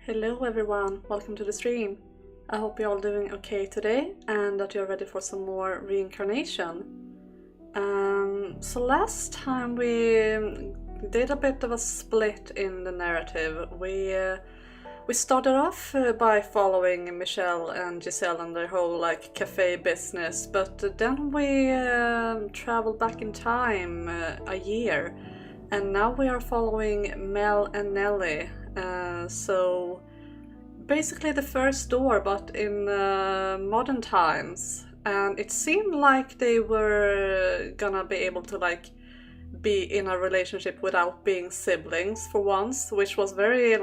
Hello everyone, welcome to the stream. I hope you're all doing okay today and that you're ready for some more reincarnation. So last time we did a bit of a split in the narrative. We started off by following Michelle and Giselle and their whole cafe business, but then we traveled back in time a year, and now we are following Mel and Nellie. So basically the first door, but in modern times, and it seemed like they were gonna be able to be in a relationship without being siblings for once, which was very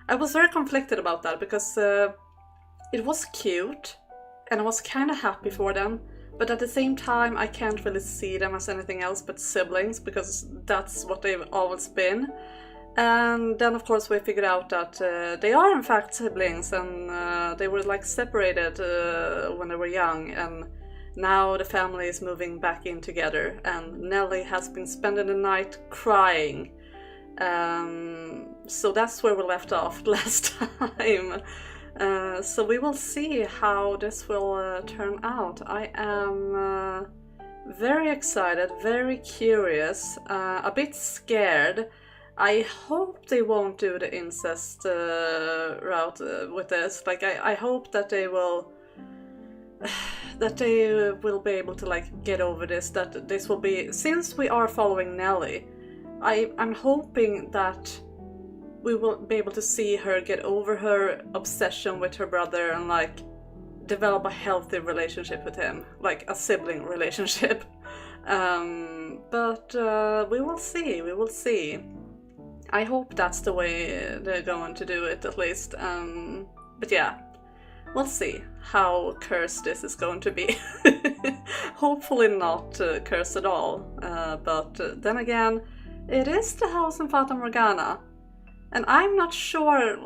I was very conflicted about that because it was cute and I was kind of happy for them, but at the same time I can't really see them as anything else but siblings because that's what they've always been. And then of course we figured out that they are in fact siblings, and they were separated when they were young, and now the family is moving back in together, and Nellie has been spending the night crying. So that's where we left off last time. So we will see how this will turn out. I am very excited, very curious, a bit scared. I hope they won't do the incest route with this. I hope that they will be able to get over this, that this will be, since we are following Nellie, I'm hoping that we will be able to see her get over her obsession with her brother and develop a healthy relationship with him, like a sibling relationship. But we will see. I hope that's the way they're going to do it, at least. But yeah, we'll see how cursed this is going to be. Hopefully not cursed at all. But then again, it is the house in Fata Morgana. And I'm not sure,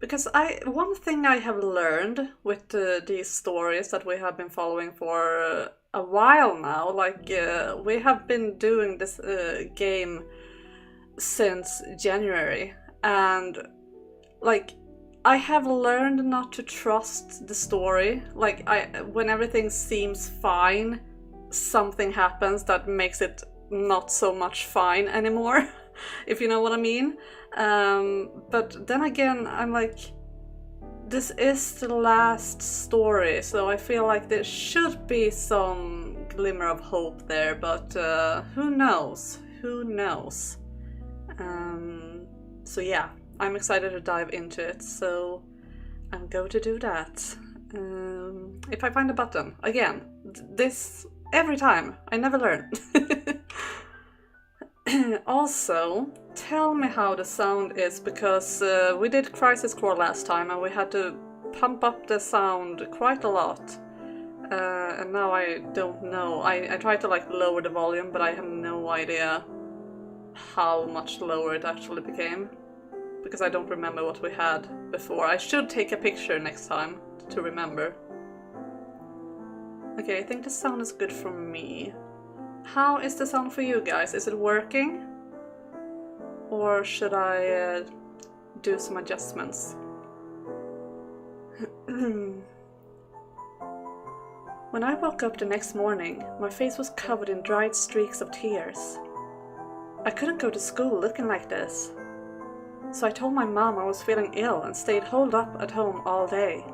because one thing I have learned with these stories that we have been following for a while now, we have been doing this game since January, and I have learned not to trust the story. When everything seems fine, something happens that makes it not so much fine anymore. If you know what I mean. But then again, I'm this is the last story, so I feel like there should be some glimmer of hope there, but who knows? So yeah, I'm excited to dive into it, so I'm going to do that. If I find a button, again, this every time, I never learn. Also, tell me how the sound is, because we did Crisis Core last time and we had to pump up the sound quite a lot. And now I don't know. I tried to lower the volume, but I have no idea how much lower it actually became, because I don't remember what we had before. I should take a picture next time to remember. Okay, I think the sound is good for me. How is the sound for you guys? Is it working? Or should I do some adjustments? When I woke up the next morning, my face was covered in dried streaks of tears. I couldn't go to school looking like this. So I told my mom I was feeling ill and stayed holed up at home all day.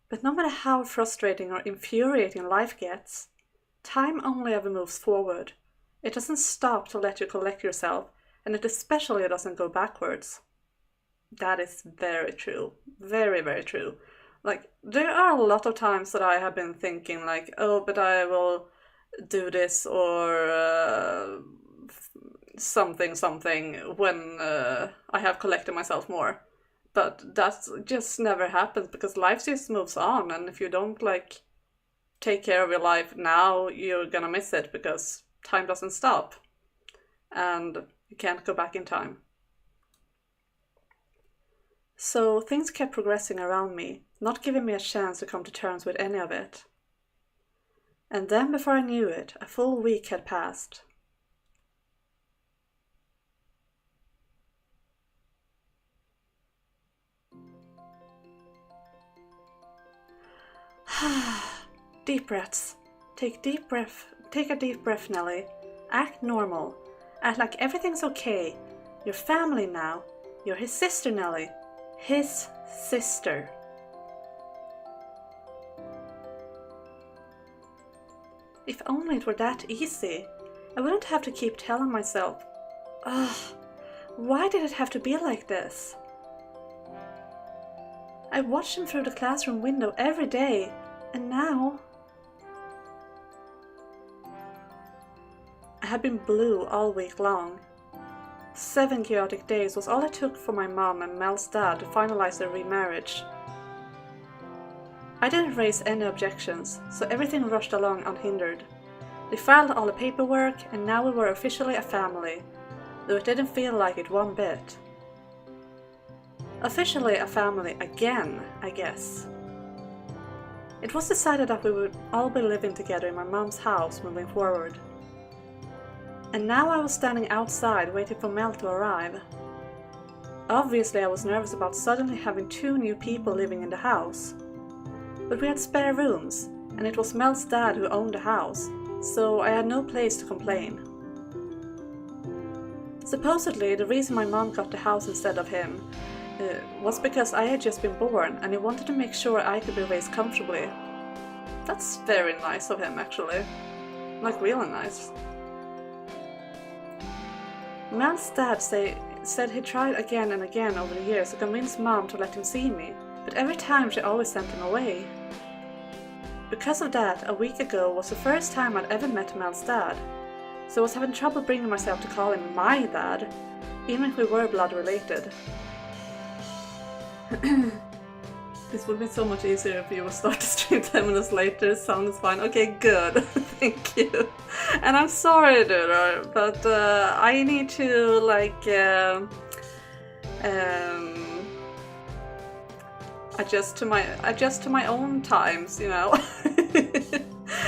But no matter how frustrating or infuriating life gets, time only ever moves forward. It doesn't stop to let you collect yourself, and it especially doesn't go backwards. That is very true. Very, very true. There are a lot of times that I have been thinking oh, but I will do this or something when I have collected myself more. But that just never happens, because life just moves on, and if you don't take care of your life now, you're gonna miss it, because time doesn't stop and you can't go back in time. So things kept progressing around me, not giving me a chance to come to terms with any of it. And then before I knew it, a full week had passed. Deep breaths. Take a deep breath, Nelly. Act normal. Act like everything's okay. You're family now. You're his sister, Nelly. His sister. If only it were that easy. I wouldn't have to keep telling myself, ugh, why did it have to be like this? I watched him through the classroom window every day, and now... I had been blue all week long. 7 chaotic days was all it took for my mom and Mel's dad to finalize their remarriage. I didn't raise any objections, so everything rushed along unhindered. They filed all the paperwork, and now we were officially a family, though it didn't feel like it one bit. Officially a family again, I guess. It was decided that we would all be living together in my mom's house moving forward. And now I was standing outside waiting for Mel to arrive. Obviously I was nervous about suddenly having 2 new people living in the house. But we had spare rooms, and it was Mel's dad who owned the house, so I had no place to complain. Supposedly the reason my mom got the house instead of him was because I had just been born and he wanted to make sure I could be raised comfortably. That's very nice of him, actually. Like, really nice. Mel's dad said he tried again and again over the years to convince Mom to let him see me, but every time she always sent him away. Because of that, a week ago was the first time I'd ever met Mel's dad, so I was having trouble bringing myself to call him my dad, even if we were blood related. This would be so much easier if you would start the stream 10 minutes later. Sound is fine. Okay, good. Thank you. And I'm sorry, dude, but I need to like adjust to my own times, you know.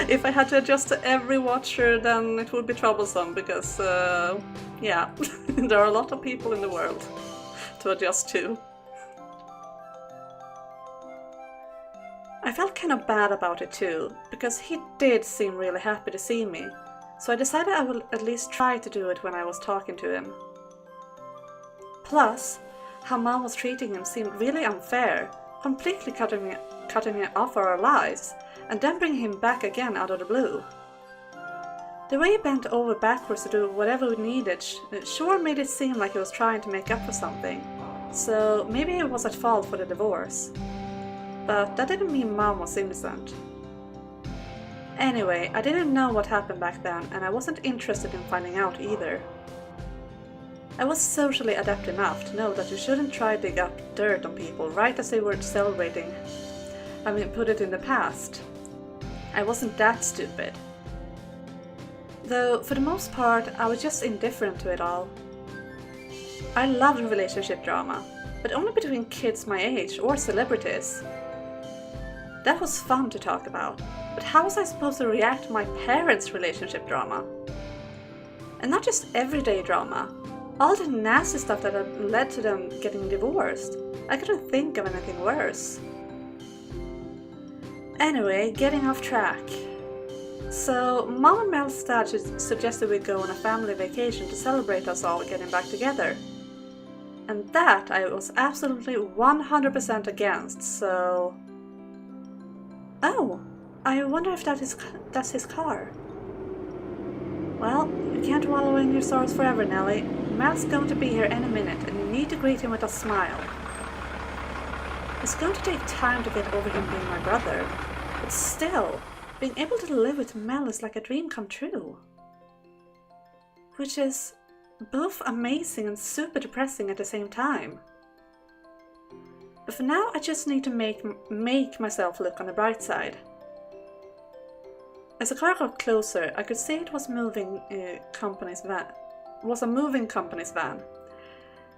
If I had to adjust to every watcher, then it would be troublesome because yeah, there are a lot of people in the world to adjust to. I felt kind of bad about it too, because he did seem really happy to see me, so I decided I would at least try to do it when I was talking to him. Plus, how Mom was treating him seemed really unfair, completely cutting me off for our lives, and then bringing him back again out of the blue. The way he bent over backwards to do whatever we needed sure made it seem like he was trying to make up for something, so maybe he was at fault for the divorce. But that didn't mean Mom was innocent. Anyway, I didn't know what happened back then, and I wasn't interested in finding out either. I was socially adept enough to know that you shouldn't try to dig up dirt on people right as they were celebrating. I mean, put it in the past. I wasn't that stupid. Though, for the most part, I was just indifferent to it all. I loved relationship drama, but only between kids my age or celebrities. That was fun to talk about, but how was I supposed to react to my parents' relationship drama? And not just everyday drama, all the nasty stuff that had led to them getting divorced. I couldn't think of anything worse. Anyway, getting off track. So, Mom and Mel's dad suggested we go on a family vacation to celebrate us all getting back together. And that I was absolutely 100% against, so... Oh, I wonder if that's his car. Well, you can't wallow in your sorrows forever, Nelly. Mel's going to be here any minute, and you need to greet him with a smile. It's going to take time to get over him being my brother, but still, being able to live with Mel is like a dream come true. Which is both amazing and super depressing at the same time. But for now, I just need to make myself look on the bright side. As the car got closer, I could see it was a moving company's van.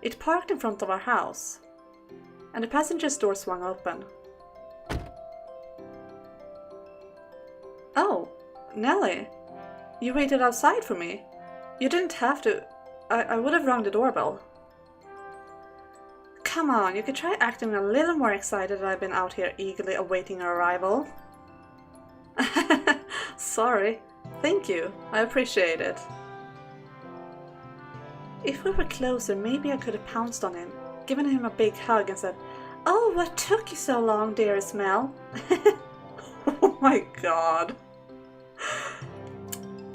It parked in front of our house, and the passenger's door swung open. Oh, Nelly, you waited outside for me. You didn't have to. I would have rung the doorbell. Come on, you could try acting a little more excited that I've been out here eagerly awaiting your arrival. sorry. Thank you, I appreciate it. If we were closer, maybe I could have pounced on him, given him a big hug and said, "Oh, what took you so long, dearest Mel?" Oh my god.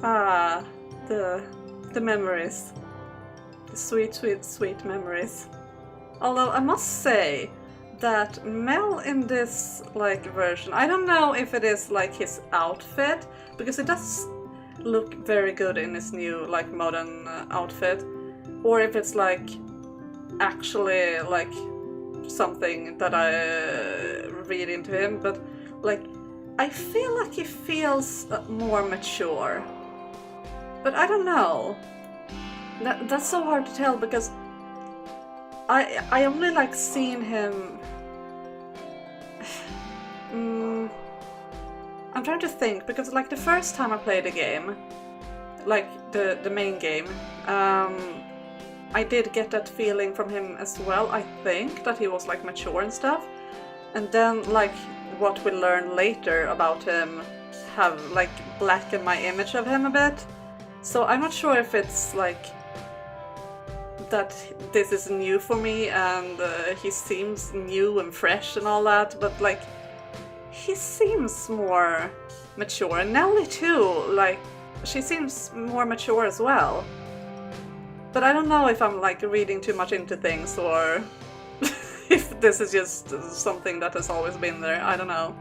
Ah, the memories. The sweet, sweet, sweet memories. Although I must say that Mel in this like version, I don't know if it is like his outfit, because it does look very good in his new like modern outfit, or if it's like actually like something that I read into him, but like I feel like he feels more mature. But I don't know. That's so hard to tell, because I only like seen him. I'm trying to think, because like the first time I played the game, like the main game, I did get that feeling from him as well. I think that he was like mature and stuff, and then like what we learn later about him have like blackened my image of him a bit. So I'm not sure if it's like that this is new for me and he seems new and fresh and all that, but like he seems more mature, and Nelly too, like she seems more mature as well. But I don't know if I'm like reading too much into things, or if this is just something that has always been there. I don't know.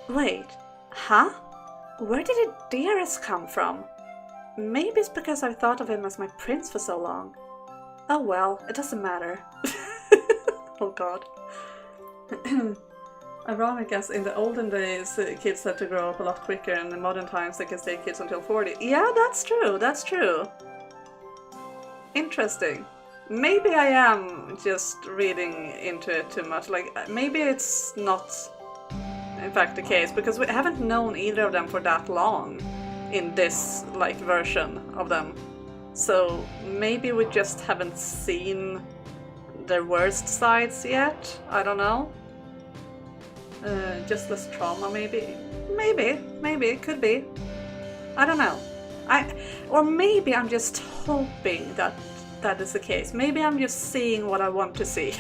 Wait, huh? Where did a dearest come from? Maybe it's because I've thought of him as my prince for so long. Oh well, it doesn't matter. Oh god. Ironic, as in the olden days kids had to grow up a lot quicker, and in modern times they can stay kids until 40. Yeah, that's true, that's true. Interesting. Maybe I am just reading into it too much. Like, maybe it's not in fact the case, because we haven't known either of them for that long in this like version of them. So maybe we just haven't seen their worst sides yet. I don't know. Just less trauma, maybe. Maybe it could be. I don't know. Or maybe I'm just hoping that that is the case. Maybe I'm just seeing what I want to see.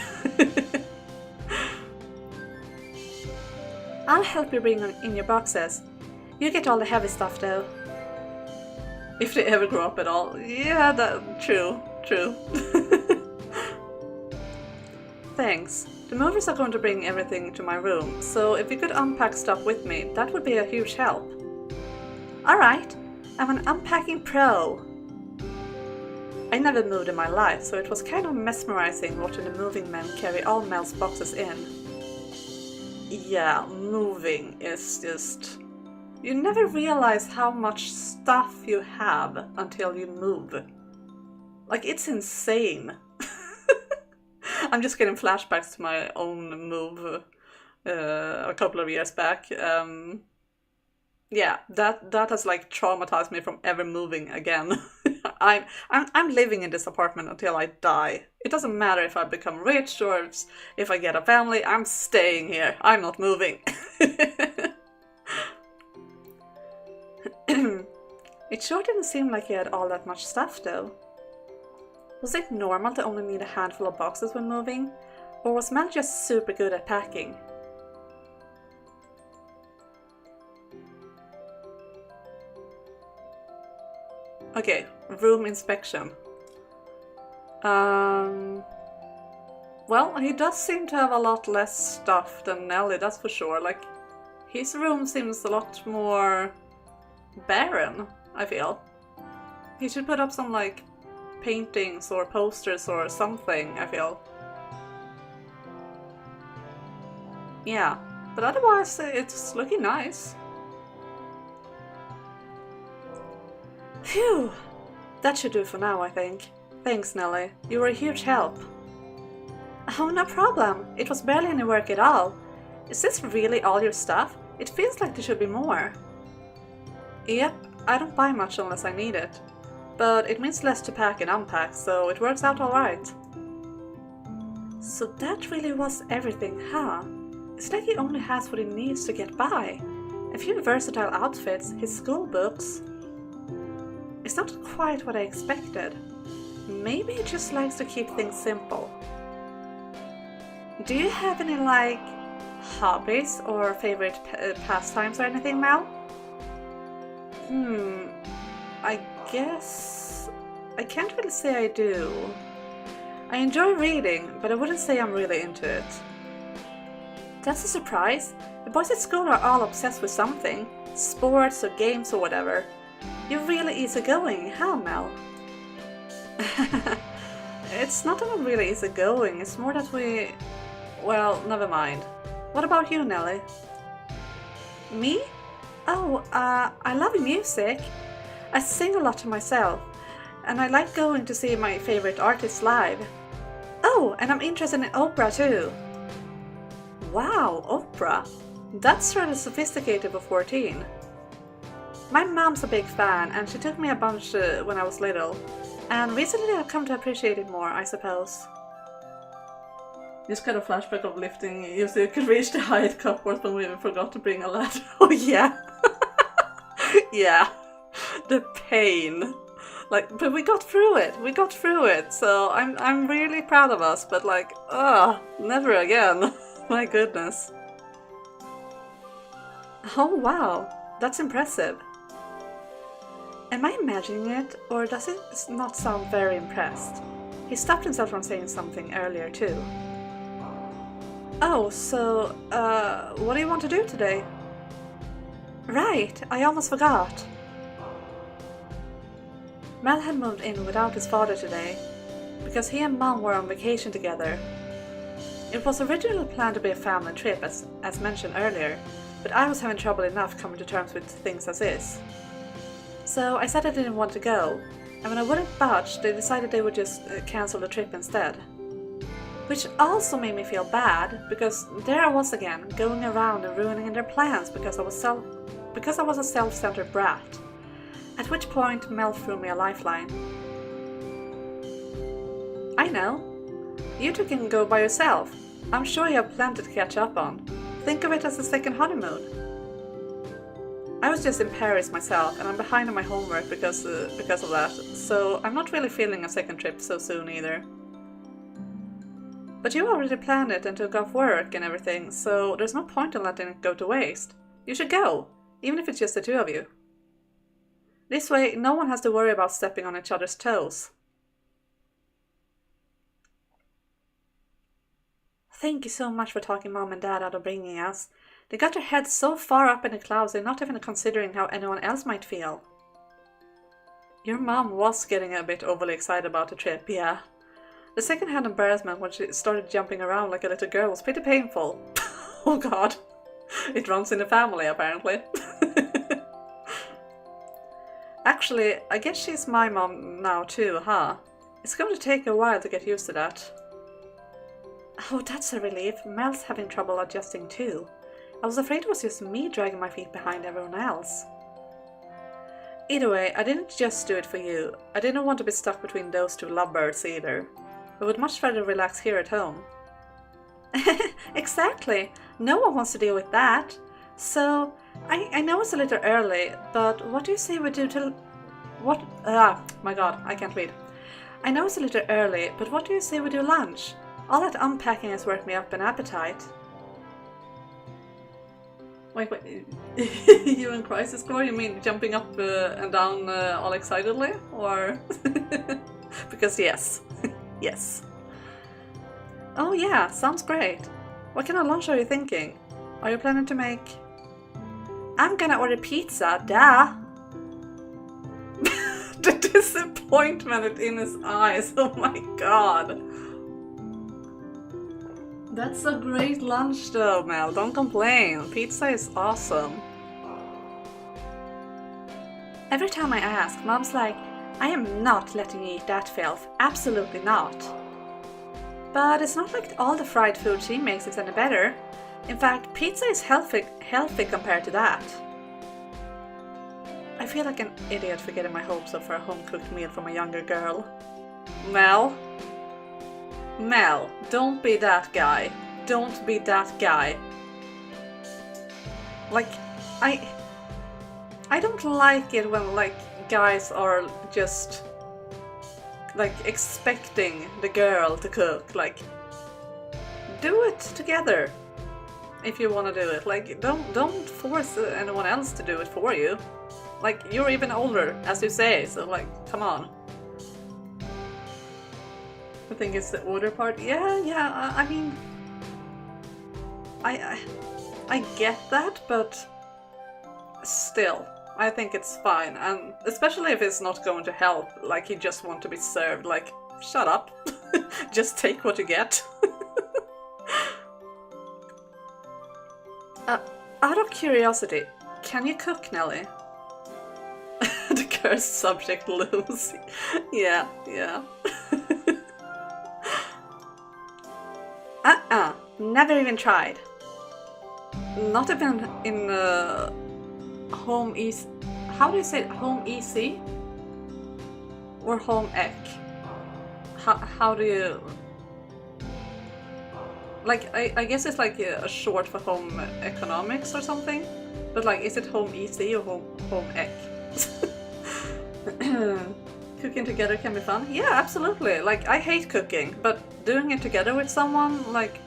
I'll help you bring in your boxes. You get all the heavy stuff though. If they ever grow up at all. Yeah, true. Thanks. The movers are going to bring everything to my room, so if you could unpack stuff with me, that would be a huge help. Alright, I'm an unpacking pro. I never moved in my life, so it was kind of mesmerizing watching the moving men carry all Mel's boxes in. Yeah, moving is just... You never realize how much stuff you have until you move. Like, it's insane. I'm just getting flashbacks to my own move a couple of years back. Yeah, that has like traumatized me from ever moving again. I'm living in this apartment until I die. It doesn't matter if I become rich or if I get a family. I'm staying here. I'm not moving. It sure didn't seem like he had all that much stuff though. Was it normal to only need a handful of boxes when moving? Or was Mel just super good at packing? Okay, room inspection. Well, he does seem to have a lot less stuff than Nelly, that's for sure. Like, his room seems a lot more barren, I feel. He should put up some, like, paintings or posters or something, I feel. Yeah, but otherwise it's looking nice. Phew! That should do for now, I think. Thanks, Nelly. You were a huge help. Oh, no problem. It was barely any work at all. Is this really all your stuff? It feels like there should be more. Yep, I don't buy much unless I need it. But it means less to pack and unpack, so it works out alright. So that really was everything, huh? It's like he only has what he needs to get by. a few versatile outfits, his school books. It's not quite what I expected. Maybe he just likes to keep things simple. Do you have any, like, hobbies or favorite pastimes or anything, Mel? I guess I can't really say I do. I enjoy reading, but I wouldn't say I'm really into it. That's a surprise. The boys at school are all obsessed with something, sports or games or whatever. You're really easygoing, huh, Mel? It's not that I'm really easygoing, it's more that we... Well, never mind. What about you, Nelly? Me? Oh, I love music. I sing a lot to myself, and I like going to see my favorite artists live. Oh, and I'm interested in opera too. Wow, opera? That's rather sophisticated for 14. My mom's a big fan, and she took me a bunch when I was little, and recently I've come to appreciate it more, I suppose. Just kind of flashback of lifting you so you could reach the height cupboard when we forgot to bring a ladder. Oh yeah! Yeah, the pain. Like, but we got through it, so I'm really proud of us, but like, never again. My goodness. Oh wow, that's impressive. Am I imagining it, or does it not sound very impressed? He stopped himself from saying something earlier too. Oh, so, what do you want to do today? Right, I almost forgot. Mel had moved in without his father today, because he and Mom were on vacation together. It was originally planned to be a family trip, as mentioned earlier, but I was having trouble enough coming to terms with things as is. So I said I didn't want to go, and when I wouldn't budge, they decided they would just cancel the trip instead. Which also made me feel bad, because there I was again, going around and ruining their plans because I was a self-centered brat. At which point Mel threw me a lifeline. I know. You two can go by yourself. I'm sure you have plenty to catch up on. Think of it as a second honeymoon. I was just in Paris myself, and I'm behind on my homework because of that, so I'm not really feeling a second trip so soon either. But you already planned it and took off work and everything, so there's no point in letting it go to waste. You should go, even if it's just the two of you. This way, no one has to worry about stepping on each other's toes. Thank you so much for talking Mom and Dad out of bringing us. They got their heads so far up in the clouds they're not even considering how anyone else might feel. Your mom was getting a bit overly excited about the trip, yeah. The second-hand embarrassment when she started jumping around like a little girl was pretty painful. Oh god. It runs in the family, apparently. Actually, I guess she's my mom now too, huh? It's going to take a while to get used to that. Oh, that's a relief. Mel's having trouble adjusting too. I was afraid it was just me dragging my feet behind everyone else. Either way, I didn't just do it for you. I didn't want to be stuck between those two lovebirds either. I would much rather relax here at home. Exactly. No one wants to deal with that. So, I know it's a little early, but what do you say we do till... What? My god, I can't read. I know it's a little early, but what do you say we do lunch? All that unpacking has worked me up an appetite. Wait, you in crisis core? You mean jumping up and down all excitedly? Or... Because yes. Yes. Oh yeah, sounds great. What kind of lunch are you thinking? Are you planning to make... I'm gonna order pizza, duh! The disappointment in his eyes, oh my god. That's a great lunch though, Mel, don't complain. Pizza is awesome. Every time I ask, Mom's like, I am not letting you eat that filth, absolutely not. But it's not like all the fried food she makes is any better. In fact, pizza is healthy compared to that. I feel like an idiot for getting my hopes up for a home-cooked meal from a younger girl. Mel? Mel, don't be that guy. Don't be that guy. Like, I don't like it when like guys are just like expecting the girl to cook. Like, do it together if you want to do it. Like, don't force anyone else to do it for you. Like, you're even older, as you say, so like, come on. I think it's the order part. Yeah. I mean, I get that, but still, I think it's fine, and especially if it's not going to help. Like, you just want to be served. Like, shut up. Just take what you get. Out of curiosity, can you cook, Nelly? The cursed subject looms. Yeah. Never even tried. Not even in home easy. How do you say it? Home easy? Or home ec? How do you... Like, I guess it's like a short for home economics or something. But like, is it home easy or home ec? Cooking together can be fun. Yeah, absolutely. Like, I hate cooking, but doing it together with someone, like,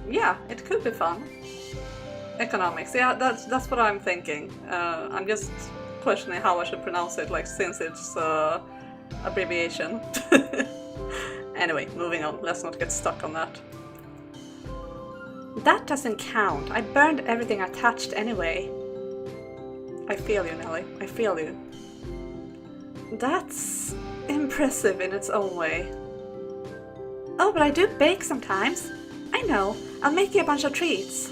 yeah, it could be fun. Economics, yeah, that's what I'm thinking. I'm just questioning how I should pronounce it, like, since it's abbreviation. Anyway, moving on. Let's not get stuck on that. That doesn't count. I burned everything I touched anyway. I feel you, Nelly. I feel you. That's impressive in its own way. Oh, but I do bake sometimes. I know. I'll make you a bunch of treats.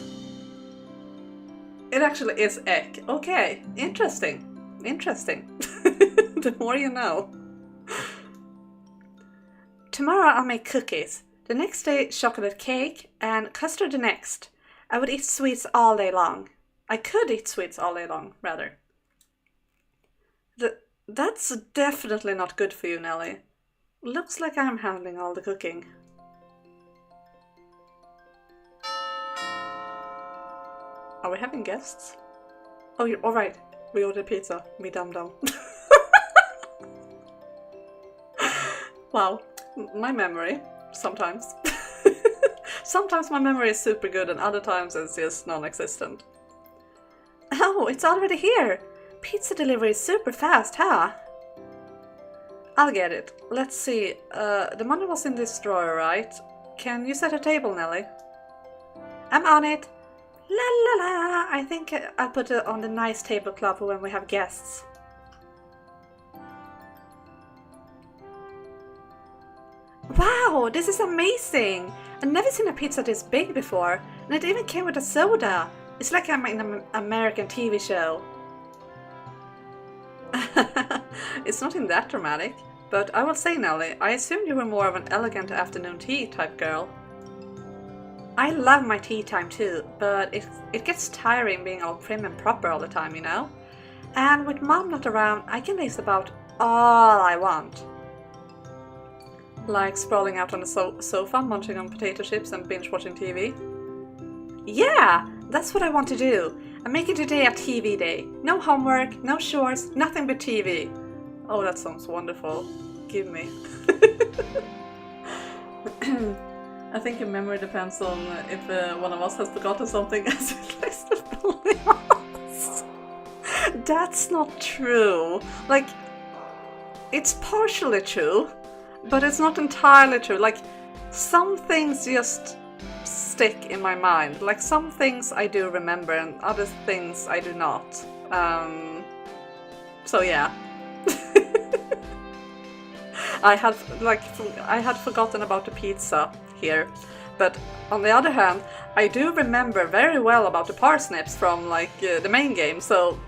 It actually is egg. Okay, interesting. The more you know. Tomorrow I'll make cookies. The next day chocolate cake and custard the next. I would eat sweets all day long. I could eat sweets all day long, rather. That's definitely not good for you, Nelly. Looks like I'm handling all the cooking. Are we having guests? Oh, you're alright. We ordered pizza. Me dum-dum. Wow. My memory. Sometimes. Sometimes my memory is super good and other times it's just non-existent. Oh, it's already here! Pizza delivery is super fast, huh? I'll get it. Let's see. The money was in this drawer, right? Can you set a table, Nelly? I'm on it! La la la! I think I'll put it on the nice tablecloth for when we have guests. Wow, this is amazing! I've never seen a pizza this big before, and it even came with a soda. It's like I'm in an American TV show. It's nothing that dramatic, but I will say, Nelly, I assumed you were more of an elegant afternoon tea type girl. I love my tea time too, but it gets tiring being all prim and proper all the time, you know? And with Mom not around, I can lace about all I want. Like sprawling out on the sofa, munching on potato chips and binge-watching TV. Yeah, that's what I want to do. I'm making today a TV day. No homework, no chores, nothing but TV. Oh, that sounds wonderful. Give me. I think your memory depends on if one of us has forgotten something as it likes to believe us. That's not true. Like, it's partially true, but it's not entirely true. Like, some things just stick in my mind. Like, some things I do remember and other things I do not. So yeah. I had forgotten about the pizza here, but on the other hand, I do remember very well about the parsnips from like the main game. So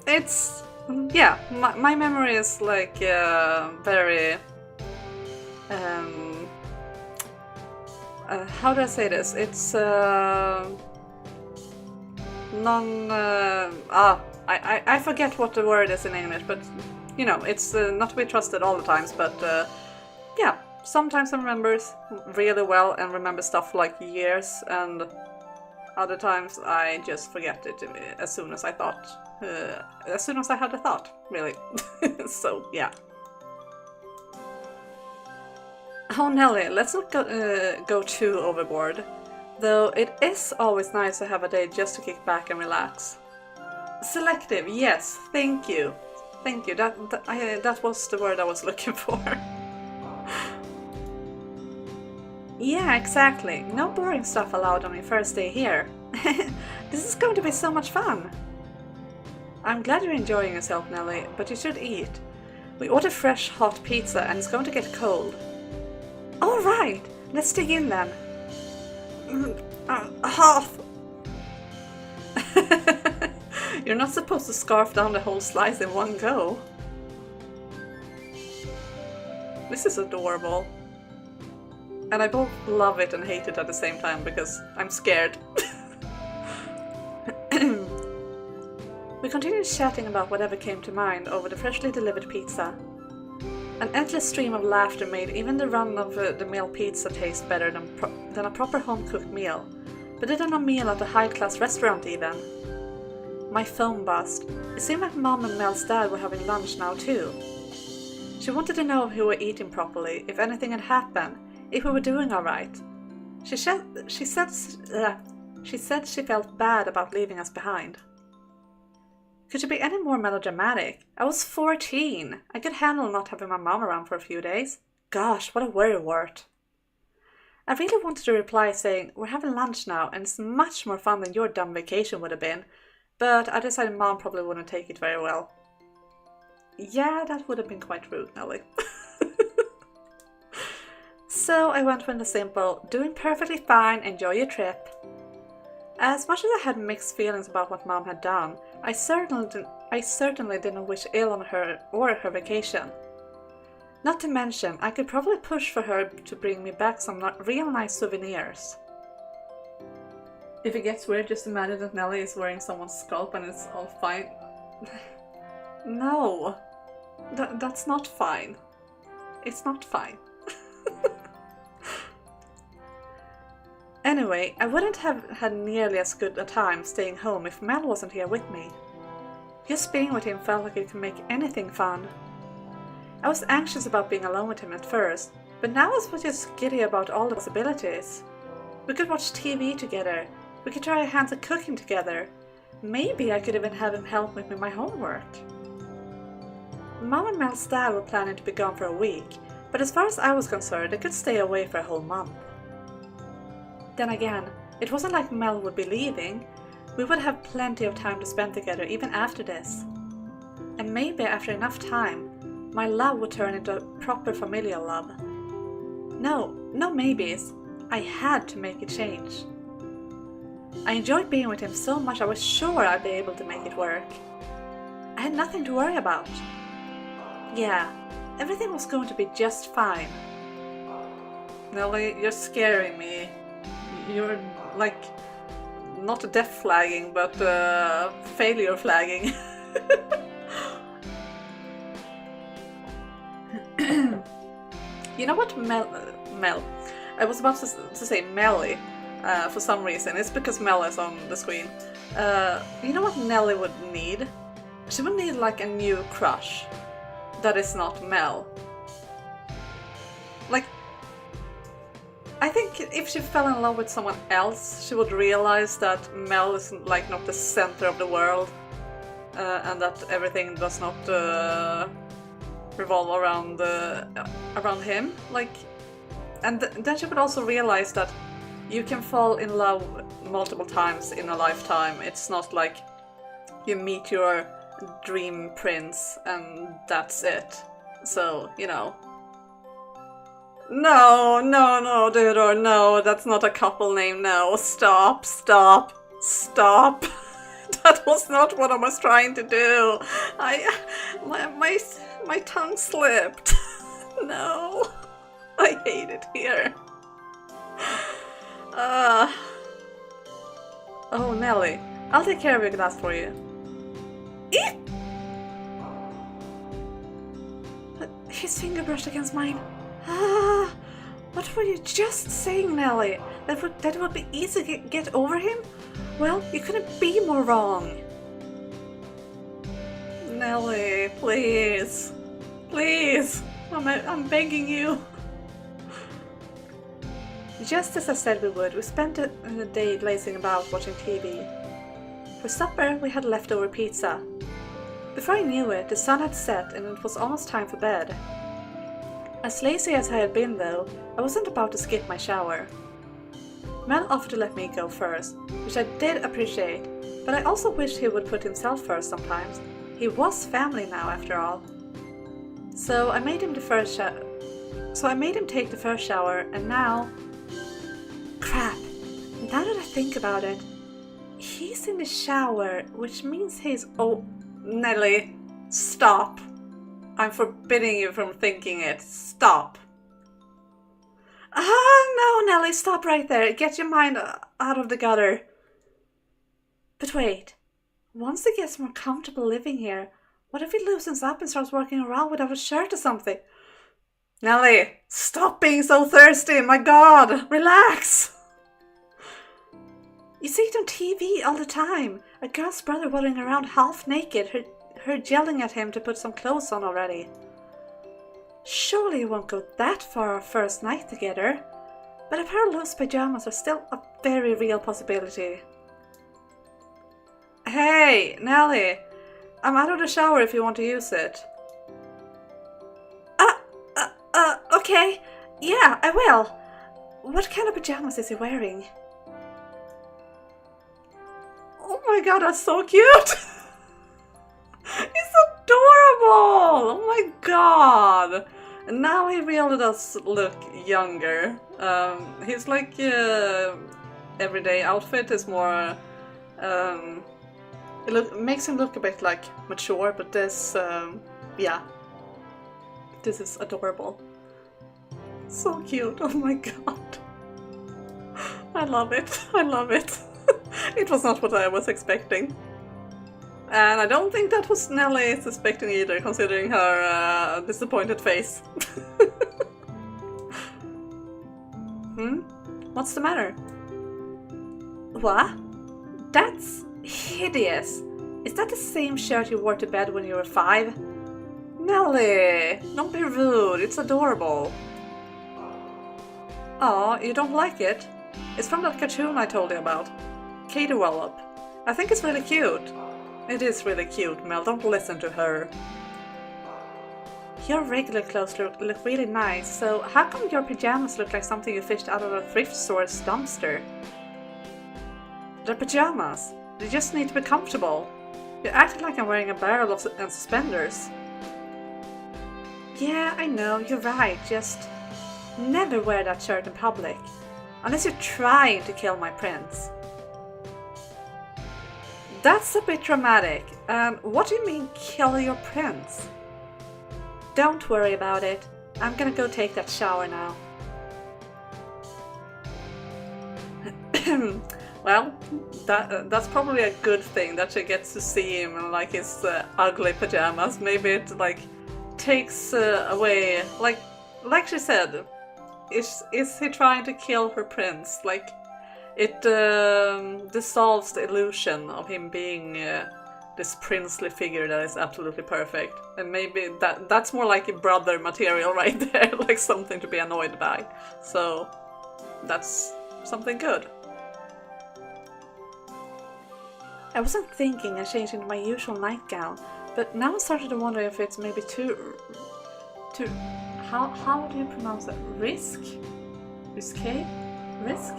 it's my memory is like very how do I say this? It's I forget what the word is in English, but you know, it's not to be trusted all the times, but yeah, sometimes I remember really well and remember stuff for like years, and Other times I just forget it as soon as I had a thought, really. So, yeah. Oh, Nelly, let's not go too overboard. Though it is always nice to have a day just to kick back and relax. Selective, yes, thank you. Thank you, that was the word I was looking for. Yeah, exactly. No boring stuff allowed on your first day here. This is going to be so much fun. I'm glad you're enjoying yourself, Nelly, but you should eat. We ordered fresh hot pizza and it's going to get cold. Alright, let's dig in then. Half. You're not supposed to scarf down the whole slice in one go. This is adorable. And I both love it and hate it at the same time because I'm scared. We continued chatting about whatever came to mind over the freshly delivered pizza. An endless stream of laughter made even the run-of-the-mill pizza taste better than a proper home-cooked meal, but than a meal at a high-class restaurant even. My phone buzzed. It seemed like Mom and Mel's dad were having lunch now too. She wanted to know if we were eating properly, if anything had happened, if we were doing alright. She said she felt bad about leaving us behind. Could she be any more melodramatic? I was 14. I could handle not having my mom around for a few days. Gosh, what a worrywart. I really wanted to reply saying, we're having lunch now and it's much more fun than your dumb vacation would have been, but I decided Mom probably wouldn't take it very well. Yeah, that would have been quite rude, Nelly. So I went with the simple, doing perfectly fine, enjoy your trip. As much as I had mixed feelings about what Mom had done, I certainly didn't wish ill on her or her vacation. Not to mention, I could probably push for her to bring me back some real nice souvenirs. If it gets weird, just imagine that Nelly is wearing someone's scalp and it's all fine. No, that's not fine. It's not fine. Anyway, I wouldn't have had nearly as good a time staying home if Mel wasn't here with me. Just being with him felt like it could make anything fun. I was anxious about being alone with him at first, but now I was just giddy about all the possibilities. We could watch TV together, we could try our hands at cooking together. Maybe I could even have him help me with my homework. Mom and Mel's dad were planning to be gone for a week, but as far as I was concerned, they could stay away for a whole month. Then again, it wasn't like Mel would be leaving. We would have plenty of time to spend together even after this. And maybe after enough time, my love would turn into a proper familial love. No maybes. I had to make a change. I enjoyed being with him so much I was sure I'd be able to make it work. I had nothing to worry about. Yeah, everything was going to be just fine. Nelly, you're scaring me. You're like, not death flagging, but failure flagging. You know what, Mel? I was about to say Melly for some reason. It's because Mel is on the screen. You know what Nelly would need? She would need like a new crush that is not Mel. Like, I think if she fell in love with someone else, she would realize that Mel is like not the center of the world, and that everything does not revolve around him. Like, and then she would also realize that you can fall in love multiple times in a lifetime. It's not like you meet your dream prince and that's it. So, you know. No, Theodore, no, that's not a couple name, no. Stop. That was not what I was trying to do. My tongue slipped. No, I hate it here. Oh, Nelly, I'll take care of your glass for you. Eek! His finger brushed against mine. What were you just saying, Nelly? that it would be easy to get over him? Well, you couldn't be more wrong. Nelly, please. Please. I'm begging you. Just as I said we would, we spent the day lazing about watching TV. For supper, we had leftover pizza. Before I knew it, the sun had set and it was almost time for bed. As lazy as I had been though, I wasn't about to skip my shower. Mel offered to let me go first, which I did appreciate, but I also wished he would put himself first sometimes. He was family now after all. So I made him take the first shower, and now... Crap! Now that I think about it, he's in the shower, which means he's... Oh, Nelly, stop! I'm forbidding you from thinking it. Stop! No, Nelly, stop right there. Get your mind out of the gutter. But wait, once he gets more comfortable living here, what if he loosens up and starts walking around without a shirt or something? Nelly, stop being so thirsty, my god, relax! You see it on TV all the time. A girl's brother wandering around half naked, her yelling at him to put some clothes on already. Surely it won't go that far our first night together, but a pair of loose pajamas are still a very real possibility. Hey, Nelly, I'm out of the shower if you want to use it. Okay, yeah, I will. What kind of pajamas is he wearing? Oh my god, that's so cute! He's adorable! Oh my god! And now he really does look younger. His like everyday outfit is more makes him look a bit like mature, but this yeah, this is adorable. So cute. Oh my god. I love it. I love it. It was not what I was expecting. And I don't think that was Nelly expecting either, considering her disappointed face. What's the matter? What? That's hideous. Is that the same shirt you wore to bed when you were 5? Nelly, don't be rude. It's adorable. Aw, you don't like it? It's from that cartoon I told you about. Katie Wallop. I think it's really cute. It is really cute, Mel. Don't listen to her. Your regular clothes look really nice, so how come your pajamas look like something you fished out of a thrift store's dumpster? They're pajamas. They just need to be comfortable. You're acting like I'm wearing a barrel and suspenders. Yeah, I know, you're right. Just never wear that shirt in public. Unless you're trying to kill my prince. That's a bit dramatic. What do you mean, kill your prince? Don't worry about it. I'm gonna go take that shower now. Well, that's probably a good thing that she gets to see him in like his ugly pajamas. Maybe it like takes away, like she said, is he trying to kill her prince? Like it dissolves the illusion of him being this princely figure that is absolutely perfect. And maybe that's more like a brother material right there, like something to be annoyed by. So that's something good. I wasn't thinking of changing my usual nightgown, but now I started to wonder if it's maybe too how do you pronounce it? Risque? Risk?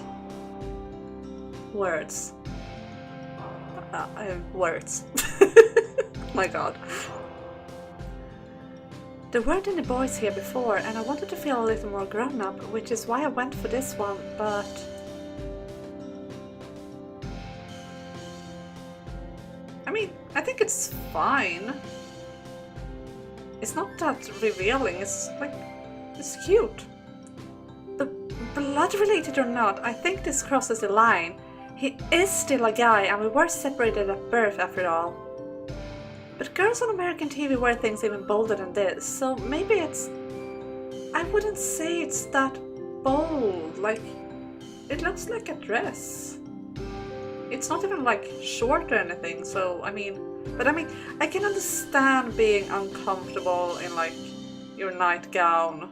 Words. Words. My god. There weren't any boys here before, and I wanted to feel a little more grown up, which is why I went for this one, but... I mean, I think it's fine. It's not that revealing, it's like, it's cute. But blood related or not, I think this crosses the line. He is still a guy, and we were separated at birth after all. But girls on American TV wear things even bolder than this, so maybe it's... I wouldn't say it's that bold, like... It looks like a dress. It's not even like short or anything, so I mean, I can understand being uncomfortable in like your nightgown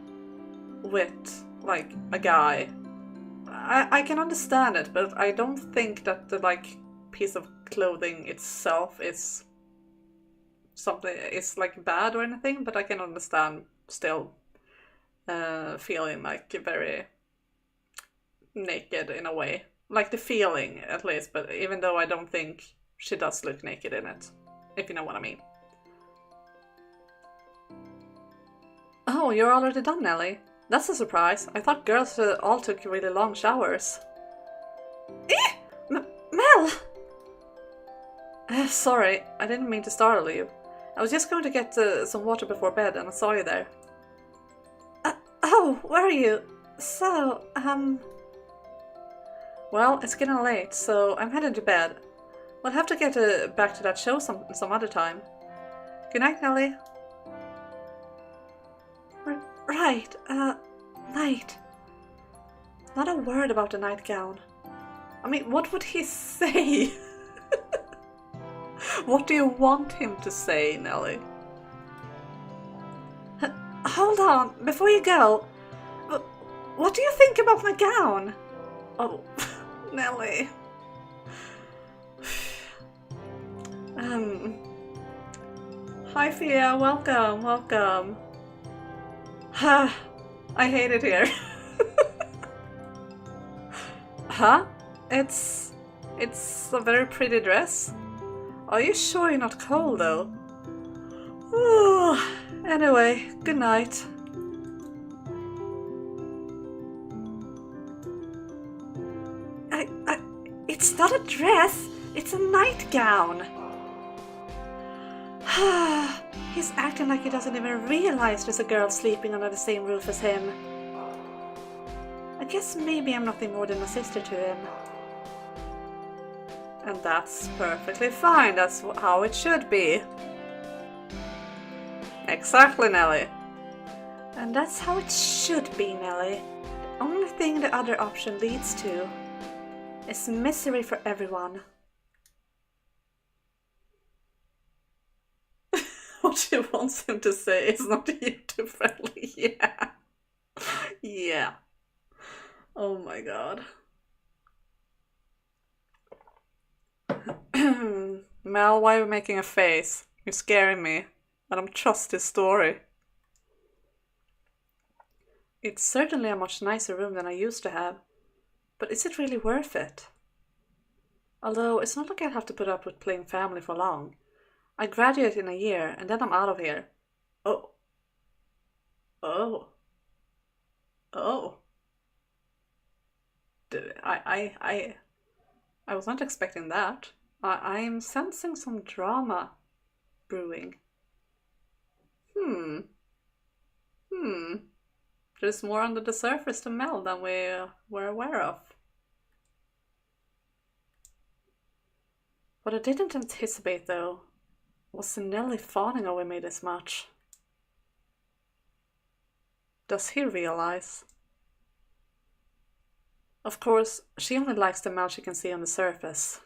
with like a guy. I can understand it, but I don't think that the like piece of clothing itself is something, it's like bad or anything, but I can understand still feeling like very naked in a way. Like the feeling, at least, but even though I don't think she does look naked in it, if you know what I mean. Oh, you're already done, Nelly. That's a surprise. I thought girls all took really long showers. Mel! Sorry, I didn't mean to startle you. I was just going to get some water before bed and I saw you there. Oh, where are you? So, well, it's getting late, so I'm heading to bed. We'll have to get back to that show some other time. Good night, Nelly. Right, night. Not a word about the nightgown. I mean, what would he say? What do you want him to say, Nelly? Hold on, before you go. What do you think about my gown? Oh, Nelly. Hi, Fia. Welcome, welcome. I hate it here. Huh? It's a very pretty dress. Are you sure you're not cold, though? Ooh. Anyway, good night. It's not a dress, it's a nightgown. He's acting like he doesn't even realize there's a girl sleeping under the same roof as him. I guess maybe I'm nothing more than a sister to him. And that's perfectly fine, that's how it should be. Exactly, Nelly. And that's how it should be, Nelly. The only thing the other option leads to is misery for everyone. What she wants him to say is not YouTube friendly. Yeah. Yeah. Oh my god. Mel, why are you making a face? You're scaring me. I don't trust this story. It's certainly a much nicer room than I used to have. But is it really worth it? Although it's not like I'd have to put up with playing family for long. I graduate in a year and then I'm out of here. Oh. Oh. Oh. I was not expecting that. I'm sensing some drama brewing. There's more under the surface to Mel than we were aware of. What I didn't anticipate, though, was Nelly fawning over me this much. Does he realize? Of course, she only likes the Mel she can see on the surface.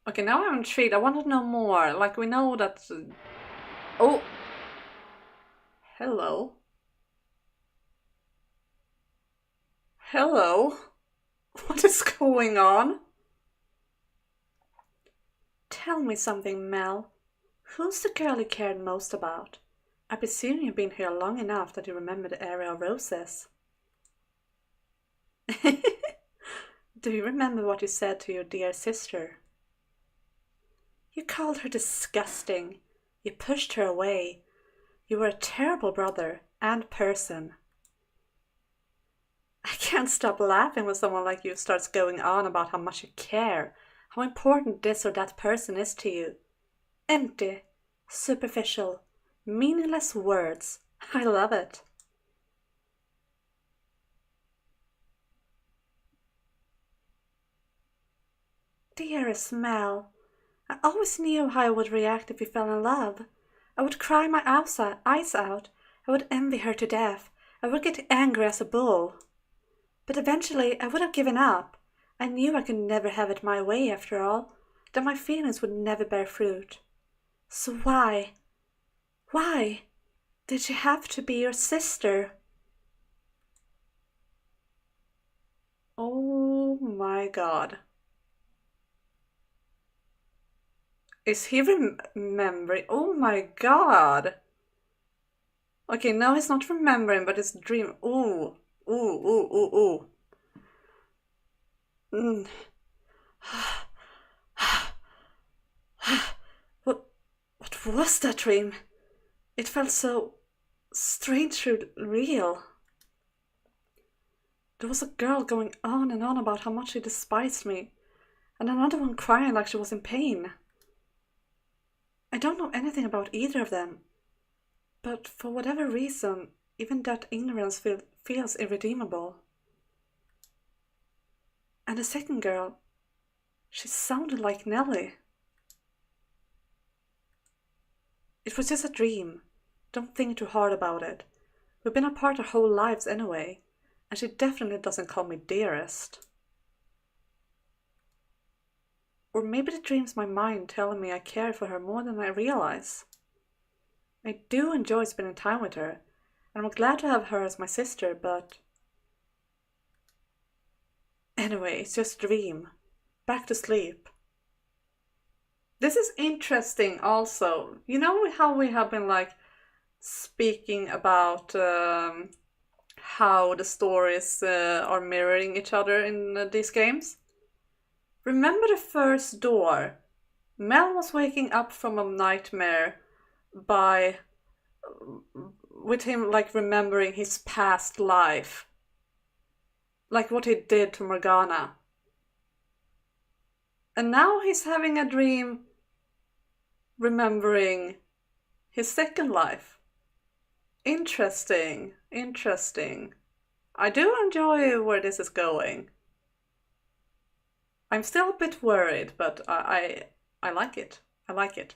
Okay, now I'm intrigued. I want to know more. Like, we know that... Oh! Hello? Hello? What is going on? Tell me something, Mel. Who's the girl you cared most about? I presume you've been here long enough that you remember the area of roses. Do you remember what you said to your dear sister? You called her disgusting. You pushed her away. You were a terrible brother and person. I can't stop laughing when someone like you starts going on about how much you care, how important this or that person is to you. Empty, superficial, meaningless words. I love it. Dearest Mel, I always knew how I would react if we fell in love. I would cry my eyes out. I would envy her to death. I would get angry as a bull. But eventually I would have given up. I knew I could never have it my way after all, that my feelings would never bear fruit. So why did she have to be your sister? Oh my god. Is he remembering? Oh my god. Okay, no, he's not remembering, but it's a dream. Ooh. Ooh, ooh, ooh, ooh. Mm. What was that dream? It felt so strangely real. There was a girl going on and on about how much she despised me, and another one crying like she was in pain. I don't know anything about either of them, but for whatever reason, even that ignorance feels irredeemable. And the second girl, she sounded like Nellie. It was just a dream. Don't think too hard about it. We've been apart our whole lives anyway, and she definitely doesn't call me dearest. Or maybe the dream's my mind telling me I care for her more than I realize. I do enjoy spending time with her, and I'm glad to have her as my sister, but... Anyway, it's just a dream. Back to sleep. This is interesting also. You know how we have been like speaking about how the stories are mirroring each other in these games? Remember the first door? Mel was waking up from a nightmare with him like remembering his past life. Like what he did to Morgana. And now he's having a dream remembering his second life. Interesting. I do enjoy where this is going. I'm still a bit worried, but I like it. I like it.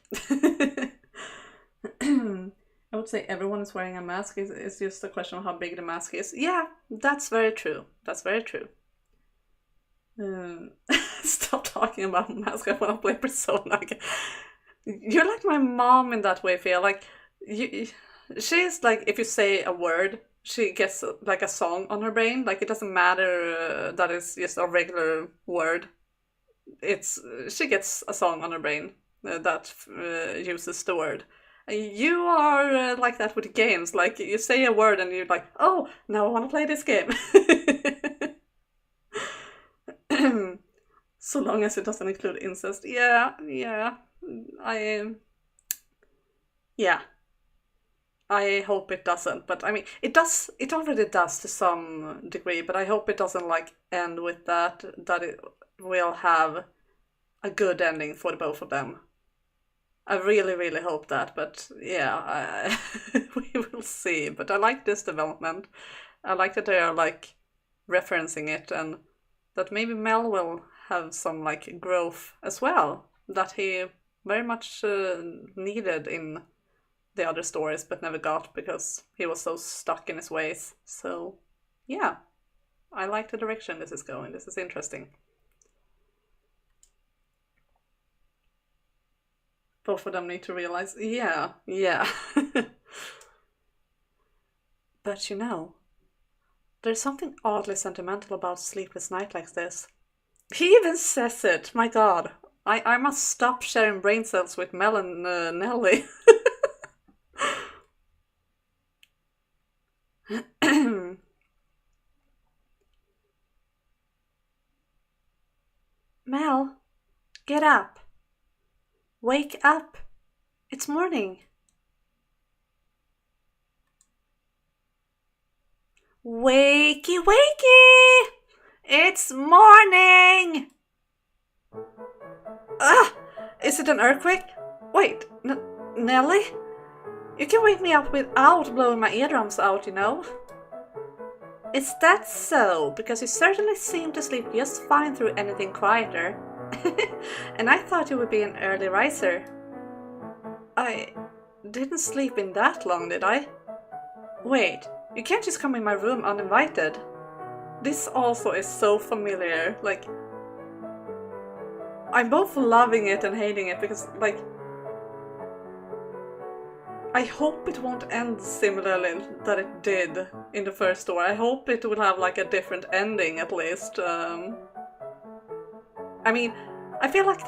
I would say everyone is wearing a mask. It's just a question of how big the mask is. Yeah, that's very true. Stop talking about mask. I want to play Persona again. You're like my mom in that way, Fia. Like, she's like, if you say a word, she gets like a song on her brain. Like, it doesn't matter that it's just a regular word. She gets a song on her brain that uses the word. You are like that with games. Like, you say a word and you're like, oh, now I want to play this game. So long as it doesn't include incest. Yeah. I hope it doesn't, but I mean, it already does to some degree, but I hope it doesn't like end with that it will have a good ending for the both of them. I really, really hope that, but yeah, we will see. But I like this development. I like that they are like referencing it, and that maybe Mel will have some like growth as well that he very much needed in the other stories but never got because he was so stuck in his ways. So yeah, I like the direction this is going. This is interesting. Both of them need to realize, yeah. But you know, there's something oddly sentimental about sleepless night like this. He even says it, my god. I must stop sharing brain cells with Mel and Nellie. Mel, get up. Wake up. It's morning. Wakey, wakey! It's morning! Ah! Is it an earthquake? Wait, Nellie? You can wake me up without blowing my eardrums out, you know? Is that so? Because you certainly seem to sleep just fine through anything quieter. And I thought you would be an early riser. I didn't sleep in that long, did I? Wait, You can't just come in my room uninvited. This also is so familiar. Like, I'm both loving it and hating it because, like, I hope it won't end similarly that it did in the first story. I hope it will have like a different ending at least. I mean, I feel like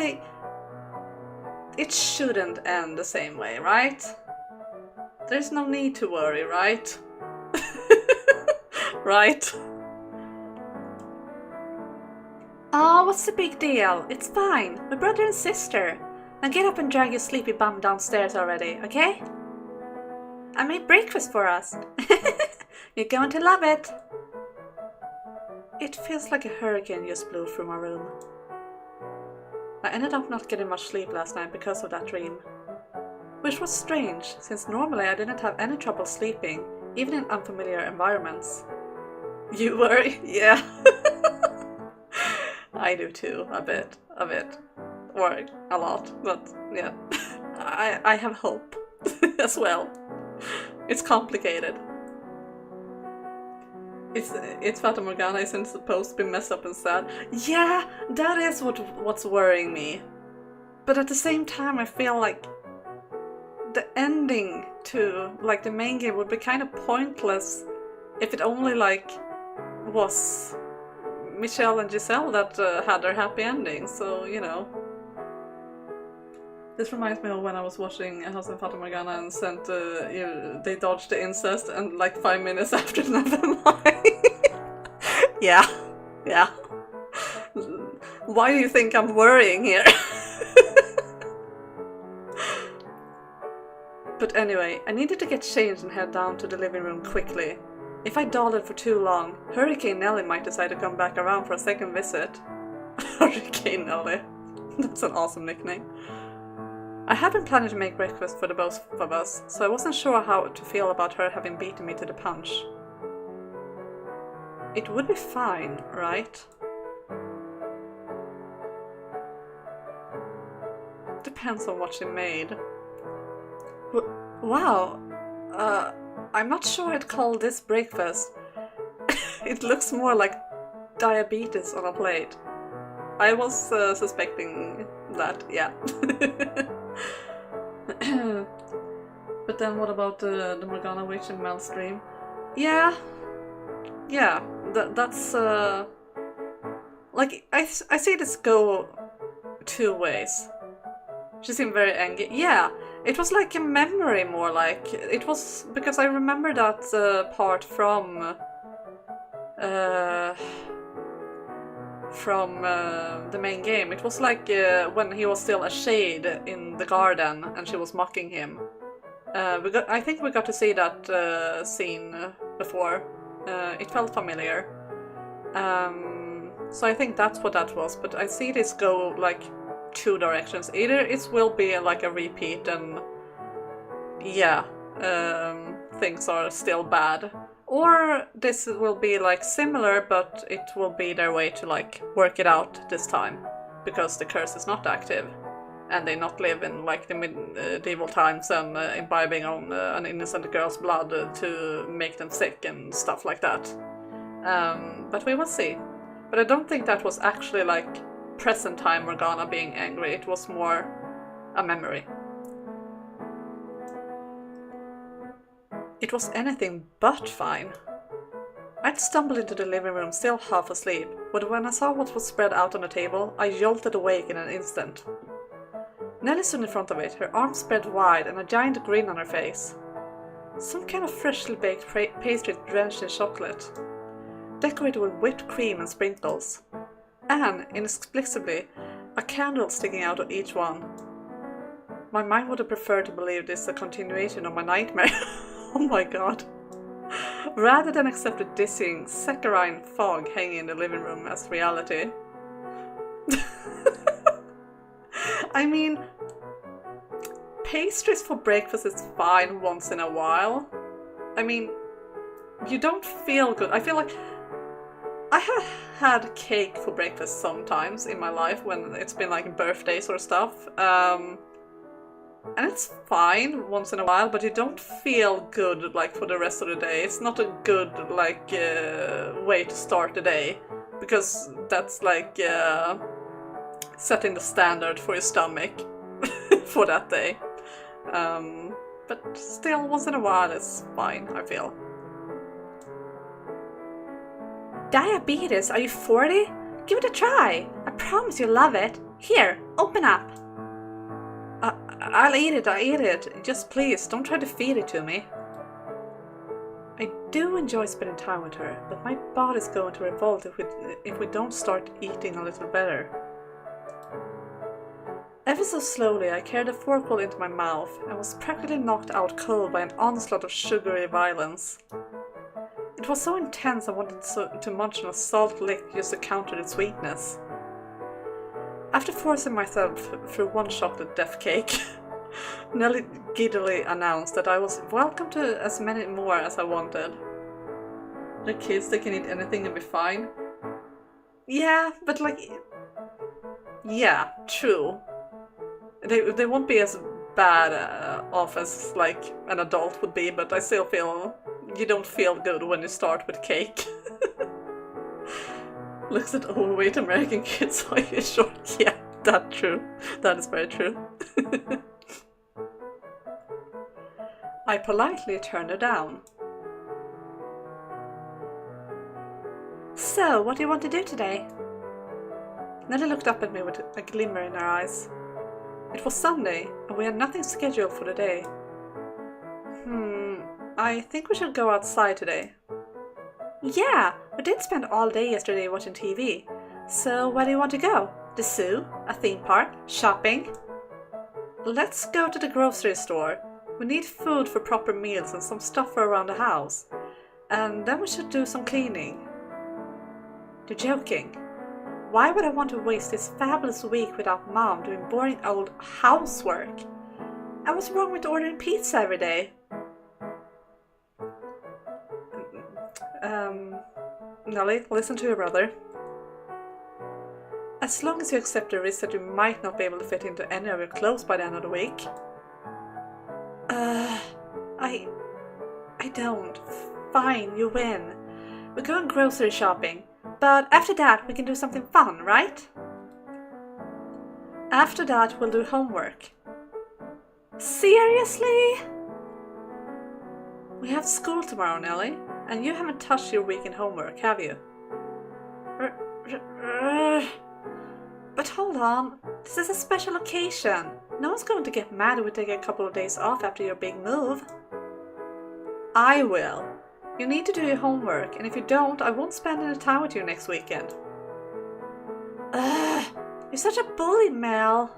it shouldn't end the same way, right? There's no need to worry, right? Right? Oh, what's the big deal? It's fine. We're brother and sister. Now get up and drag your sleepy bum downstairs already, okay? I made breakfast for us. You're going to love it. It feels like a hurricane just blew through my room. I ended up not getting much sleep last night because of that dream. Which was strange, since normally I didn't have any trouble sleeping, even in unfamiliar environments. You worry? Yeah. I do too, a bit. Or a lot, but yeah. I have hope as well. It's complicated. It's Fata Morgana isn't supposed to be messed up and sad. Yeah, that is what's worrying me. But at the same time, I feel like the ending to like the main game would be kind of pointless if it only like was Michelle and Giselle that had their happy ending. So, you know. This reminds me of when I was watching House of Fata Morgana and sent they dodged the incest and like 5 minutes after never mind. Yeah. Why do you think I'm worrying here? But anyway, I needed to get changed and head down to the living room quickly. If I dawdled for too long, Hurricane Nelly might decide to come back around for a second visit. Hurricane Nelly. That's an awesome nickname. I had been planning to make breakfast for the both of us, so I wasn't sure how to feel about her having beaten me to the punch. It would be fine, right? Depends on what she made. Wow, I'm not sure I'd call this breakfast. It looks more like diabetes on a plate. I was suspecting that, yeah. But then what about the Morgana Witch and Mel's dream? Yeah, that's like I see this go two ways. She seemed very angry. Yeah, it was like a memory more like it was because I remember that part from the main game. It was like when he was still a shade in the garden and she was mocking him. I think we got to see that scene before. It felt familiar. So I think that's what that was, but I see this go like two directions. Either it will be like a repeat and yeah, things are still bad. Or this will be like similar, but it will be their way to like work it out this time, because the curse is not active, and they not live in like the medieval times and imbibing on an innocent girl's blood to make them sick and stuff like that. But we will see. But I don't think that was actually like present time Morgana being angry. It was more a memory. It was anything but fine. I'd stumbled into the living room still half asleep, but when I saw what was spread out on the table, I jolted awake in an instant. Nelly stood in front of it, her arms spread wide and a giant grin on her face. Some kind of freshly baked pastry drenched in chocolate, decorated with whipped cream and sprinkles, and, inexplicably, a candle sticking out of each one. My mind would have preferred to believe this a continuation of my nightmare. Oh my god. Rather than accept the dizzying, saccharine fog hanging in the living room as reality. I mean, pastries for breakfast is fine once in a while. I mean, you don't feel good. I feel like I have had cake for breakfast sometimes in my life when it's been like birthdays or stuff. And it's fine once in a while, but you don't feel good like for the rest of the day. It's not a good like way to start the day, because that's like setting the standard for your stomach for that day. But still, once in a while it's fine, I feel. Diabetes? Are you 40? Give it a try. I promise you'll love it. Here, open up. I'll eat it. Just please, don't try to feed it to me. I do enjoy spending time with her, but my body's going to revolt if we don't start eating a little better. Ever so slowly, I carried a forkful into my mouth and was practically knocked out cold by an onslaught of sugary violence. It was so intense I wanted to munch on a salt lick just to counter the sweetness. After forcing myself through one chocolate death cake, Nelly giddily announced that I was welcome to as many more as I wanted. The kids, they can eat anything and be fine. Yeah, but like... Yeah, true. They won't be as bad off as like an adult would be, but I still feel you don't feel good when you start with cake. Looks at overweight American kids, are you sure? Yeah, that's true. That is very true. I politely turned her down. So, what do you want to do today? Nelly looked up at me with a glimmer in her eyes. It was Sunday, and we had nothing scheduled for the day. I think we should go outside today. Yeah, we did spend all day yesterday watching TV. So where do you want to go? The zoo? A theme park? Shopping? Let's go to the grocery store. We need food for proper meals and some stuff for around the house. And then we should do some cleaning. You're joking. Why would I want to waste this fabulous week without Mom doing boring old housework? And what's wrong with ordering pizza every day? Nelly, listen to your brother. As long as you accept the risk that you might not be able to fit into any of your clothes by the end of the week. I don't. Fine, you win. We're going grocery shopping. But after that, we can do something fun, right? After that, we'll do homework. Seriously? We have school tomorrow, Nelly, and you haven't touched your weekend homework, have you? But hold on, this is a special occasion. No one's going to get mad if we take a couple of days off after your big move. I will. You need to do your homework, and if you don't, I won't spend any time with you next weekend. You're such a bully, Mel.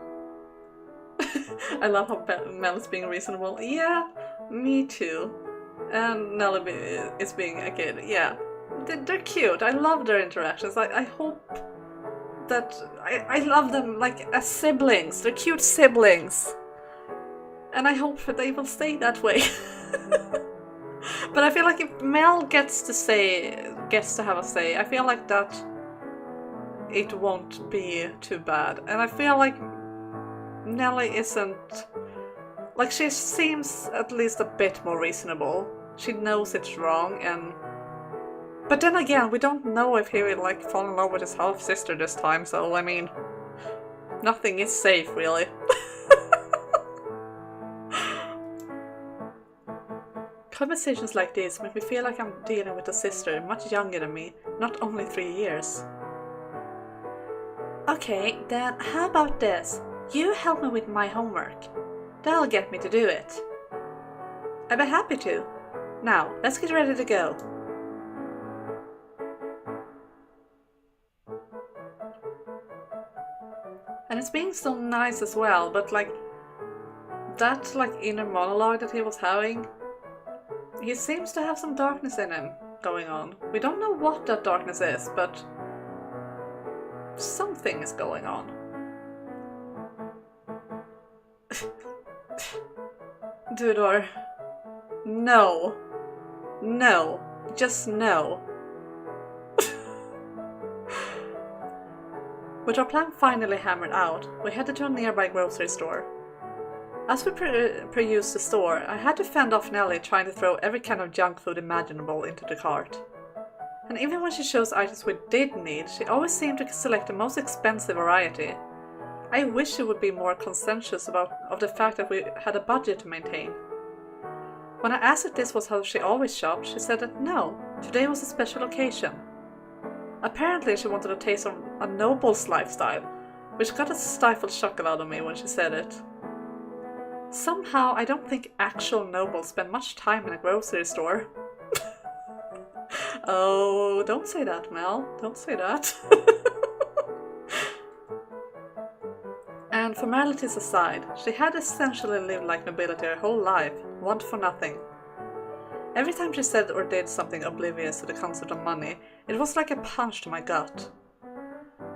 I love how Mel is being reasonable. Yeah, me too. And Nelly is being a kid. Yeah, they're cute. I love their interactions. I hope that... I love them like as siblings. They're cute siblings. And I hope that they will stay that way. But I feel like if Mel gets to have a say, I feel like that it won't be too bad. And I feel like Nelly isn't... Like, she seems at least a bit more reasonable. She knows it's wrong, and... But then again, we don't know if he will, like, fall in love with his half-sister this time, so, I mean... Nothing is safe, really. Conversations like this make me feel like I'm dealing with a sister much younger than me, not only 3 years. Okay, then how about this? You help me with my homework. That'll get me to do it. I'd be happy to. Now, let's get ready to go. And it's being so nice as well, but like, that like inner monologue that he was having, he seems to have some darkness in him going on. We don't know what that darkness is, but something is going on. Tudor. No. No. Just no. With our plan finally hammered out, we headed to a nearby grocery store. As we perused the store, I had to fend off Nellie trying to throw every kind of junk food imaginable into the cart. And even when she chose items we did need, she always seemed to select the most expensive variety. I wish she would be more conscientious of the fact that we had a budget to maintain. When I asked if this was how she always shopped, she said that no, today was a special occasion. Apparently she wanted a taste of a noble's lifestyle, which got a stifled chuckle out of me when she said it. Somehow I don't think actual nobles spend much time in a grocery store. Oh, don't say that, Mel. Don't say that. And formalities aside, she had essentially lived like nobility her whole life, want for nothing. Every time she said or did something oblivious to the concept of money, it was like a punch to my gut.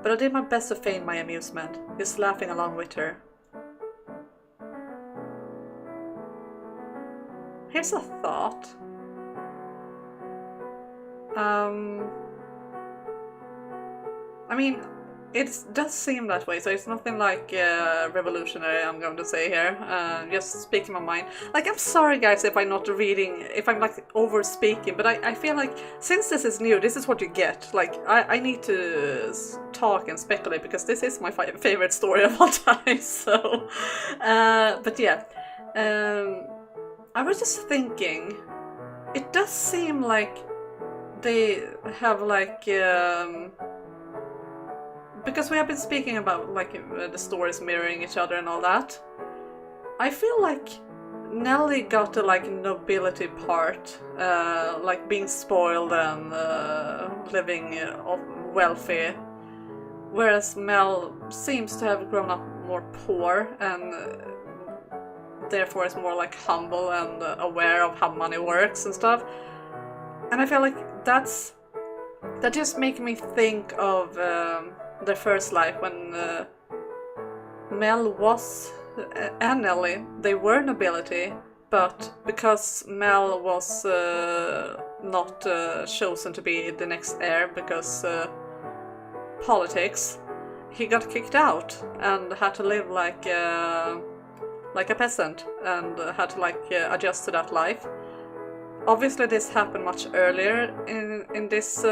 But I did my best to feign my amusement, just laughing along with her. Here's a thought. I mean, it does seem that way, so it's nothing like revolutionary, I'm going to say here. Just speaking my mind. Like, I'm sorry guys if I'm not reading, if I'm like over speaking, but I feel like since this is new, this is what you get. Like, I need to talk and speculate because this is my favorite story of all time, so... but yeah. I was just thinking, it does seem like they have like... because we have been speaking about like the stories mirroring each other and all that. I feel like Nellie got the like nobility part, like being spoiled and living wealthy, whereas Mel seems to have grown up more poor and therefore is more like humble and aware of how money works and stuff. And I feel like that just makes me think of their first life when Mel was and Nellie, they were nobility, but because Mel was not chosen to be the next heir because politics, he got kicked out and had to live like a peasant and had to like adjust to that life. Obviously this happened much earlier in this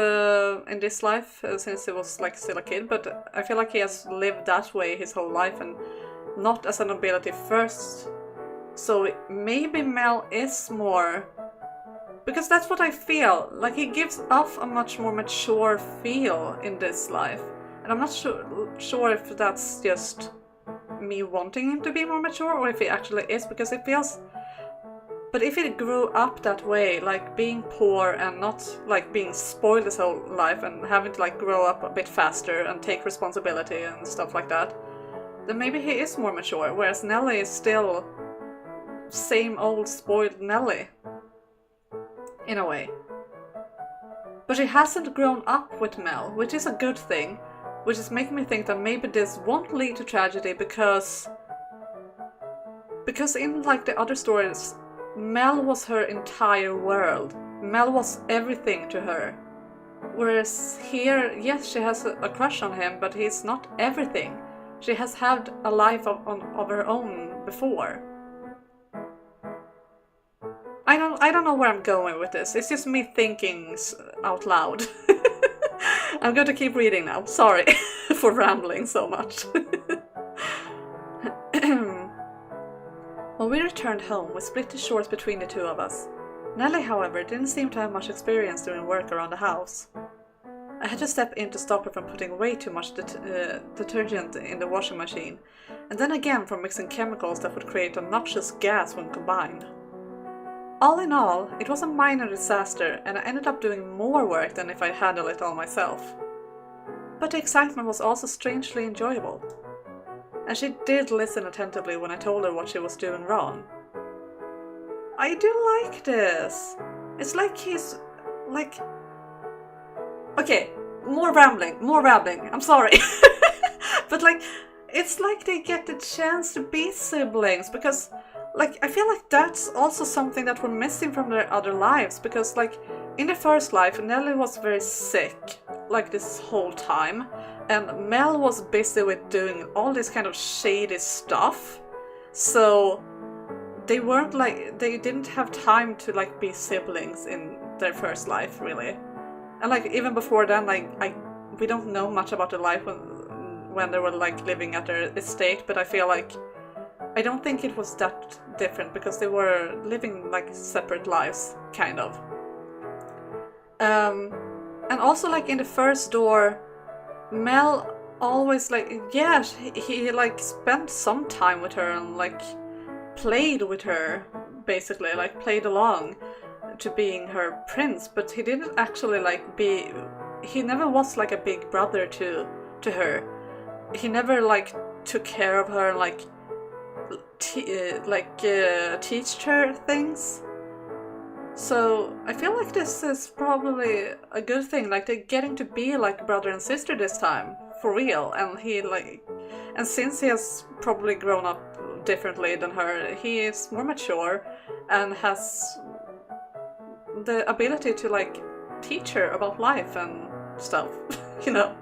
life since he was like still a kid, but I feel like he has lived that way his whole life and not as a nobility first. So maybe Mel is more, because that's what I feel like, he gives off a much more mature feel in this life, and I'm not sure if that's just me wanting him to be more mature or if he actually is, because it feels. But if he grew up that way, like being poor and not like being spoiled his whole life and having to like grow up a bit faster and take responsibility and stuff like that, then maybe he is more mature, whereas Nellie is still same old spoiled Nellie, in a way. But she hasn't grown up with Mel, which is a good thing, which is making me think that maybe this won't lead to tragedy because in like the other stories, Mel was her entire world. Mel was everything to her. Whereas here, yes, she has a crush on him, but he's not everything. She has had a life of her own before. I don't know where I'm going with this. It's just me thinking out loud. I'm going to keep reading now. Sorry for rambling so much. When we returned home, we split the chores between the two of us. Nellie, however, didn't seem to have much experience doing work around the house. I had to step in to stop her from putting way too much detergent in the washing machine, and then again from mixing chemicals that would create a noxious gas when combined. All in all, it was a minor disaster, and I ended up doing more work than if I handled it all myself. But the excitement was also strangely enjoyable. And she did listen attentively when I told her what she was doing wrong. I do like this. It's like he's like... Okay, more rambling, I'm sorry. But like, it's like they get the chance to be siblings, because like, I feel like that's also something that we're missing from their other lives, because like, in the first life, Nellie was very sick, like this whole time, and Mel was busy with doing all this kind of shady stuff, so they weren't like, they didn't have time to like be siblings in their first life, really. And like even before then, like we don't know much about their life when they were like living at their estate, but I feel like I don't think it was that different because they were living like separate lives, kind of. And also like in the first door, Mel always like, yeah, he like spent some time with her and like played with her, basically, like played along to being her prince, but he didn't actually like be, he never was like a big brother to her. He never like took care of her and like teach her things. So I feel like this is probably a good thing, like they're getting to be like brother and sister this time, for real. And he like, and since he has probably grown up differently than her, he is more mature and has the ability to like teach her about life and stuff, you know.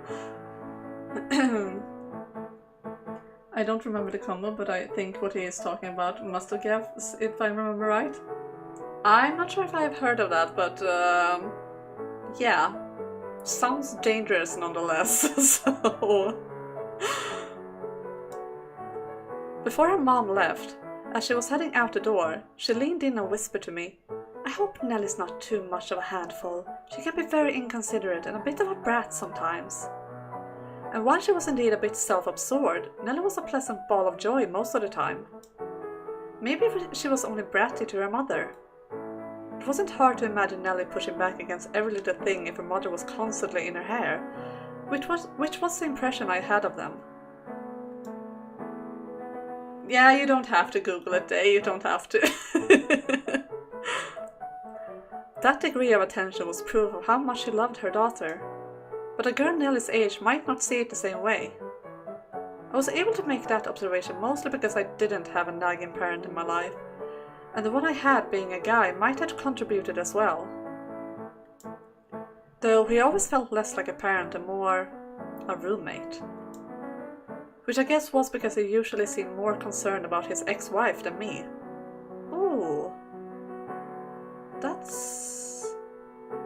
I don't remember the combo, but I think what he is talking about must have gave, if I remember right. I'm not sure if I've heard of that, but yeah, sounds dangerous nonetheless. So before her mom left, as she was heading out the door, she leaned in and whispered to me, "I hope Nellie's not too much of a handful. She can be very inconsiderate and a bit of a brat sometimes." And while she was indeed a bit self-absorbed, Nellie was a pleasant ball of joy most of the time. Maybe she was only bratty to her mother. It wasn't hard to imagine Nellie pushing back against every little thing if her mother was constantly in her hair, which was the impression I had of them. Yeah, you don't have to Google it, you don't have to. That degree of attention was proof of how much she loved her daughter. But a girl Nellie's age might not see it the same way. I was able to make that observation mostly because I didn't have a nagging parent in my life, and the one I had, being a guy, might have contributed as well. Though he always felt less like a parent and more a roommate. Which I guess was because he usually seemed more concerned about his ex-wife than me. Ooh. That's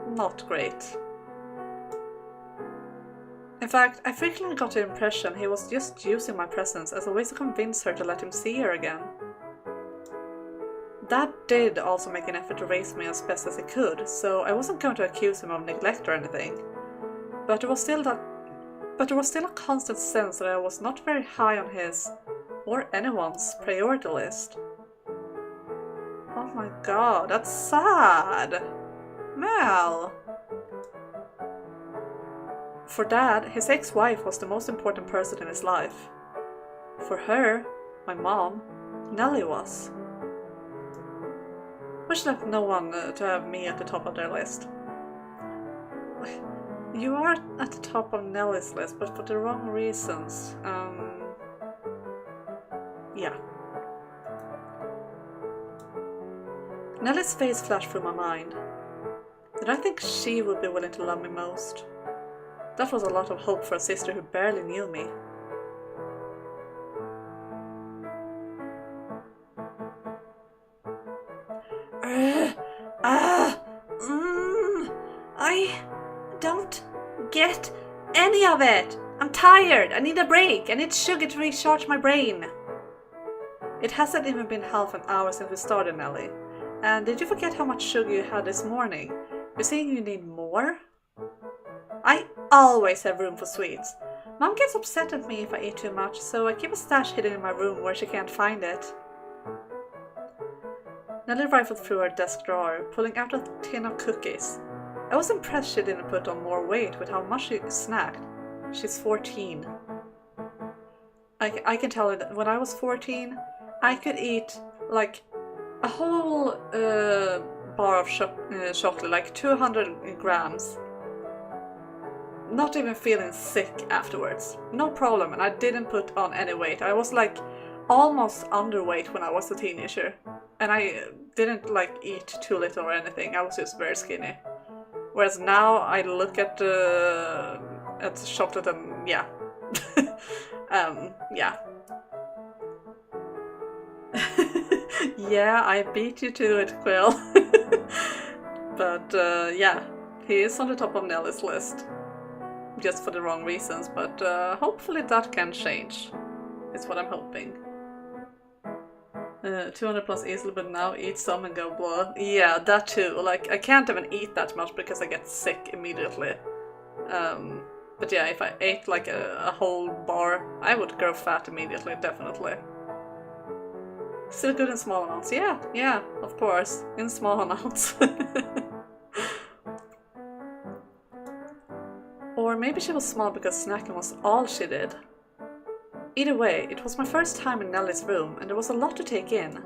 not great. In fact, I frequently got the impression he was just using my presence as a way to convince her to let him see her again. Dad did also make an effort to raise me as best as he could, so I wasn't going to accuse him of neglect or anything. But there was still a constant sense that I was not very high on his, or anyone's, priority list. Oh my god, that's sad! Mel! For Dad, his ex-wife was the most important person in his life. For her, my mom, Nellie was. Which left no one to have me at the top of their list. You are at the top of Nellie's list, but for the wrong reasons. Yeah. Nellie's face flashed through my mind. Did I think she would be willing to love me most? That was a lot of hope for a sister who barely knew me. I don't get any of it. I'm tired. I need a break. I need sugar to recharge my brain. It hasn't even been half an hour since we started, Nellie. And did you forget how much sugar you had this morning? You're saying you need more? I always have room for sweets. Mom gets upset at me if I eat too much, so I keep a stash hidden in my room where she can't find it. Nellie rifled through her desk drawer, pulling out a tin of cookies. I was impressed she didn't put on more weight with how much she snacked. She's 14. I can tell you that when I was 14, I could eat like a whole bar of chocolate, like 200 grams. Not even feeling sick afterwards. No problem, and I didn't put on any weight. I was like almost underweight when I was a teenager. And I didn't like eat too little or anything. I was just very skinny. Whereas now I look at the chocolate and yeah. Yeah. Yeah, I beat you to it, Quill. But yeah, he is on the top of Nellie's list. Just for the wrong reasons, but hopefully that can change. Is what I'm hoping. 200 plus easily, but now eat some and go blah. Yeah, that too. Like, I can't even eat that much because I get sick immediately. But yeah, if I ate like a whole bar, I would grow fat immediately, definitely. Still good in small amounts. Yeah, of course. In small amounts. Or maybe she was small because snacking was all she did. Either way, it was my first time in Nellie's room and there was a lot to take in.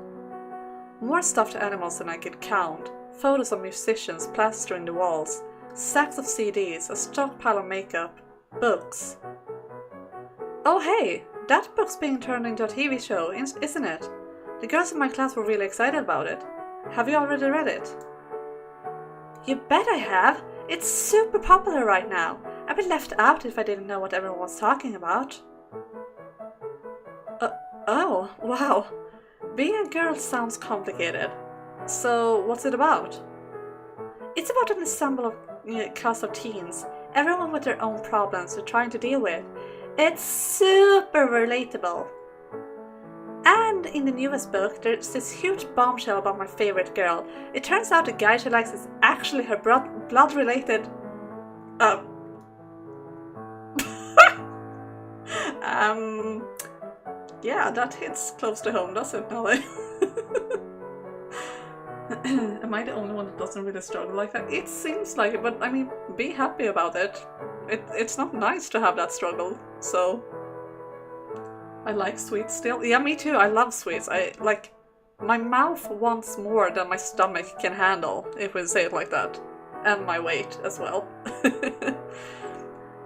More stuffed animals than I could count, photos of musicians plastering the walls, sacks of CDs, a stockpile of makeup, books. Oh hey, that book's being turned into a TV show, isn't it? The girls in my class were really excited about it. Have you already read it? You bet I have! It's super popular right now. I'd be left out if I didn't know what everyone was talking about. Oh, wow. Being a girl sounds complicated. So, what's it about? It's about an ensemble of cast of teens, everyone with their own problems they're trying to deal with. It's super relatable. And in the newest book, there's this huge bombshell about my favorite girl. It turns out the guy she likes is actually her blood-related... Yeah, that hits close to home, doesn't it, Nelly? Am I the only one that doesn't really struggle like that? It seems like it, but I mean, be happy about it. It's not nice to have that struggle, so... I like sweets still. Yeah, me too, I love sweets. My mouth wants more than my stomach can handle, if we say it like that. And my weight as well.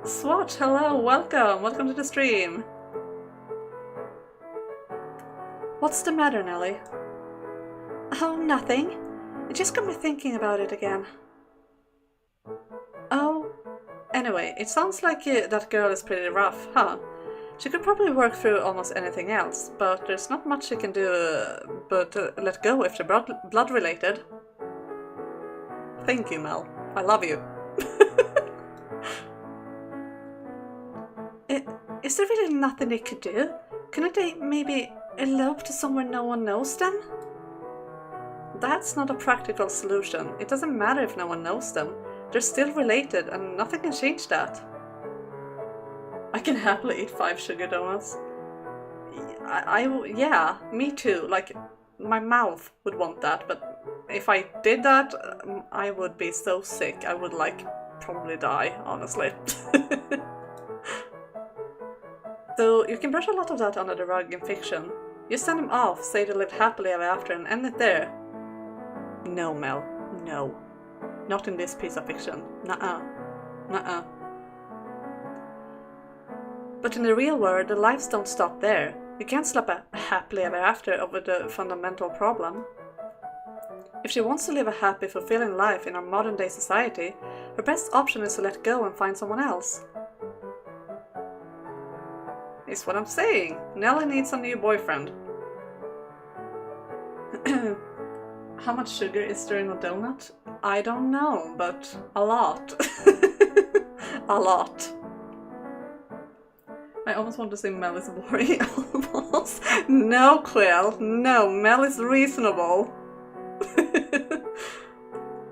Swatch, hello, welcome to the stream. What's the matter, Nellie? Oh, nothing. It just got me thinking about it again. Oh, anyway, it sounds like that girl is pretty rough, huh? She could probably work through almost anything else, but there's not much she can do but let go if they're blood-related. Thank you, Mel. I love you. Is there really nothing they could do? Couldn't they maybe elope to somewhere no one knows them? That's not a practical solution. It doesn't matter if no one knows them. They're still related and nothing can change that. I can happily eat 5 sugar donuts. Yeah, me too. Like, my mouth would want that, but if I did that, I would be so sick. I would, like, probably die, honestly. Though you can brush a lot of that under the rug in fiction. You send them off, say they lived happily ever after, and end it there. No, Mel. No. Not in this piece of fiction. Nuh-uh. Nuh-uh. But in the real world, the lives don't stop there. You can't slap a happily ever after over the fundamental problem. If she wants to live a happy, fulfilling life in our modern day society, her best option is to let go and find someone else. Is what I'm saying. Nellie needs a new boyfriend. How much sugar is there in a donut? I don't know, but a lot. A lot. I almost want to say Mel is boring. Almost. No, Quill. No, Mel is reasonable.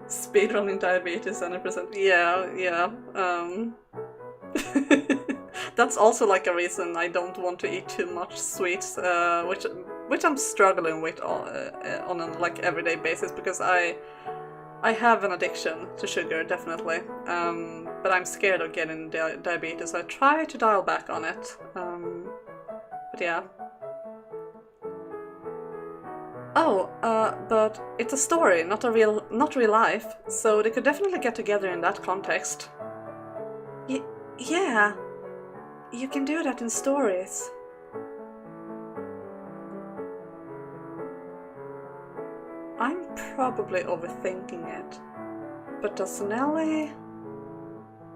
Speedrunning diabetes 100%. Yeah. That's also like a reason I don't want to eat too much sweets, which I'm struggling with on a like everyday basis because I have an addiction to sugar, definitely. But I'm scared of getting diabetes, so I try to dial back on it. But yeah. Oh, but it's a story, not real life, so they could definitely get together in that context. Yeah, you can do that in stories. I'm probably overthinking it, but does Nellie...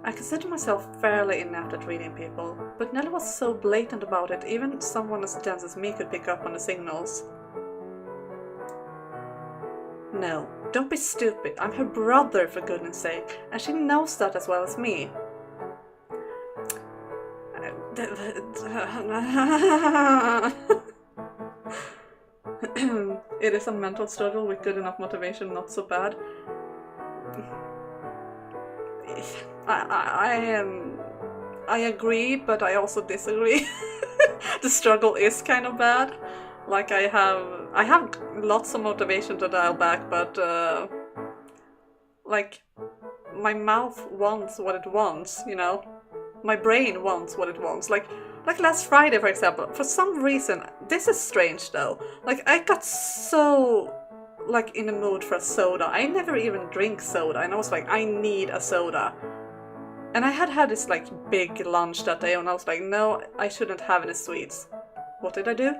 I consider myself fairly inept at reading people, but Nellie was so blatant about it, even someone as dense as me could pick up on the signals. No, don't be stupid. I'm her brother, for goodness sake, and she knows that as well as me. It is a mental struggle with good enough motivation, not so bad. I agree, but I also disagree. The struggle is kind of bad. Like I have lots of motivation to dial back, but like my mouth wants what it wants, you know? My brain wants what it wants. Like last Friday, for example, for some reason, this is strange though. Like I got so like in the mood for a soda. I never even drink soda, and I was like, I need a soda. And I had this like big lunch that day, and I was like, no, I shouldn't have any sweets. What did I do?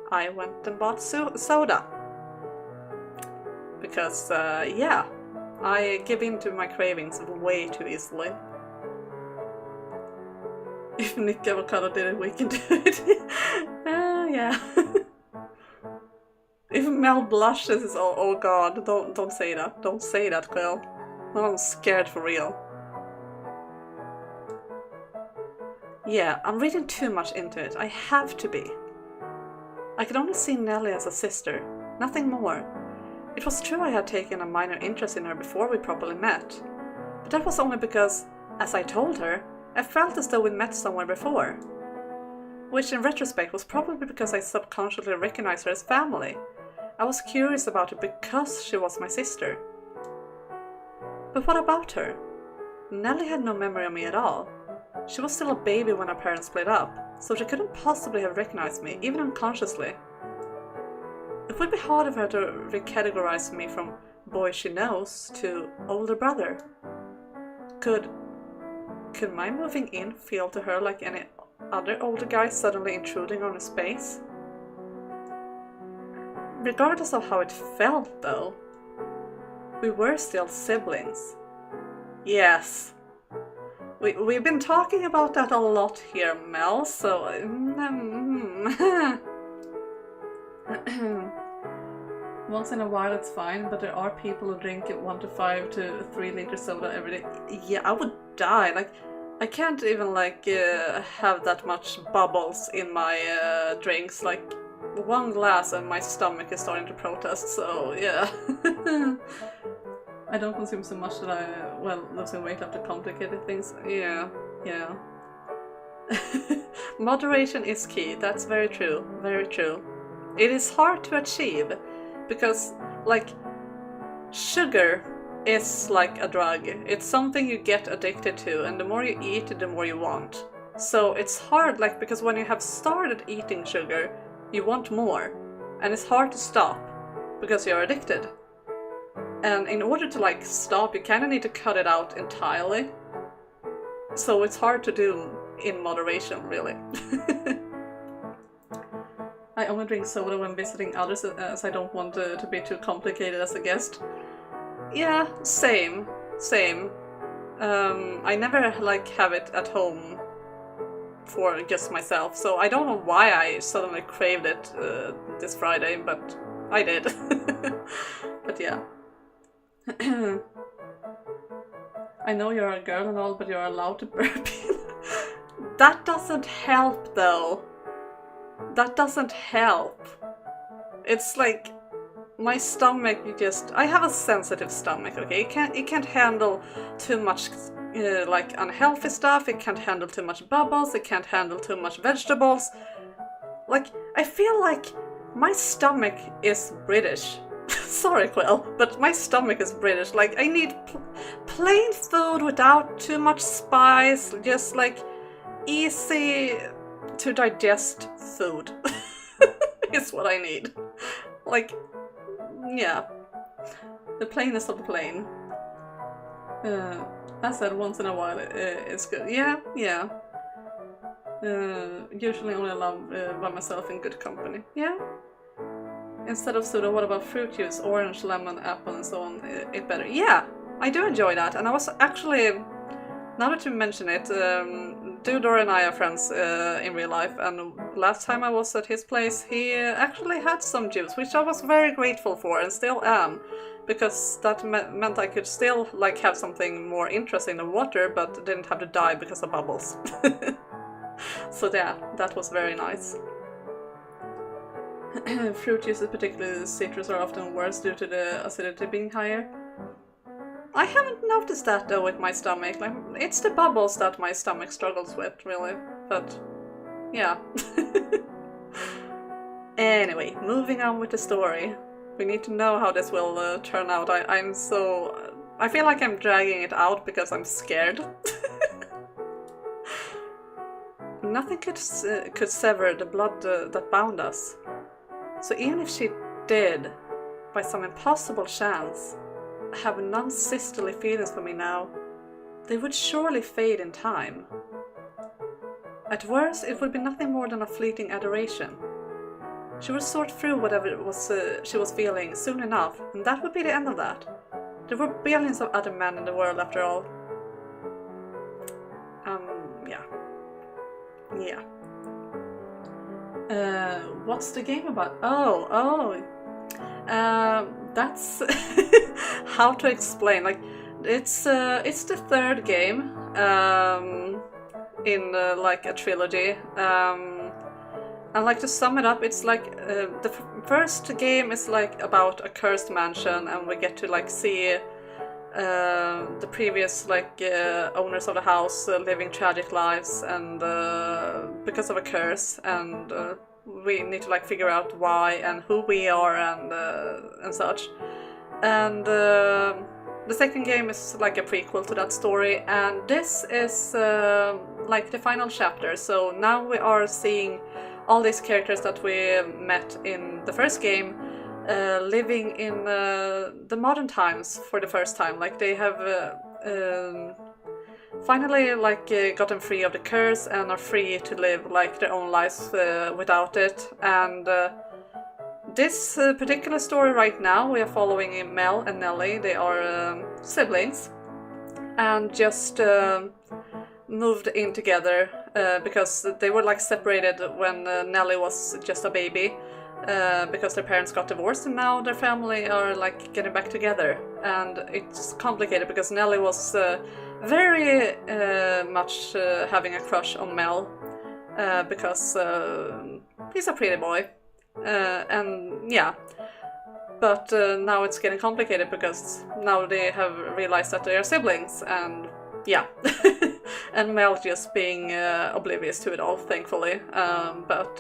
I went and bought soda. Because, yeah, I give in to my cravings way too easily. If Nick Avocado did it, we can do it. Yeah. If Mel blushes, oh god, don't say that. Don't say that, girl. I'm scared for real. Yeah, I'm reading too much into it. I have to be. I could only see Nellie as a sister, nothing more. It was true I had taken a minor interest in her before we properly met. But that was only because, as I told her, I felt as though we'd met somewhere before. Which in retrospect was probably because I subconsciously recognized her as family. I was curious about her because she was my sister. But what about her? Nellie had no memory of me at all. She was still a baby when our parents split up, so she couldn't possibly have recognized me, even unconsciously. It would be hard for her to recategorize me from boy she knows to older brother. Could my moving in feel to her like any other older guy suddenly intruding on her space? Regardless of how it felt, though, we were still siblings. Yes. We've been talking about that a lot here, Mel, so... Once in a while it's fine, but there are people who drink 1 to 5 to 3 liter soda every day. Yeah, I would die. Like, I can't even, like, have that much bubbles in my drinks. Like, 1 glass and my stomach is starting to protest, so yeah. I don't consume so much that losing weight after complicated things. Yeah. Moderation is key, that's very true, very true. It is hard to achieve, because, like, sugar is like a drug. It's something you get addicted to, and the more you eat, the more you want. So it's hard, like, because when you have started eating sugar, you want more, and it's hard to stop, because you're addicted. And in order to, like, stop, you kind of need to cut it out entirely. So it's hard to do in moderation, really. I only drink soda when visiting others, as I don't want to be too complicated as a guest. Yeah, same. I never, like, have it at home for just myself, so I don't know why I suddenly craved it this Friday, but I did. But yeah. I know you're a girl and all, but you're allowed to burp. That doesn't help, though. That doesn't help. It's like my stomach I have a sensitive stomach, okay? It can't handle too much like unhealthy stuff. It can't handle too much bubbles. It can't handle too much vegetables. Like, I feel like my stomach is British. Sorry, Quill, but my stomach is British. Like, I need plain food without too much spice, just like easy to digest food is what I need. Like, yeah, the plainest of the plain. I said once in a while it's good. Yeah. Usually only love by myself in good company. Yeah. Instead of soda, what about fruit juice? Orange, lemon, apple, and so on. It better. Yeah, I do enjoy that. And I was actually, now that you mention it, Dudor and I are friends in real life, and last time I was at his place, he actually had some juice, which I was very grateful for and still am, because that meant I could still like have something more interesting than water, but didn't have to die because of bubbles. So yeah, that was very nice. Fruit juices, particularly citrus, are often worse due to the acidity being higher. I haven't noticed that though with my stomach. Like, it's the bubbles that my stomach struggles with, really. But yeah. Anyway, moving on with the story. We need to know how this will turn out. I feel like I'm dragging it out because I'm scared. Nothing could sever the blood that bound us. So even if she did, by some impossible chance, have non-sisterly feelings for me now, they would surely fade in time. At worst, it would be nothing more than a fleeting adoration. She would sort through whatever it was she was feeling soon enough, and that would be the end of that. There were billions of other men in the world after all. Yeah. Yeah. What's the game about? That's how to explain. Like, it's the third game in like a trilogy. And like, to sum it up, it's like the first game is like about a cursed mansion, and we get to like see the previous like owners of the house living tragic lives, and because of a curse, and we need to like figure out why and who we are and such. And the second game is like a prequel to that story, and this is like the final chapter. So now we are seeing all these characters that we met in the first game living in the modern times for the first time. Like, they have finally like gotten free of the curse and are free to live like their own lives without it. And this particular story right now, we are following Mel and Nellie. They are siblings and just moved in together because they were like separated when Nellie was just a baby, because their parents got divorced, and now their family are like getting back together. And it's complicated because Nellie was very much having a crush on Mel because he's a pretty boy, and yeah. But now it's getting complicated because now they have realized that they are siblings, and yeah. And Mel just being oblivious to it all, thankfully. But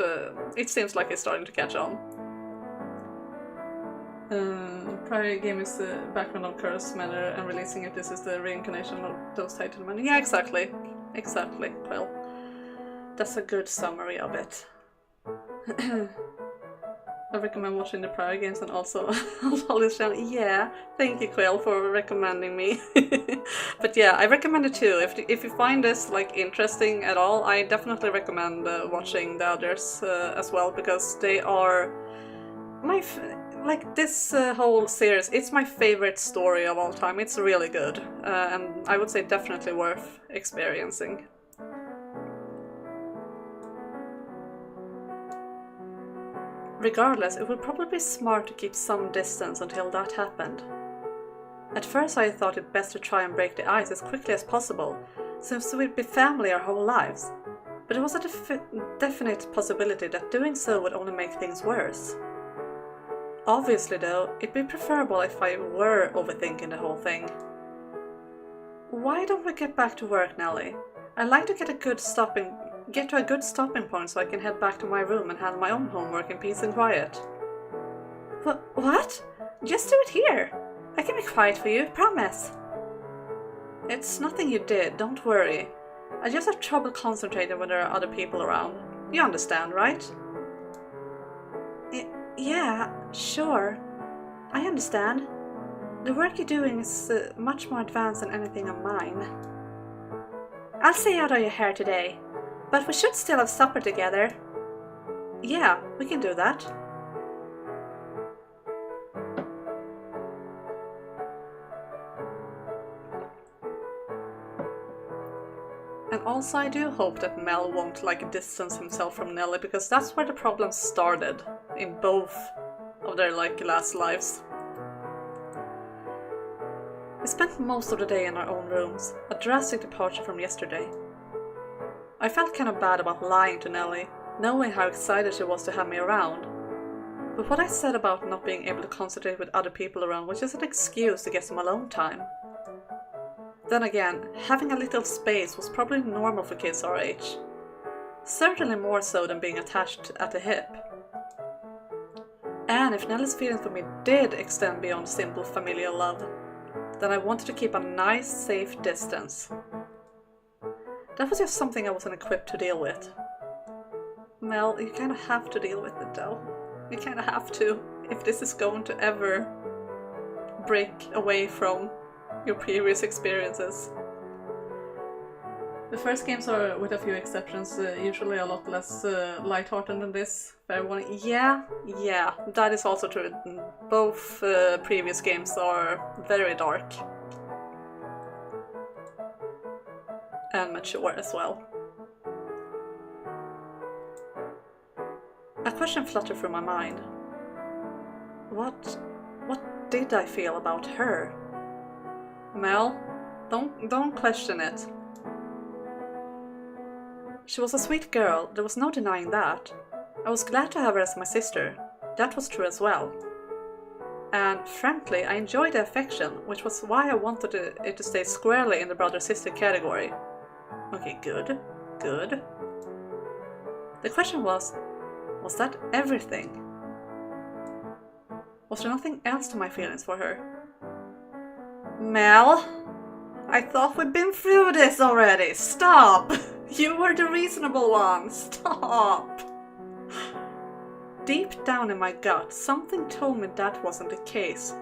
it seems like it's starting to catch on. Prior game is the background of Curse Matter, and releasing it, this is the reincarnation of those title men. Yeah, exactly. Exactly. Well, that's a good summary of it. I recommend watching the prior games and also on this channel. Yeah, thank you, Quill, for recommending me. But yeah, I recommend it too. If you find this like interesting at all, I definitely recommend watching the others as well, because they are my like this whole series. It's my favorite story of all time. It's really good, and I would say definitely worth experiencing. Regardless, it would probably be smart to keep some distance until that happened. At first I thought it best to try and break the ice as quickly as possible, since we'd be family our whole lives, but it was a definite possibility that doing so would only make things worse. Obviously though, it'd be preferable if I were overthinking the whole thing. Why don't we get back to work, Nellie? I'd like to get to a good stopping point so I can head back to my room and handle my own homework in peace and quiet. What? Just do it here. I can be quiet for you, promise. It's nothing you did, don't worry. I just have trouble concentrating when there are other people around. You understand, right? Yeah, sure. I understand. The work you're doing is much more advanced than anything of mine. I'll stay out of your hair today, but we should still have supper together. Yeah, we can do that. And And also I do hope that Mel won't like distance himself from Nellie, because that's where the problem started in both of their like last lives. We spent most of the day in our own rooms, a drastic departure from yesterday. I felt kind of bad about lying to Nellie, knowing how excited she was to have me around. But what I said about not being able to concentrate with other people around was just an excuse to get some alone time. Then again, having a little space was probably normal for kids our age. Certainly more so than being attached at the hip. And if Nellie's feelings for me did extend beyond simple familial love, then I wanted to keep a nice, safe distance. That was just something I wasn't equipped to deal with. Mel, you kinda have to deal with it though. You kinda have to, if this is going to ever break away from your previous experiences. The first games are, with a few exceptions, usually a lot less lighthearted than this. For everyone, yeah, that is also true. Both previous games are very dark. And mature as well. A question fluttered through my mind. What did I feel about her? Mel, don't question it. She was a sweet girl, there was no denying that. I was glad to have her as my sister, that was true as well. And frankly, I enjoyed the affection, which was why I wanted it to stay squarely in the brother-sister category. Okay, good. The question was that everything? Was there nothing else to my feelings for her? Mel, I thought we'd been through this already. Stop! You were the reasonable one. Stop! Deep down in my gut, something told me that wasn't the case.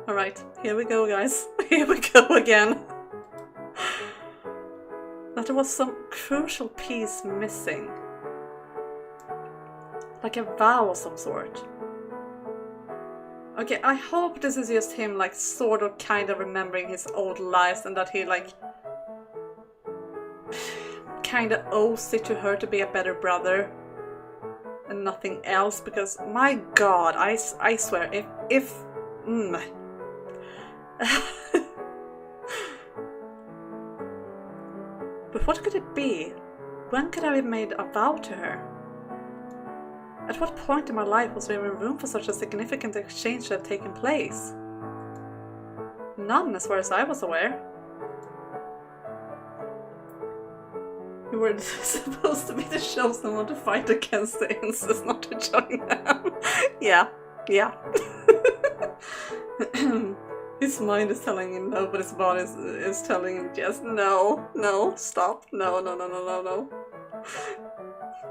Alright, here we go, guys. Here we go again. That there was some crucial piece missing. Like a vow of some sort. Okay, I hope this is just him like sort of kind of remembering his old lives and that he like kind of owes it to her to be a better brother and nothing else, because my god, I swear if But what could it be? When could I have made a vow to her? At what point in my life was there even room for such a significant exchange to have taken place? None, as far as I was aware. You were supposed to be the chosen one to fight against the incest, not to join them. Yeah. His mind is telling him no, but his body is telling him yes. No, stop. No.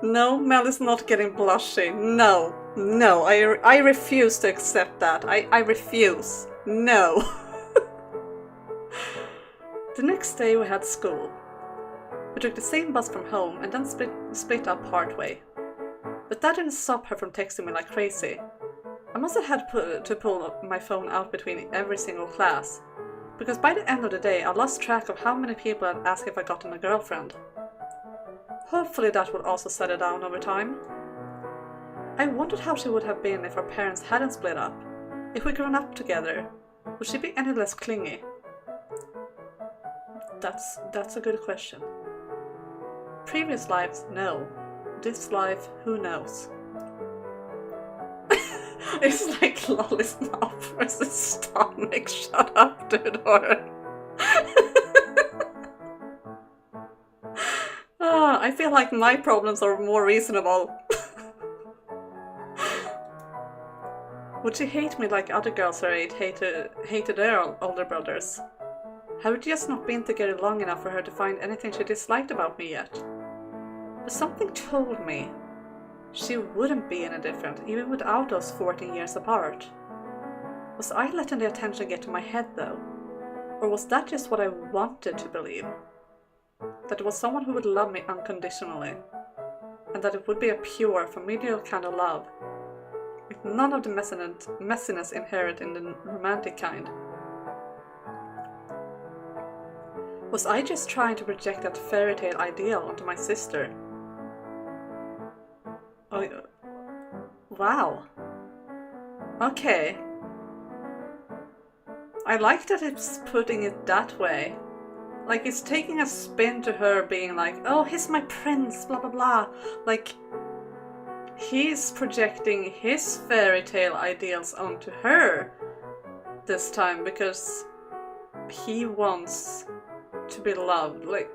No, Mel is not getting blushy. No, I refuse to accept that. I refuse. No. The next day we had school. We took the same bus from home and then split up partway. But that didn't stop her from texting me like crazy. I must have had to pull my phone out between every single class, because by the end of the day I lost track of how many people had asked if I gotten a girlfriend. Hopefully that would also settle down over time. I wondered how she would have been if our parents hadn't split up. If we'd grown up together, would she be any less clingy? That's a good question. Previous lives, no. This life, who knows? It's like Lolly's mouth versus stomach. Shut up, dude. I feel like my problems are more reasonable. Would she hate me like other girls her age hated their older brothers? Had we just not been together long enough for her to find anything she disliked about me yet? But something told me she wouldn't be any different, even without those 14 years apart. Was I letting the attention get to my head though? Or was that just what I wanted to believe? That it was someone who would love me unconditionally, and that it would be a pure, familial kind of love, with none of the messiness inherent in the romantic kind. Was I just trying to project that fairy tale ideal onto my sister? Oh, wow. Okay. I like that it's putting it that way. Like, it's taking a spin to her being like, oh, he's my prince, blah blah blah. Like, he's projecting his fairy tale ideals onto her this time because he wants to be loved. Like,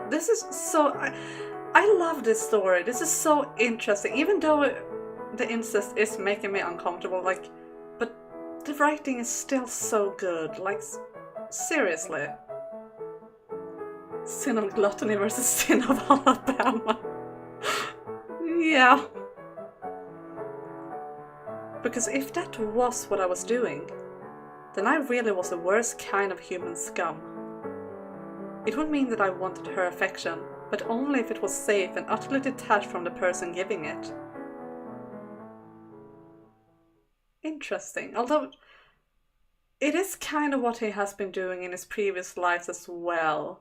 this is so... I love this story. This is so interesting. Even though the incest is making me uncomfortable, like, but the writing is still so good. Like, seriously. Sin of Gluttony versus Sin of Alabama. Yeah. Because if that was what I was doing, then I really was the worst kind of human scum. It would mean that I wanted her affection, but only if it was safe and utterly detached from the person giving it. Interesting. Although, it is kind of what he has been doing in his previous lives as well.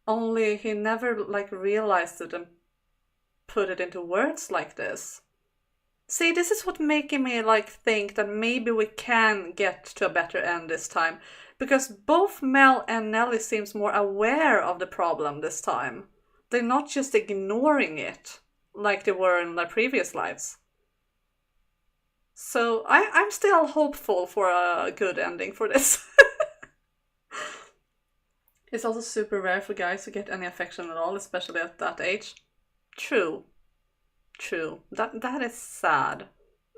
Only he never, like, realized it and put it into words like this. See, this is what making me, like, think that maybe we can get to a better end this time. Because both Mel and Nellie seems more aware of the problem this time. They're not just ignoring it, like they were in their previous lives. So I'm still hopeful for a good ending for this. It's also super rare for guys to get any affection at all, especially at that age. True. That is sad.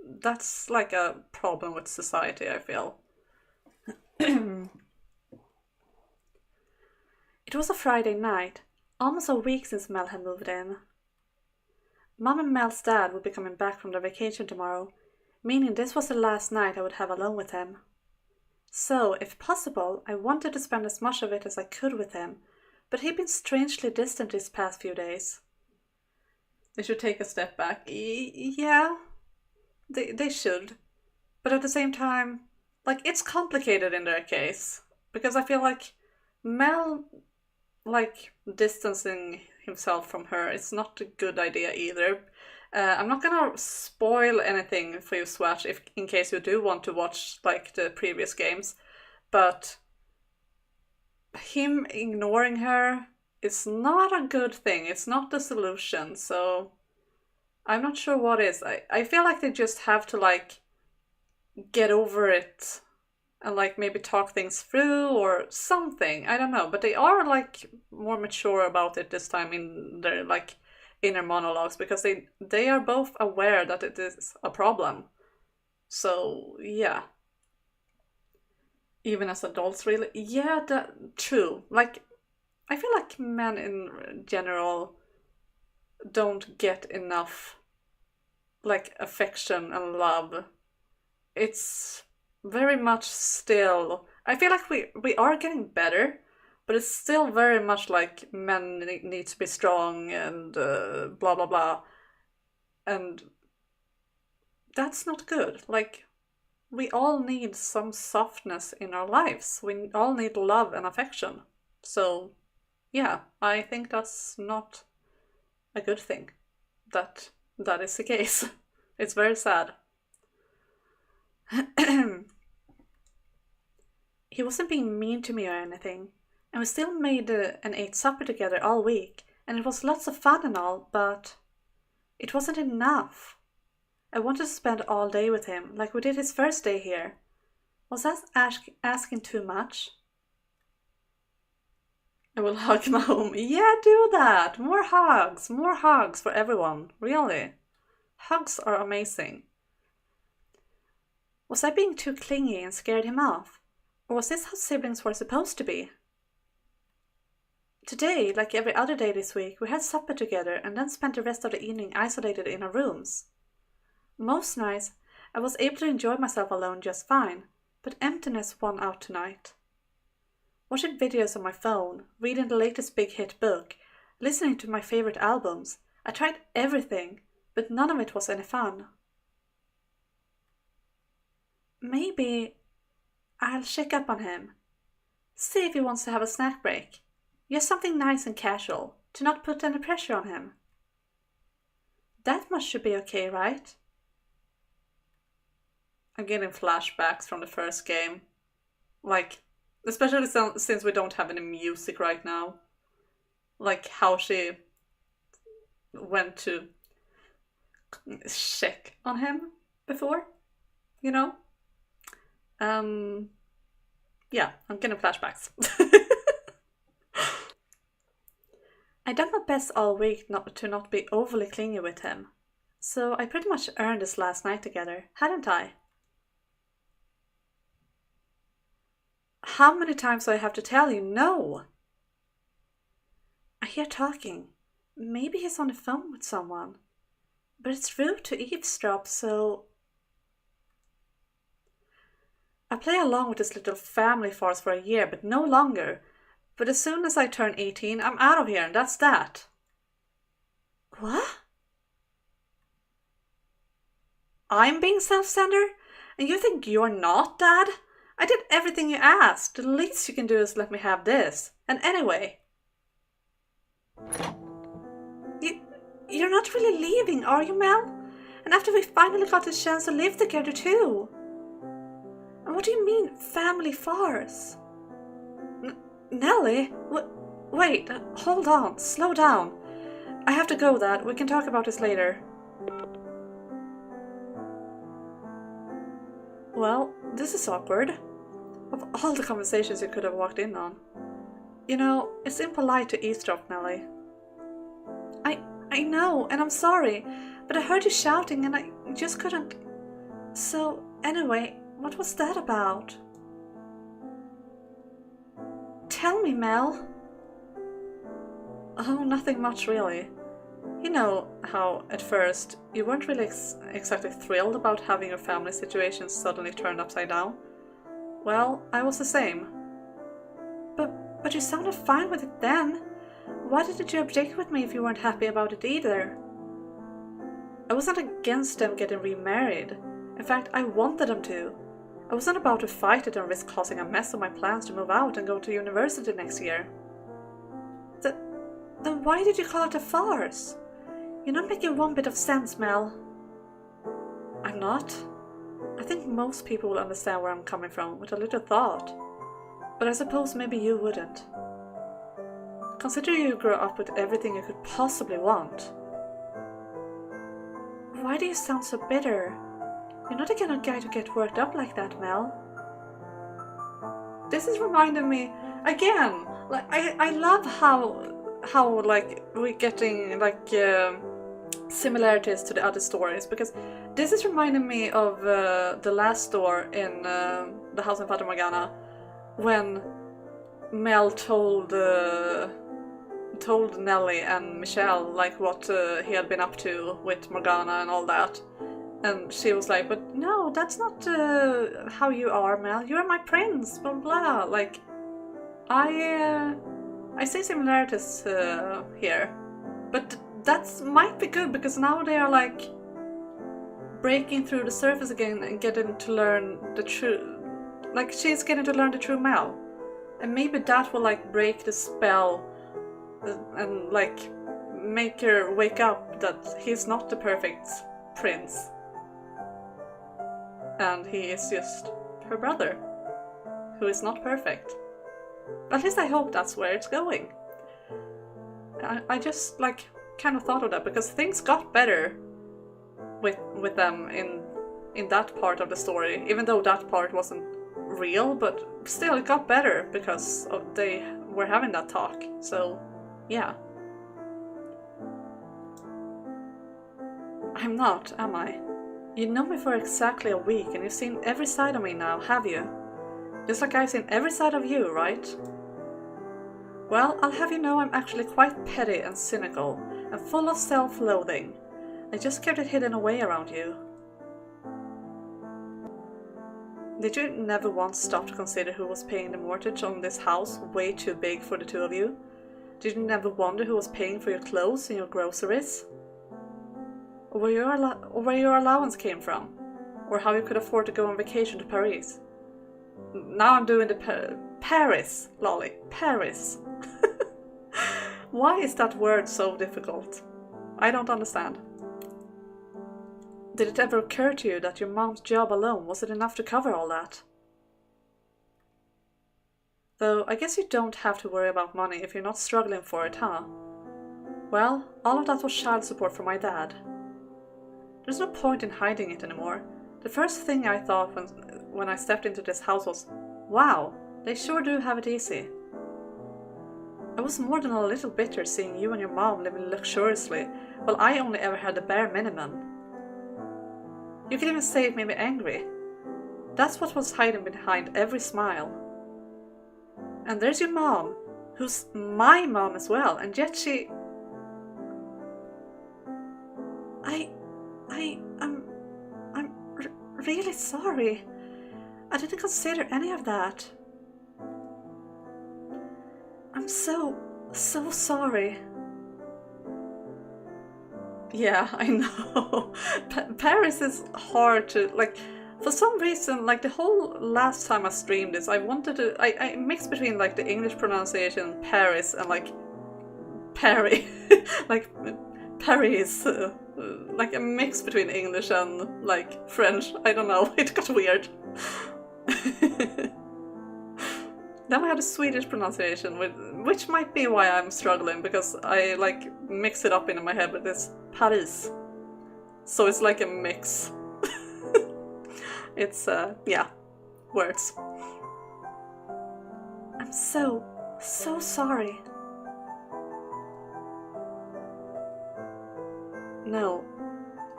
That's like a problem with society, I feel. It was a Friday night, almost a week since Mel had moved in. Mom and Mel's dad would be coming back from their vacation tomorrow, meaning this was the last night I would have alone with him. So, if possible, I wanted to spend as much of it as I could with him, but he'd been strangely distant these past few days. They should take a step back. Yeah, they should. But at the same time, like, it's complicated in their case. Because I feel like Mel, like, distancing himself from her is not a good idea either. I'm not gonna spoil anything for you, Swatch, if in case you do want to watch, like, the previous games. But him ignoring her is not a good thing. It's not the solution, so I'm not sure what is. I feel like they just have to, like, get over it and, like, maybe talk things through or something. I don't know, but they are, like, more mature about it this time in their, like, inner monologues, because they are both aware that it is a problem. So yeah, even as adults, really. Yeah, true. Like, I feel like men in general don't get enough, like, affection and love. It's very much still... I feel like we are getting better, but it's still very much like men need to be strong and blah blah blah. And that's not good. Like, we all need some softness in our lives. We all need love and affection. So yeah, I think that's not a good thing that is the case. It's very sad. He wasn't being mean to me or anything, and we still made and ate supper together all week, and it was lots of fun and all, but it wasn't enough. I wanted to spend all day with him, like we did his first day here. Was that asking too much? I will hug Naomi. Yeah, do that! More hugs for everyone, really. Hugs are amazing. Was I being too clingy and scared him off? Or was this how siblings were supposed to be? Today, like every other day this week, we had supper together and then spent the rest of the evening isolated in our rooms. Most nights, I was able to enjoy myself alone just fine, but emptiness won out tonight. Watching videos on my phone, reading the latest big hit book, listening to my favorite albums, I tried everything, but none of it was any fun. Maybe I'll check up on him. See if he wants to have a snack break. Just something nice and casual, to not put any pressure on him. That much should be okay, right? I'm getting flashbacks from the first game. Like, especially since we don't have any music right now. Like how she went to check on him before, you know? Yeah, I'm getting flashbacks. I done my best all week to not be overly clingy with him. So I pretty much earned this last night together, hadn't I? How many times do I have to tell you no? I hear talking. Maybe he's on the phone with someone. But it's rude to eavesdrop, so... I play along with this little family farce for a year, but no longer. But as soon as I turn 18, I'm out of here, and that's that. What? I'm being self-centered? And you think you're not, Dad? I did everything you asked. The least you can do is let me have this. And anyway... You're not really leaving, are you, Mel? And after we finally got the chance to live together too. And what do you mean, family farce? Nellie? Wait, hold on, slow down. I have to go, Dad. We can talk about this later. Well, this is awkward. Of all the conversations you could have walked in on. You know, it's impolite to eavesdrop, Nellie. I know, and I'm sorry, but I heard you shouting and I just couldn't... So, anyway, what was that about? Tell me, Mel. Oh, nothing much really. You know how, at first, you weren't really exactly thrilled about having your family situation suddenly turned upside down? Well, I was the same. But you sounded fine with it then. Why did you object with me if you weren't happy about it either? I wasn't against them getting remarried. In fact, I wanted them to. I wasn't about to fight it and risk causing a mess of my plans to move out and go to university next year. Then why did you call it a farce? You're not making one bit of sense, Mel. I'm not. I think most people will understand where I'm coming from with a little thought. But I suppose maybe you wouldn't. Consider you grew up with everything you could possibly want. Why do you sound so bitter? You're not the kind of guy to get worked up like that, Mel. This is reminding me, again, like I love how like we're getting like similarities to the other stories, because this is reminding me of the last door in the house in Fata Morgana, when Mel told Nellie and Michelle like what he had been up to with Morgana and all that, and she was like, but no, that's not how you are, Mel. You are my prince, blah blah. Like, I see similarities here, but that might be good because now they are like breaking through the surface again and getting to learn the true, like she's getting to learn the true Mel, and maybe that will like break the spell and like make her wake up that he's not the perfect prince and he is just her brother who is not perfect. At least I hope that's where it's going. I just like kind of thought of that because things got better with them in that part of the story, even though that part wasn't real, but still it got better because they were having that talk. So yeah. I'm not, am I? You know me for exactly a week and you've seen every side of me now, have you? Just like I've seen every side of you, right? Well, I'll have you know I'm actually quite petty and cynical and full of self-loathing. I just kept it hidden away around you. Did you never once stop to consider who was paying the mortgage on this house way too big for the two of you? Did you never wonder who was paying for your clothes and your groceries? Or where your allowance came from? Or how you could afford to go on vacation to Paris? Now I'm doing the Paris, Lolly, Paris. Why is that word so difficult? I don't understand. Did it ever occur to you that your mom's job alone wasn't enough to cover all that? Though I guess you don't have to worry about money if you're not struggling for it, huh? Well, all of that was child support from my dad. There's no point in hiding it anymore. The first thing I thought when I stepped into this house was, wow, they sure do have it easy. I was more than a little bitter seeing you and your mom living luxuriously, while I only ever had the bare minimum. You could even say it made me angry. That's what was hiding behind every smile. And there's your mom, who's my mom as well, and yet she... I'm really sorry. I didn't consider any of that. I'm so sorry. Yeah, I know. Paris is hard to, like, for some reason, like the whole last time I streamed this, I wanted to, I mixed between like the English pronunciation Paris and like Perry. Like Paris, like a mix between English and like French. I don't know, it got weird. Then I had a Swedish pronunciation, which might be why I'm struggling, because I like mix it up in my head with this Paris. So it's like a mix. It's, yeah, words. I'm so sorry. No,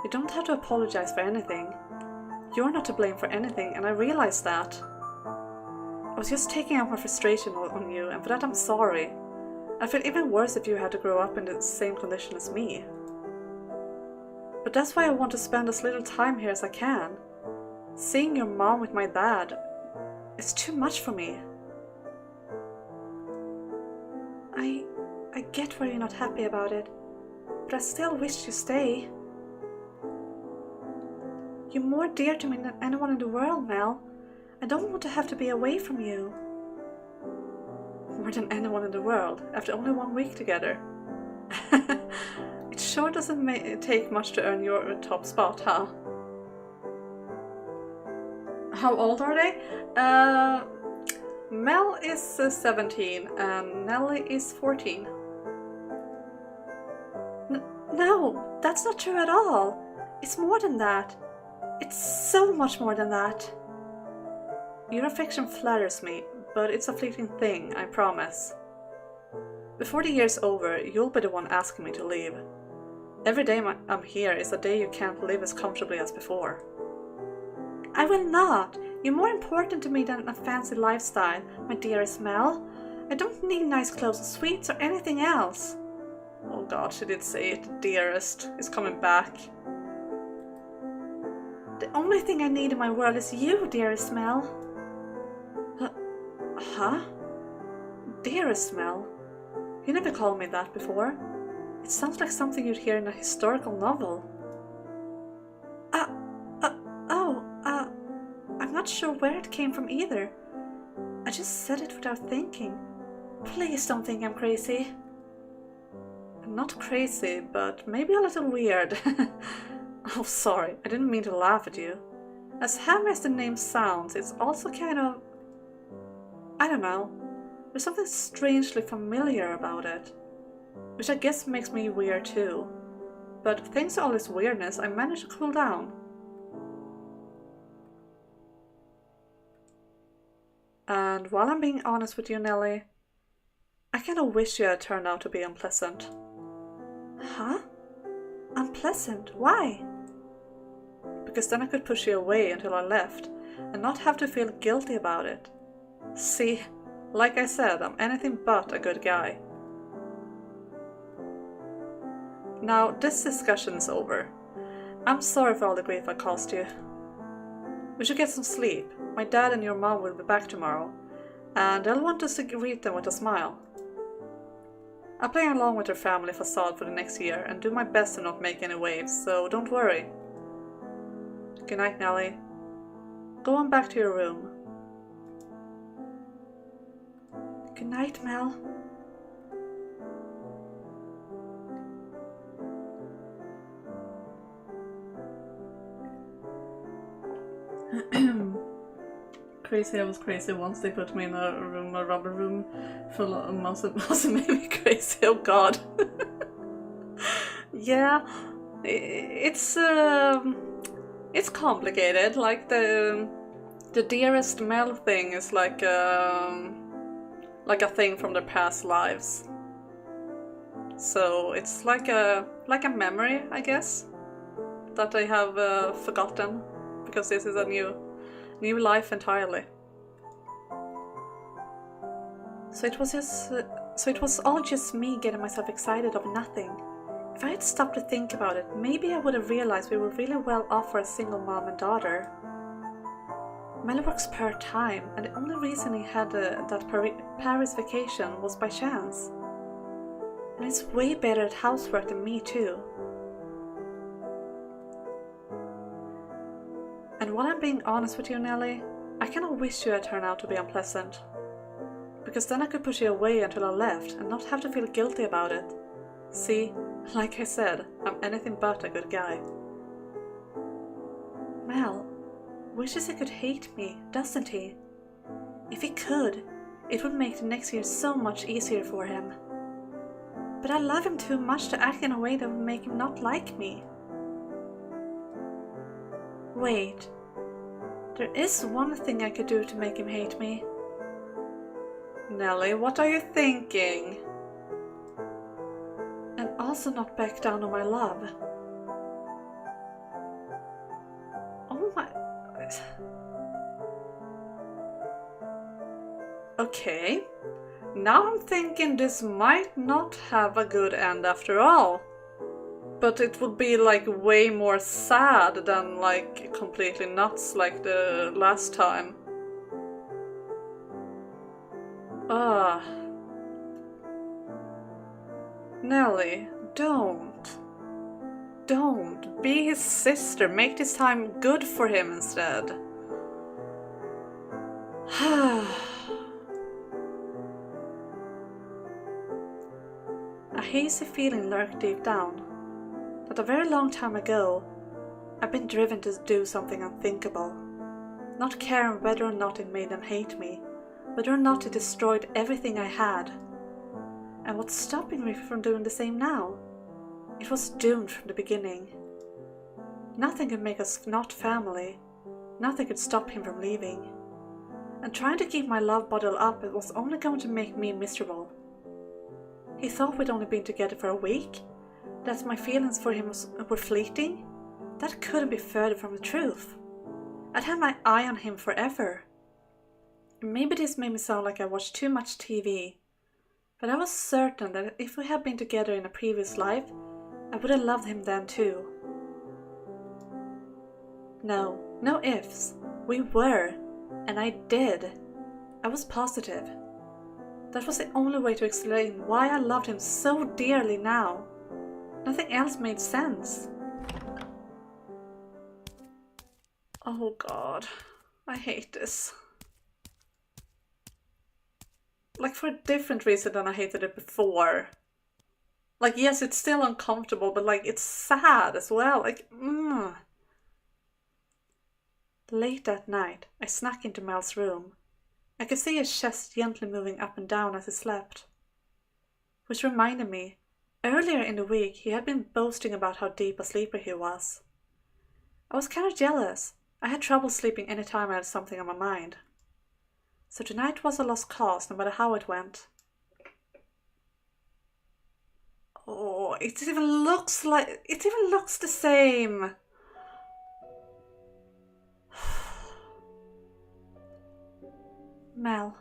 you don't have to apologize for anything. You're not to blame for anything, and I realize that. I was just taking out my frustration on you, and for that I'm sorry. I feel even worse if you had to grow up in the same condition as me. But that's why I want to spend as little time here as I can. Seeing your mom with my dad is too much for me. I get why you're not happy about it, but I still wish you stay. You're more dear to me than anyone in the world, Mel. I don't want to have to be away from you. More than anyone in the world, after only 1 week together. It sure doesn't take much to earn your top spot, huh? How old are they? Mel is 17 and Nelly is 14. No, that's not true at all. It's more than that. It's so much more than that. Your affection flatters me, but it's a fleeting thing, I promise. Before the year's over, you'll be the one asking me to leave. Every day I'm here is a day you can't live as comfortably as before. I will not! You're more important to me than a fancy lifestyle, my dearest Mel. I don't need nice clothes or sweets or anything else. Oh god, she did say it, dearest. It's coming back. The only thing I need in my world is you, dearest Mel. Huh? Dearest Mel? You never called me that before. It sounds like something you'd hear in a historical novel. I'm not sure where it came from either. I just said it without thinking. Please don't think I'm crazy. I'm not crazy, but maybe a little weird. Oh, sorry, I didn't mean to laugh at you. As hammy as the name sounds, it's also kind of... I don't know. There's something strangely familiar about it. Which I guess makes me weird too. But thanks to all this weirdness, I managed to cool down. And while I'm being honest with you, Nelly, I kinda wish you had turned out to be unpleasant. Huh? Unpleasant? Why? Because then I could push you away until I left, and not have to feel guilty about it. See, like I said, I'm anything but a good guy. Now, this discussion's over. I'm sorry for all the grief I caused you. We should get some sleep. My dad and your mom will be back tomorrow, and they'll want us to greet them with a smile. I'll play along with their family facade for the next year and do my best to not make any waves, so don't worry. Good night, Nelly. Go on back to your room. Good night, Mel. Crazy, I was crazy once. They put me in a rubber room full of mouse and made me crazy. Oh god. Yeah, it's complicated. Like the dearest Mel thing is like a thing from their past lives. So it's like a memory, I guess, that I have forgotten, because this is a new life entirely. So it was all just me getting myself excited over nothing. If I had stopped to think about it, maybe I would have realized we were really well off for a single mom and daughter. Mel works part-time, and the only reason he had that Paris vacation was by chance. And he's way better at housework than me too. And while I'm being honest with you, Nelly, I kinda wish you had turned out to be unpleasant. Because then I could push you away until I left and not have to feel guilty about it. See, like I said, I'm anything but a good guy. Mel wishes he could hate me, doesn't he? If he could, it would make the next year so much easier for him. But I love him too much to act in a way that would make him not like me. Wait, there is one thing I could do to make him hate me. Nelly, what are you thinking? And also not back down on my love. Oh my... Okay, now I'm thinking this might not have a good end after all. But it would be like way more sad than like completely nuts like the last time. Nelly, don't. Don't. Be his sister. Make this time good for him instead. A hazy feeling lurked deep down. That a very long time ago, I've been driven to do something unthinkable. Not caring whether or not it made them hate me, whether or not it destroyed everything I had. And what's stopping me from doing the same now? It was doomed from the beginning. Nothing could make us not family. Nothing could stop him from leaving. And trying to keep my love bottled up, it was only going to make me miserable. He thought we'd only been together for a week, that my feelings for him were fleeting. That couldn't be further from the truth. I'd had my eye on him forever. Maybe this made me sound like I watched too much TV, but I was certain that if we had been together in a previous life, I would have loved him then too. No ifs. We were, and I did. I was positive. That was the only way to explain why I loved him so dearly now. Nothing else made sense. Oh God, I hate this. Like for a different reason than I hated it before. Like yes, it's still uncomfortable, but like it's sad as well. Like, Late that night, I snuck into Mel's room. I could see his chest gently moving up and down as he slept. Which reminded me, earlier in the week he had been boasting about how deep a sleeper he was. I was kind of jealous. I had trouble sleeping any time I had something on my mind. So tonight was a lost cause, no matter how it went. Oh, it even looks the same. Mel,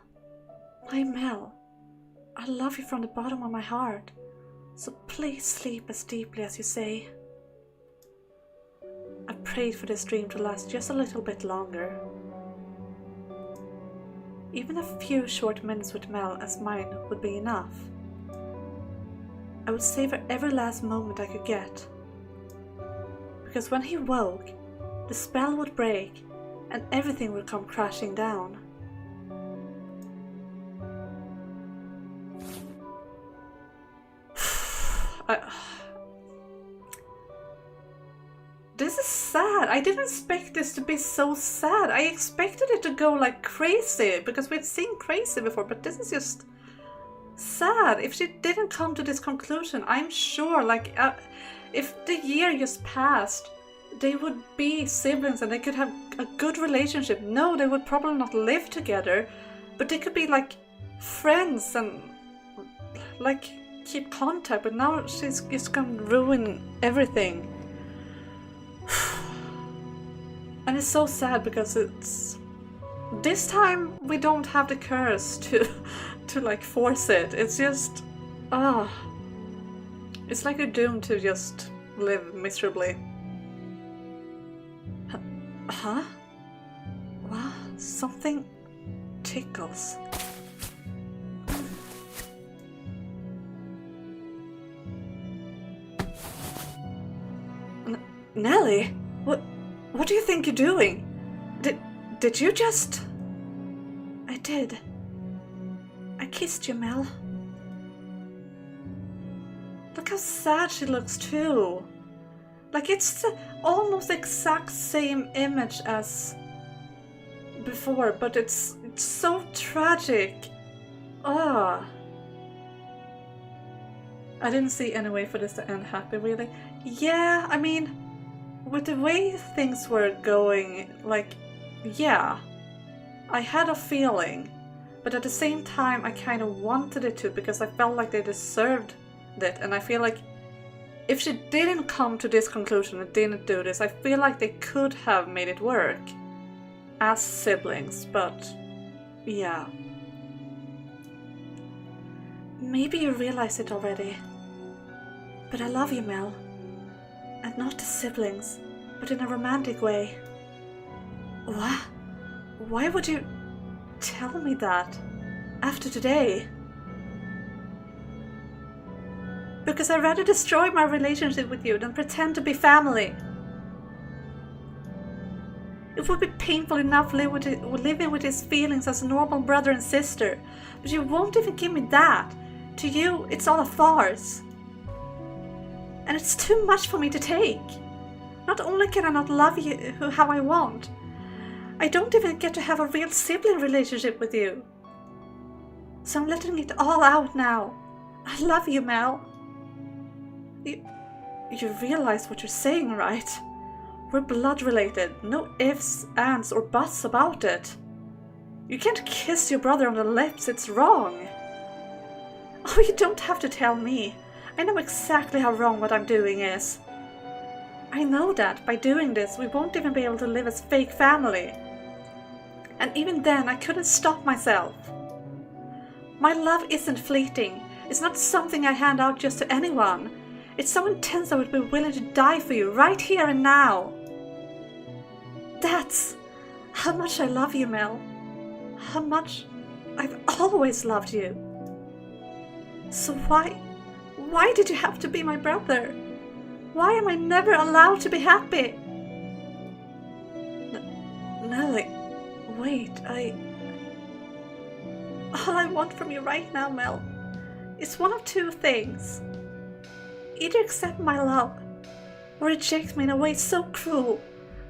my Mel, I love you from the bottom of my heart, so please sleep as deeply as you say. I prayed for this dream to last just a little bit longer. Even a few short minutes with Mel as mine would be enough. I would savor every last moment I could get. Because when he woke, the spell would break and everything would come crashing down. This is sad. I didn't expect this to be so sad. I expected it to go like crazy, because we've seen crazy before, but this is just sad. If she didn't come to this conclusion, I'm sure, like, if the year just passed, they would be siblings and they could have a good relationship. No, they would probably not live together, but they could be like friends and like keep contact. But now she's just gonna ruin everything. And it's so sad because it's this time we don't have the curse to like force it. It's just it's like you're doomed to just live miserably. Huh? Wow, something tickles. Nelly, what do you think you're doing? Did you just... I did. I kissed you, Mel. Look how sad she looks too. Like it's the almost exact same image as before, but it's so tragic. I didn't see any way for this to end happy, really. Yeah, I mean, with the way things were going, like, yeah, I had a feeling, but at the same time I kind of wanted it to, because I felt like they deserved it, and I feel like if she didn't come to this conclusion and didn't do this, I feel like they could have made it work as siblings, but yeah. Maybe you realize it already, but I love you, Mel. And not as siblings, but in a romantic way. What? Why would you tell me that after today? Because I'd rather destroy my relationship with you than pretend to be family. It would be painful enough living with his feelings as a normal brother and sister, but you won't even give me that. To you, it's all a farce. And it's too much for me to take. Not only can I not love you how I want, I don't even get to have a real sibling relationship with you. So I'm letting it all out now. I love you, Mel. You realize what you're saying, right? We're blood related. No ifs, ands, or buts about it. You can't kiss your brother on the lips. It's wrong. Oh, you don't have to tell me. I know exactly how wrong what I'm doing is. I know that by doing this, we won't even be able to live as fake family. And even then, I couldn't stop myself. My love isn't fleeting. It's not something I hand out just to anyone. It's so intense I would be willing to die for you right here and now. That's how much I love you, Mel. How much I've always loved you. So why did you have to be my brother? Why am I never allowed to be happy? Nelly, wait, all I want from you right now, Mel, is one of two things. Either accept my love, or reject me in a way so cruel,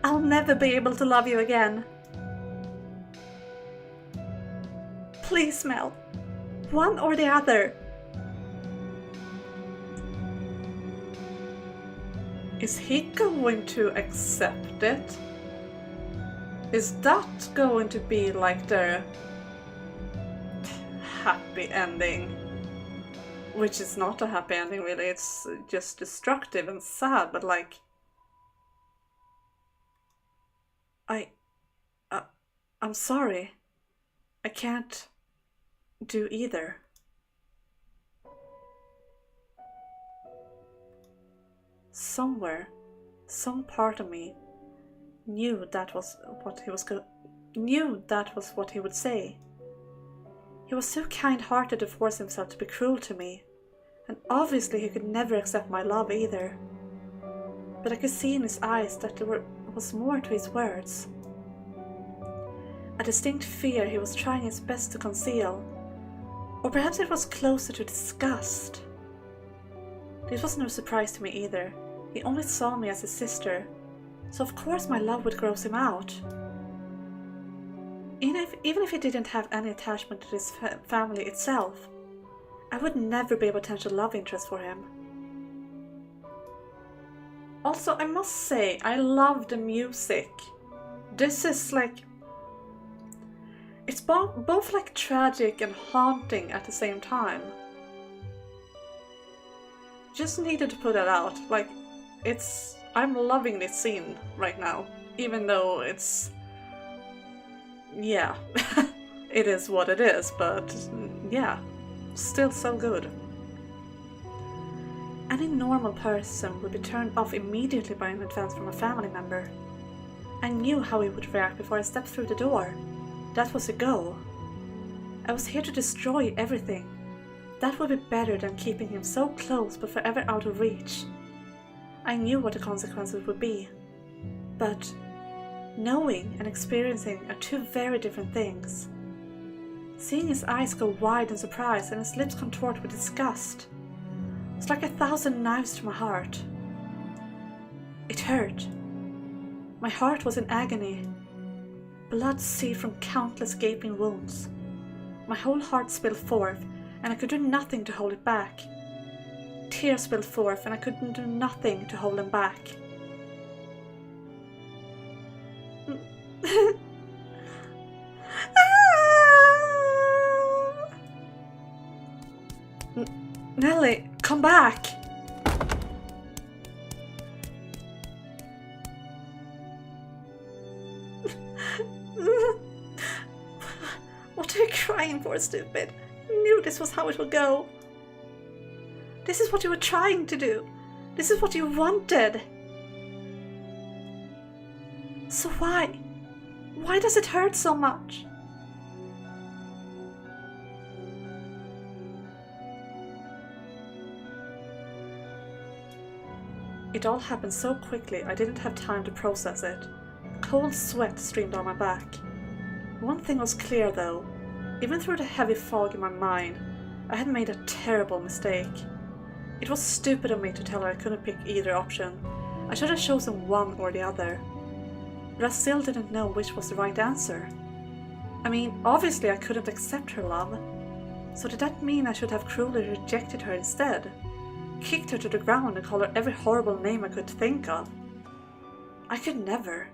I'll never be able to love you again. Please, Mel, one or the other. Is he going to accept it? Is that going to be like their happy ending? Which is not a happy ending, really. It's just destructive and sad, but like... I'm sorry. I can't do either. Somewhere, some part of me knew that was what he would say. He was so kind-hearted to force himself to be cruel to me, and obviously he could never accept my love either. But I could see in his eyes that there was more to his words. A distinct fear he was trying his best to conceal, or perhaps it was closer to disgust. This was no surprise to me either. He only saw me as his sister, So of course my love would gross him out. Even if he didn't have any attachment to his family itself, I would never be a potential love interest for him. Also, I must say, I love the music. This is like... It's both like tragic and haunting at the same time. Just needed to put that out. Like, I'm loving this scene right now. Even though it's... Yeah, it is what it is, but yeah, still so good. Any normal person would be turned off immediately by an advance from a family member. I knew how he would react before I stepped through the door. That was a go. I was here to destroy everything. That would be better than keeping him so close but forever out of reach. I knew what the consequences would be. But knowing and experiencing are two very different things. Seeing his eyes go wide in surprise and his lips contort with disgust was like 1,000 knives to my heart. It hurt. My heart was in agony. Blood seeped from countless gaping wounds. My whole heart spilled forth, and I could do nothing to hold it back. Tears spilled forth, and I could do nothing to hold them back. Nelly, come back! What are you crying for, stupid? You knew this was how it would go. This is what you were trying to do. This is what you wanted. So why? Why does it hurt so much? It all happened so quickly I didn't have time to process it. Cold sweat streamed down my back. One thing was clear though. Even through the heavy fog in my mind, I had made a terrible mistake. It was stupid of me to tell her I couldn't pick either option. I should have chosen one or the other. But I still didn't know which was the right answer. I mean, obviously I couldn't accept her love. So did that mean I should have cruelly rejected her instead? Kicked her to the ground and called her every horrible name I could think of? I could never.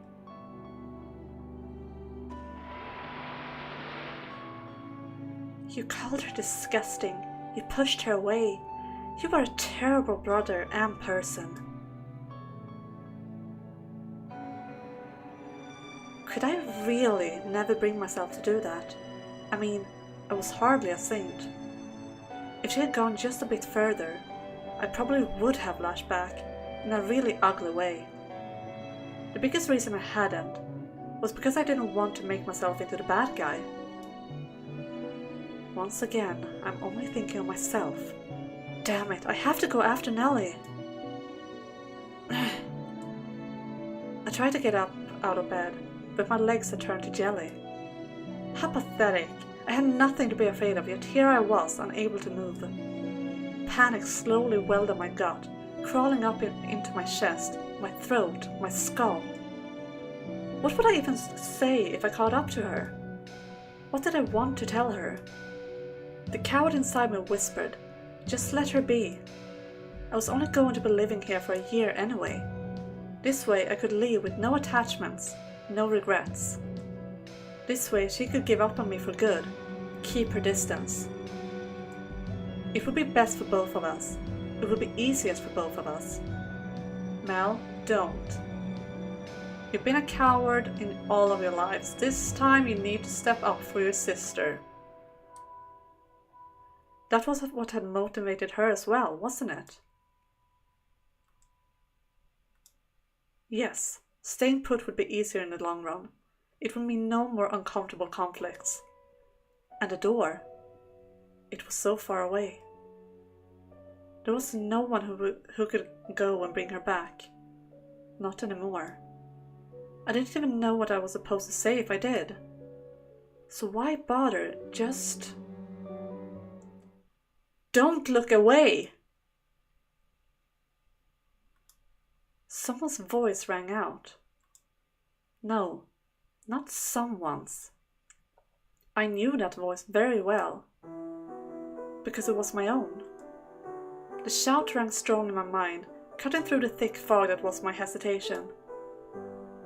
You called her disgusting. You pushed her away. You were a terrible brother and person. Could I really never bring myself to do that? I mean, I was hardly a saint. If she had gone just a bit further, I probably would have lashed back in a really ugly way. The biggest reason I hadn't was because I didn't want to make myself into the bad guy. Once again, I'm only thinking of myself. Damn it, I have to go after Nelly. I tried to get up out of bed, but my legs had turned to jelly. How pathetic. I had nothing to be afraid of, yet here I was, unable to move. Panic slowly welled up my gut, crawling up into my chest, my throat, my skull. What would I even say if I caught up to her? What did I want to tell her? The coward inside me whispered, just let her be. I was only going to be living here for a year anyway. This way I could leave with no attachments, no regrets. This way she could give up on me for good, keep her distance. It would be best for both of us. It would be easiest for both of us. Mel, don't. You've been a coward in all of your lives. This time you need to step up for your sister. That was what had motivated her as well, wasn't it? Yes, staying put would be easier in the long run. It would mean no more uncomfortable conflicts. And the door. It was so far away. There was no one who could go and bring her back. Not anymore. I didn't even know what I was supposed to say if I did. So why bother? Just... Don't look away! Someone's voice rang out. No, not someone's. I knew that voice very well, because it was my own. The shout rang strong in my mind, cutting through the thick fog that was my hesitation.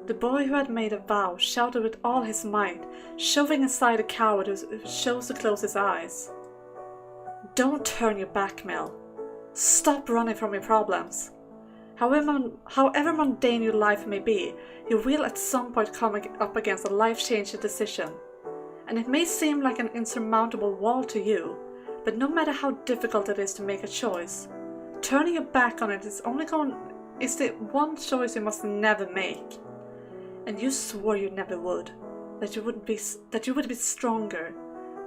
The boy who had made a vow shouted with all his might, shoving aside the coward who chose to close his eyes. Don't turn your back, Mel. Stop running from your problems. However mundane your life may be, you will at some point come up against a life-changing decision. And it may seem like an insurmountable wall to you, but no matter how difficult it is to make a choice, turning your back on it is the one choice you must never make. And you swore you never would, that you would be stronger,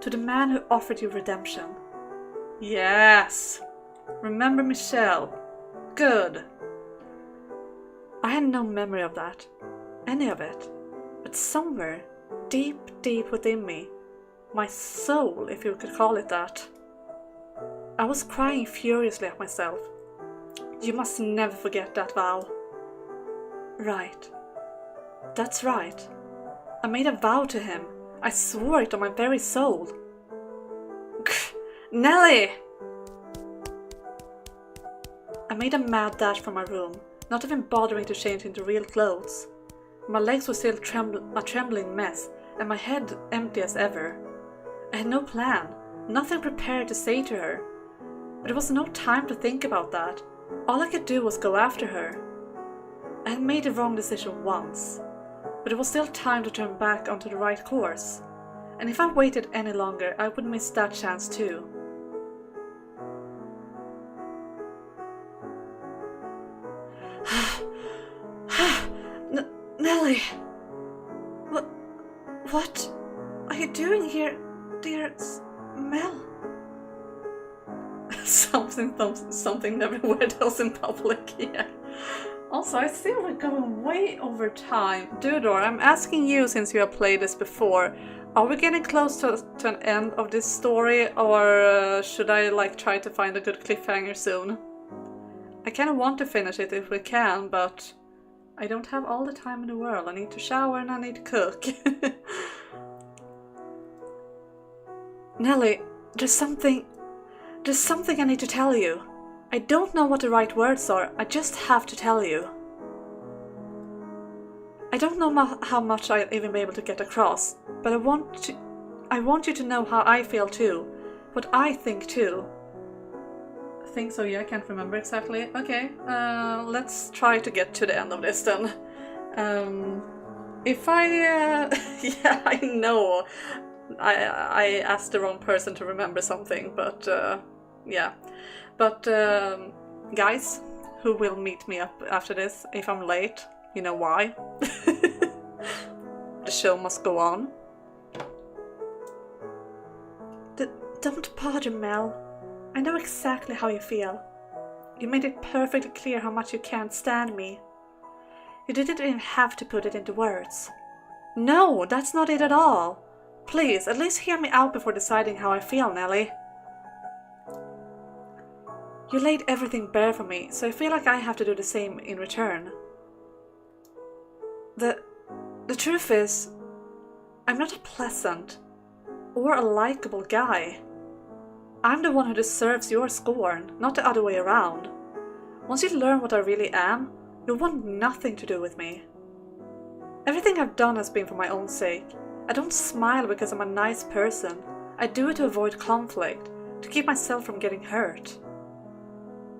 to the man who offered you redemption. Yes! Remember Michelle. Good. I had no memory of that, any of it, but somewhere, deep, deep within me, my soul, if you could call it that, I was crying furiously at myself. You must never forget that vow. Right. That's right. I made a vow to him. I swore it on my very soul. Nelly! I made a mad dash from my room, not even bothering to change into real clothes. My legs were still a trembling mess, and my head empty as ever. I had no plan, nothing prepared to say to her. But there was no time to think about that. All I could do was go after her. I had made the wrong decision once, but there was still time to turn back onto the right course. And if I waited any longer, I would miss that chance too. Nelly! What are you doing here, dear Mel? Something never wear those in public, yeah. Also, I think we're going way over time. Dudor, I'm asking you, since you have played this before, are we getting close to an end of this story, or should I try to find a good cliffhanger soon? I kind of want to finish it if we can, but I don't have all the time in the world. I need to shower and I need to cook. Nelly, there's something I need to tell you. I don't know what the right words are, I just have to tell you. I don't know how much I'll even be able to get across, but I want you to know how I feel too, what I think too. I think so, yeah, I can't remember exactly. Okay, let's try to get to the end of this then. Yeah, I know I asked the wrong person to remember something, but yeah. But guys who will meet me up after this, if I'm late, you know why. The show must go on. Don't bother, Mel. I know exactly how you feel. You made it perfectly clear how much you can't stand me. You didn't even have to put it into words. No, that's not it at all. Please, at least hear me out before deciding how I feel, Nelly. You laid everything bare for me, so I feel like I have to do the same in return. The truth is, I'm not a pleasant or a likable guy. I'm the one who deserves your scorn, not the other way around. Once you learn what I really am, you'll want nothing to do with me. Everything I've done has been for my own sake. I don't smile because I'm a nice person. I do it to avoid conflict, to keep myself from getting hurt.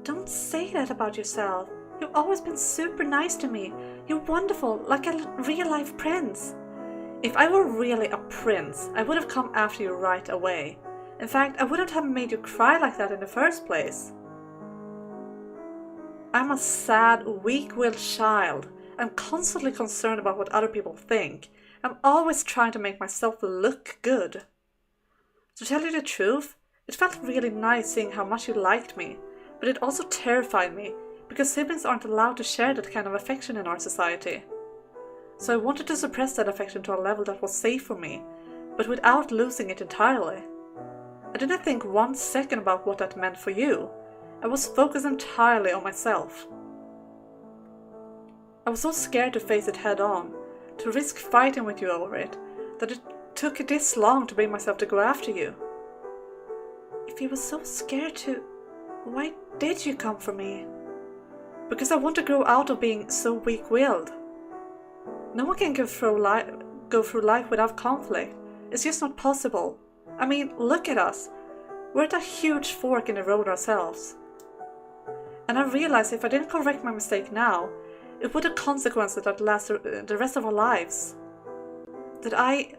Don't say that about yourself. You've always been super nice to me. You're wonderful, like a real-life prince. If I were really a prince, I would have come after you right away. In fact, I wouldn't have made you cry like that in the first place. I'm a sad, weak-willed child. I'm constantly concerned about what other people think. I'm always trying to make myself look good. To tell you the truth, it felt really nice seeing how much you liked me, but it also terrified me, because siblings aren't allowed to share that kind of affection in our society. So I wanted to suppress that affection to a level that was safe for me, but without losing it entirely. I didn't think 1 second about what that meant for you. I was focused entirely on myself. I was so scared to face it head on, to risk fighting with you over it, that it took this long to bring myself to go after you. If you were so scared to, why did you come for me? Because I want to grow out of being so weak-willed. No one can go through life without conflict. It's just not possible. I mean, look at us. We're at a huge fork in the road ourselves. And I realized if I didn't correct my mistake now, it would have consequences that last the rest of our lives. That I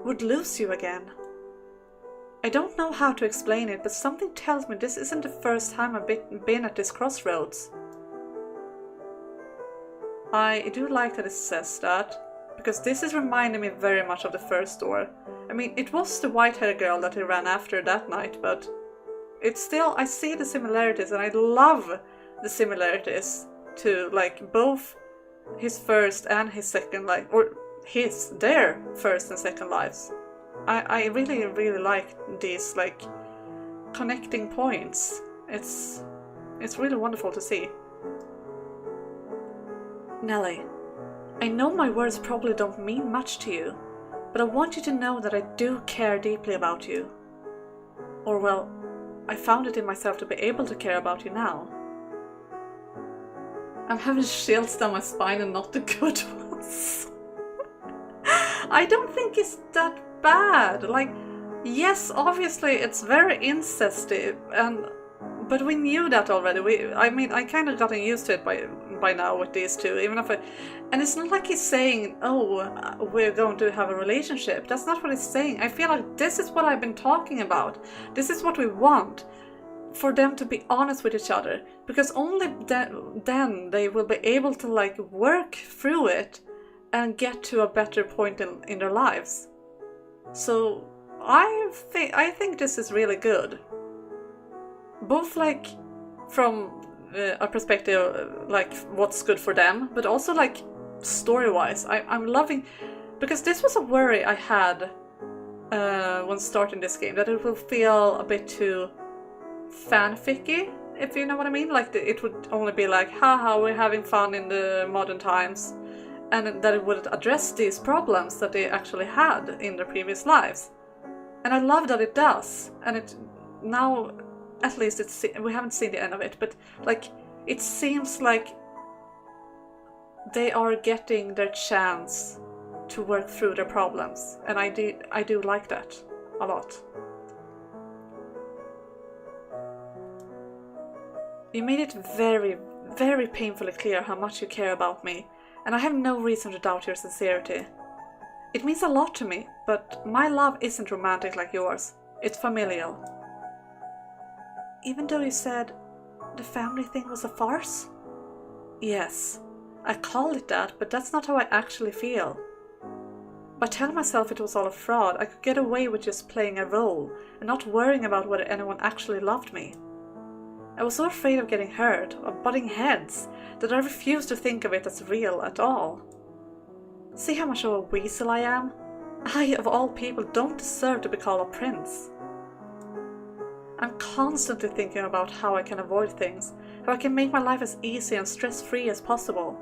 would lose you again. I don't know how to explain it, but something tells me this isn't the first time I've been at this crossroads. I do like that it says that, because this is reminding me very much of the first door. I mean, it was the white-haired girl that he ran after that night, but it's still, I see the similarities, and I love the similarities to, like, both his first and his second life, or their first and second lives. I really, really like these, like, connecting points. It's really wonderful to see. Nellie, I know my words probably don't mean much to you, but I want you to know that I do care deeply about you. Or, well, I found it in myself to be able to care about you now. I'm having chills down my spine and not the good ones. I don't think it's that bad. Like, yes, obviously it's very incesty, but we knew that already. I kind of gotten used to it by now with these two, and it's not like he's saying, oh, we're going to have a relationship. That's not what he's saying. I feel like this is what I've been talking about. This is what we want, for them to be honest with each other, because only then they will be able to, like, work through it and get to a better point in their lives. So I think this is really good. Both, like, from a perspective, like, what's good for them, but also, like, story-wise. I'm loving, because this was a worry I had when starting this game, that it will feel a bit too fanficky, if you know what I mean. Like, it would only be like, haha, we're having fun in the modern times, and that it would address these problems that they actually had in their previous lives. And I love that it does, and it now, at least we haven't seen the end of it, but, like, it seems like they are getting their chance to work through their problems, and I do like that a lot. You made it very, very painfully clear how much you care about me, and I have no reason to doubt your sincerity. It means a lot to me, but my love isn't romantic like yours. It's familial. Even though you said the family thing was a farce? Yes, I called it that, but that's not how I actually feel. By telling myself it was all a fraud, I could get away with just playing a role and not worrying about whether anyone actually loved me. I was so afraid of getting hurt, of butting heads, that I refused to think of it as real at all. See how much of a weasel I am? I, of all people, don't deserve to be called a prince. I'm constantly thinking about how I can avoid things, how I can make my life as easy and stress-free as possible.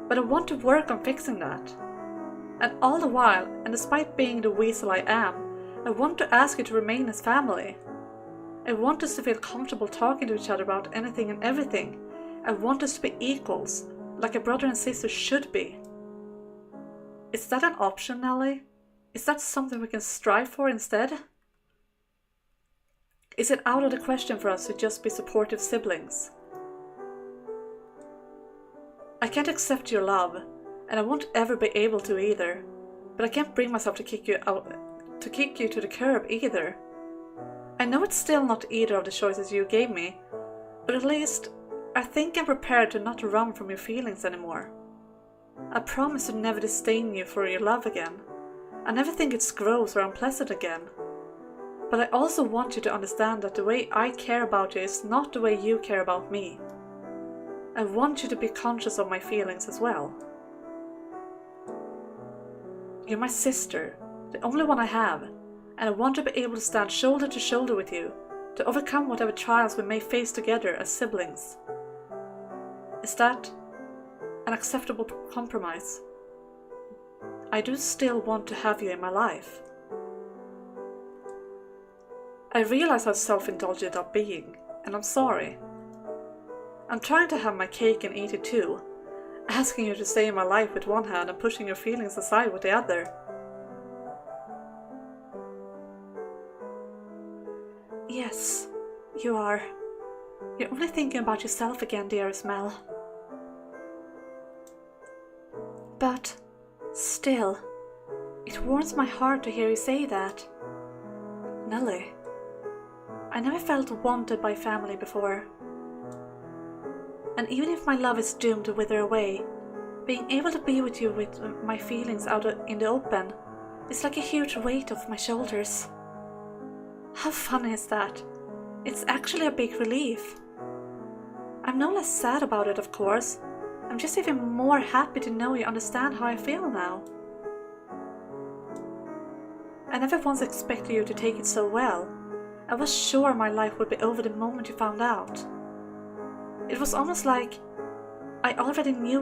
But I want to work on fixing that. And all the while, and despite being the weasel I am, I want to ask you to remain as family. I want us to feel comfortable talking to each other about anything and everything. I want us to be equals, like a brother and sister should be. Is that an option, Nellie? Is that something we can strive for instead? Is it out of the question for us to just be supportive siblings? I can't accept your love, and I won't ever be able to either, but I can't bring myself to kick you to the curb either. I know it's still not either of the choices you gave me, but at least I think I'm prepared to not run from your feelings anymore. I promise to never disdain you for your love again. I never think it's gross or unpleasant again. But I also want you to understand that the way I care about you is not the way you care about me. I want you to be conscious of my feelings as well. You're my sister, the only one I have, and I want to be able to stand shoulder to shoulder with you, to overcome whatever trials we may face together as siblings. Is that an acceptable compromise? I do still want to have you in my life. I realize how self-indulgent I'm being, and I'm sorry. I'm trying to have my cake and eat it too, asking you to stay in my life with one hand and pushing your feelings aside with the other. Yes, you are. You're only thinking about yourself again, dearest Mel. But, still, it warms my heart to hear you say that. Nelly, I never felt wanted by family before. And even if my love is doomed to wither away, being able to be with you with my feelings out in the open is like a huge weight off my shoulders. How funny is that? It's actually a big relief. I'm no less sad about it, of course. I'm just even more happy to know you understand how I feel now. I never once expected you to take it so well. I was sure my life would be over the moment you found out. It was almost like I already knew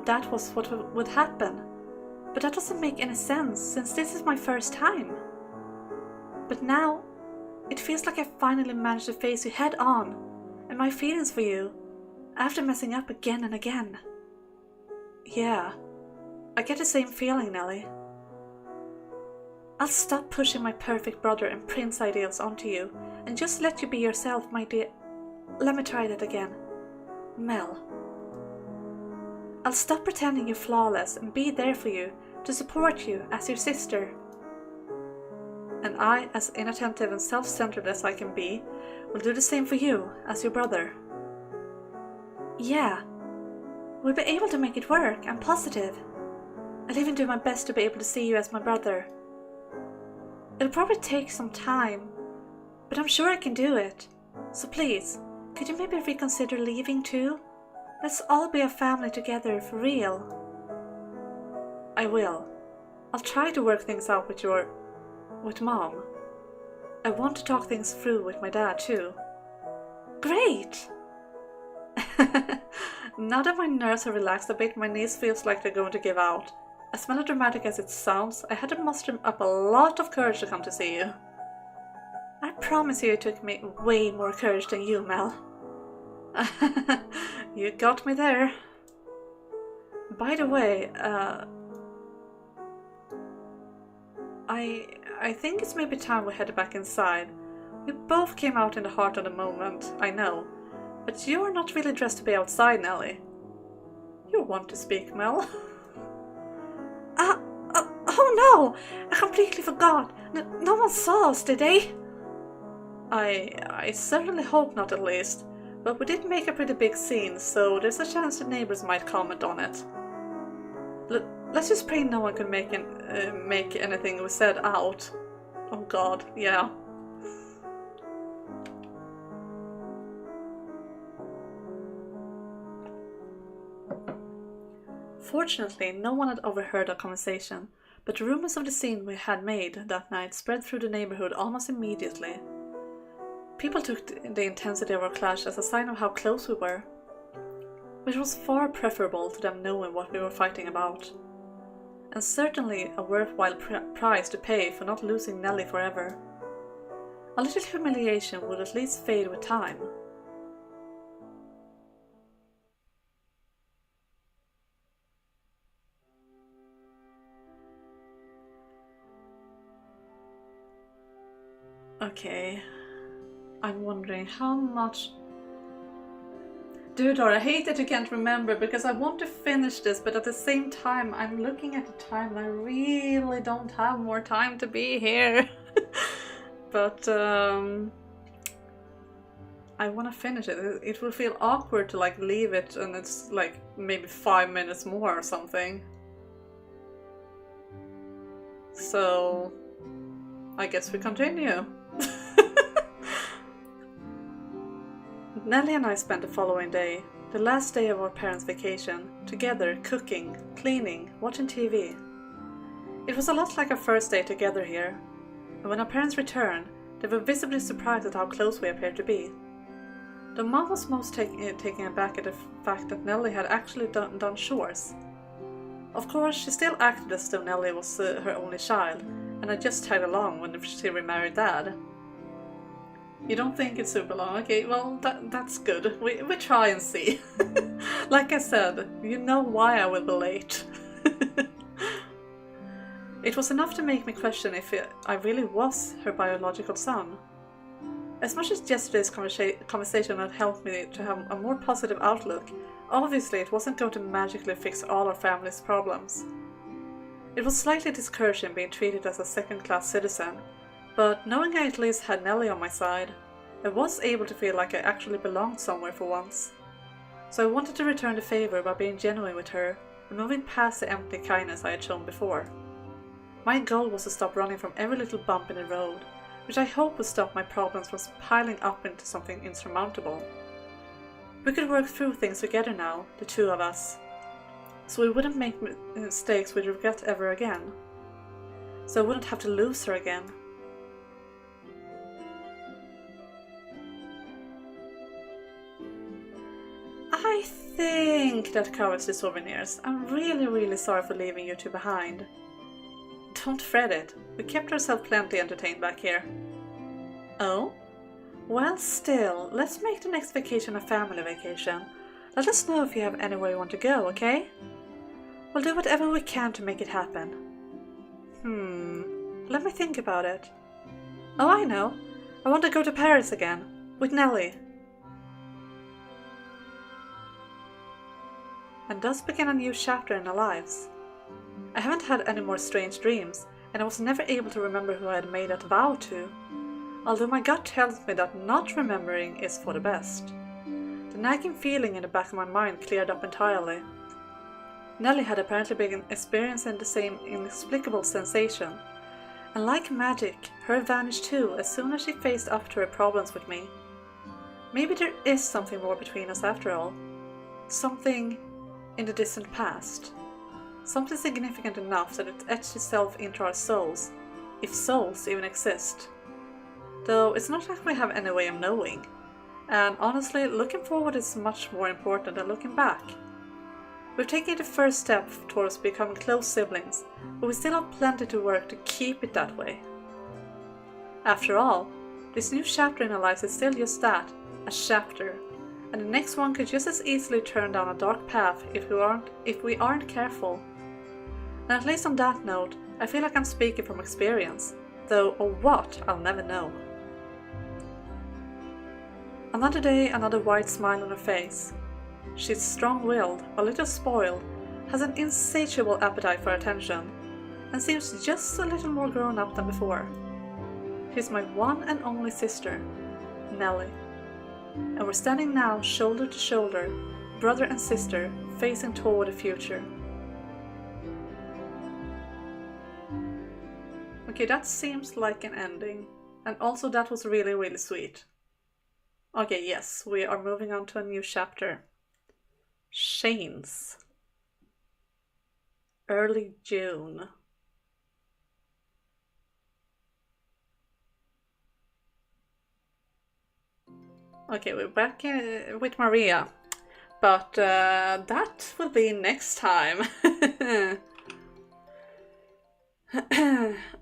that was what would happen. But that doesn't make any sense, since this is my first time. But now, it feels like I finally managed to face you head on, and my feelings for you, after messing up again and again. Yeah, I get the same feeling, Nelly. I'll stop pushing my perfect brother and prince ideals onto you, and just let you be yourself, my dear. Let me try that again. Mel. I'll stop pretending you're flawless and be there for you, to support you as your sister. And I, as inattentive and self-centered as I can be, will do the same for you as your brother. Yeah, we'll be able to make it work, I'm positive. I'll even do my best to be able to see you as my brother. It'll probably take some time, but I'm sure I can do it. So please, could you maybe reconsider leaving too? Let's all be a family together for real. I will. I'll try to work things out with Mom. I want to talk things through with my dad too. Great! Now that my nerves have relaxed a bit, my knees feels like they're going to give out. As melodramatic as it sounds, I had to muster up a lot of courage to come to see you. I promise you it took me way more courage than you, Mel. You got me there. By the way, I think it's maybe time we head back inside. We both came out in the heart of the moment, I know. But you are not really dressed to be outside, Nelly. You want to speak, Mel? Oh no! I completely forgot. No one saw us, did they? I certainly hope not, at least. But we did make a pretty big scene, so there's a chance the neighbors might comment on it. Let's just pray no one can make anything we said out. Oh god, yeah. Fortunately, no one had overheard our conversation, but rumors of the scene we had made that night spread through the neighborhood almost immediately. People took the intensity of our clash as a sign of how close we were, which was far preferable to them knowing what we were fighting about. And certainly a worthwhile price to pay for not losing Nelly forever. A little humiliation would at least fade with time. Okay, I'm wondering how much... Dude, I hate that you can't remember, because I want to finish this, but at the same time I'm looking at the time and I really don't have more time to be here. But I want to finish it. It will feel awkward to like leave it and it's like maybe 5 minutes more or something. So I guess we continue. Nelly and I spent the following day, the last day of our parents' vacation, together cooking, cleaning, watching TV. It was a lot like our first day together here, and when our parents returned, they were visibly surprised at how close we appeared to be. The mom was most taken aback at the fact that Nellie had actually done chores. Of course, she still acted as though Nellie was her only child, and had just tagged along when she remarried Dad. You don't think it's super long? Okay, well, that's good. We try and see. Like I said, you know why I will be late. It was enough to make me question if I really was her biological son. As much as yesterday's conversation had helped me to have a more positive outlook, obviously it wasn't going to magically fix all our family's problems. It was slightly discouraging being treated as a second-class citizen, but knowing I at least had Nellie on my side, I was able to feel like I actually belonged somewhere for once. So I wanted to return the favour by being genuine with her and moving past the empty kindness I had shown before. My goal was to stop running from every little bump in the road, which I hope would stop my problems from piling up into something insurmountable. We could work through things together now, the two of us, so we wouldn't make mistakes we'd regret ever again. So I wouldn't have to lose her again. I think that covers the souvenirs. I'm really sorry for leaving you two behind. Don't fret it, we kept ourselves plenty entertained back here. Oh? Well, still, let's make the next vacation a family vacation. Let us know if you have anywhere you want to go, okay? We'll do whatever we can to make it happen. Let me think about it. Oh, I know. I want to go to Paris again, with Nellie. And thus began a new chapter in our lives. I haven't had any more strange dreams, and I was never able to remember who I had made that vow to, although my gut tells me that not remembering is for the best. The nagging feeling in the back of my mind cleared up entirely. Nellie had apparently been experiencing the same inexplicable sensation, and like magic, her vanished too as soon as she faced up to her problems with me. Maybe there is something more between us after all. Something in the distant past. Something significant enough that it etched itself into our souls, if souls even exist. Though it's not like we have any way of knowing, and honestly, looking forward is much more important than looking back. We've taken the first step towards becoming close siblings, but we still have plenty to work to keep it that way. After all, this new chapter in our lives is still just that, a chapter, and the next one could just as easily turn down a dark path if we aren't careful. And at least on that note, I feel like I'm speaking from experience, though of what I'll never know. Another day, another wide smile on her face. She's strong-willed, a little spoiled, has an insatiable appetite for attention, and seems just a little more grown up than before. She's my one and only sister, Nellie. And we're standing now shoulder to shoulder, brother and sister, facing toward the future. Okay, that seems like an ending. And also that was really sweet. Okay, yes, we are moving on to a new chapter. Shane's. Early June. Okay, we're back with Maria. But that will be next time.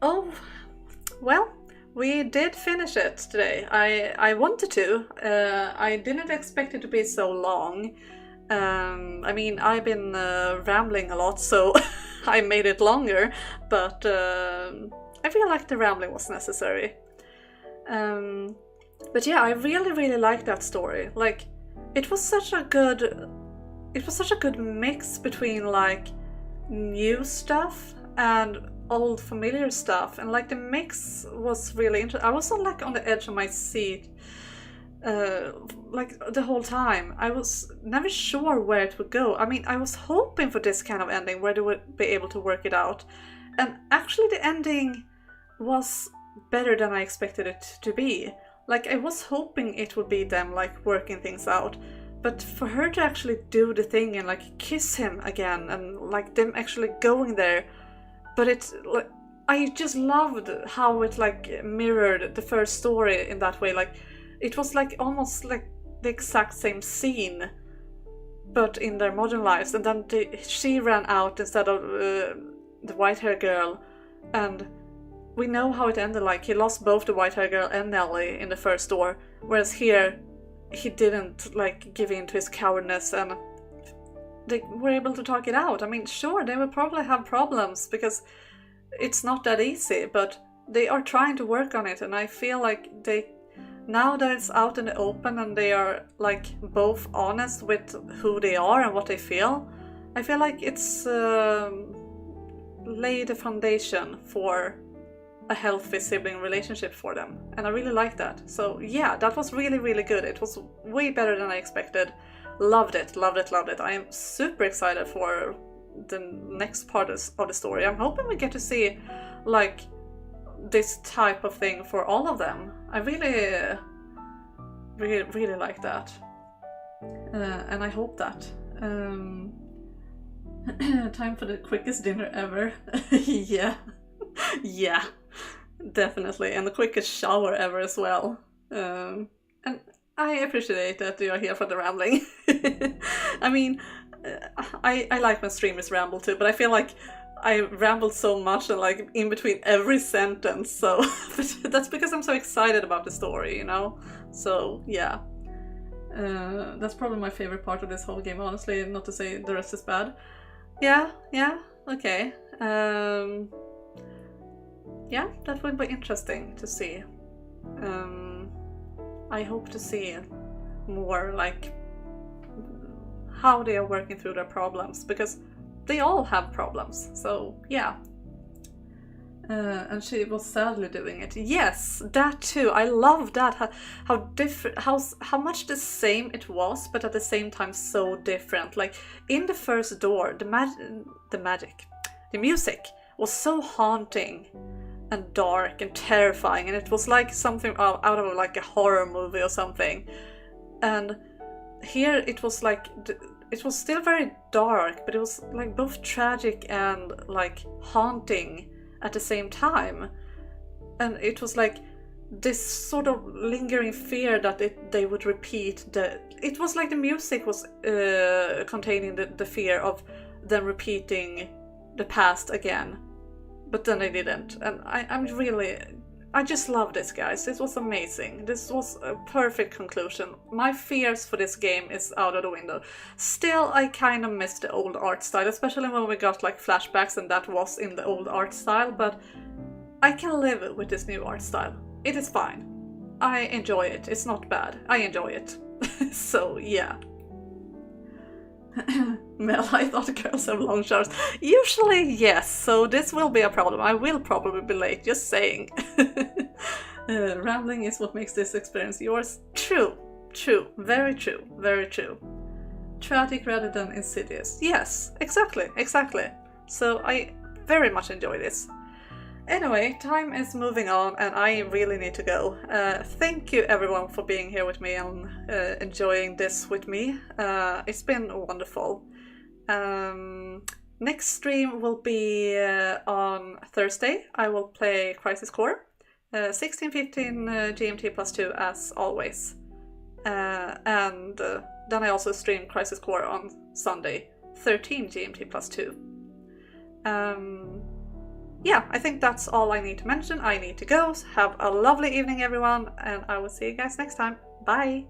Oh, well, we did finish it today. I wanted to. I didn't expect it to be so long. I mean, I've been rambling a lot, so I made it longer. But I feel like the rambling was necessary. But yeah, I really liked that story. Like, it was such a good mix between like new stuff and old familiar stuff, and like the mix was really interesting. I was on the edge of my seat like the whole time. I was never sure where it would go. I mean, I was hoping for this kind of ending where they would be able to work it out, and actually the ending was better than I expected it to be. Like, I was hoping it would be them like working things out, but for her to actually do the thing and like kiss him again, and like them actually going there. But it's like, I just loved how it like mirrored the first story in that way. Like, it was like almost like the exact same scene, but in their modern lives, and then she ran out instead of the white-haired girl, and we know how it ended. Like, he lost both the white-haired girl and Nellie in the first door, whereas here he didn't like give in to his cowardness, and they were able to talk it out. I mean, sure, they will probably have problems because it's not that easy, but they are trying to work on it, and I feel like now that it's out in the open and they are like both honest with who they are and what they feel, I feel like it's laid a foundation for a healthy sibling relationship for them, and I really like that. So yeah, that was really, really good. It was way better than I expected. Loved it, loved it, loved it. I am super excited for the next part of the story. I'm hoping we get to see like this type of thing for all of them. I really, really, really like that, and I hope that. Time for the quickest dinner ever. Yeah, yeah, definitely, and the quickest shower ever as well. And I appreciate that you are here for the rambling. I mean, I like when streamers ramble too, but I feel like I rambled so much and like in between every sentence, so that's because I'm so excited about the story, you know? So yeah, that's probably my favorite part of this whole game, honestly, not to say the rest is bad. Yeah, okay. Yeah, that would be interesting to see. I hope to see more like how they are working through their problems, because they all have problems, so yeah. And she was sadly doing it. Yes, that too. I love that. How different, how much the same it was, but at the same time so different. Like in the first door, the music was so haunting and dark and terrifying, and it was like something out of like a horror movie or something. And here it was like it was still very dark, but it was like both tragic and like haunting at the same time. And it was like this sort of lingering fear that they would repeat it was like the music was containing the fear of them repeating the past again, but then they didn't. And I just love this, guys. This was amazing. This was a perfect conclusion. My fears for this game is out of the window. Still, I kind of miss the old art style, especially when we got like flashbacks and that was in the old art style, but I can live with this new art style. It is fine. I enjoy it. It's not bad. I enjoy it. So, yeah. Mel, I thought girls have long showers. Usually, yes, so this will be a problem. I will probably be late, just saying. Rambling is what makes this experience yours. True, very true, very true. Tragic rather than insidious. Yes, exactly. So I very much enjoy this. Anyway, time is moving on and I really need to go. Thank you everyone for being here with me and enjoying this with me. It's been wonderful. Next stream will be on Thursday. I will play Crisis Core. 16:15 GMT plus 2 as always. And then I also stream Crisis Core on Sunday, 13 GMT plus 2. Yeah, I think that's all I need to mention. I need to go. Have a lovely evening, everyone, and I will see you guys next time. Bye!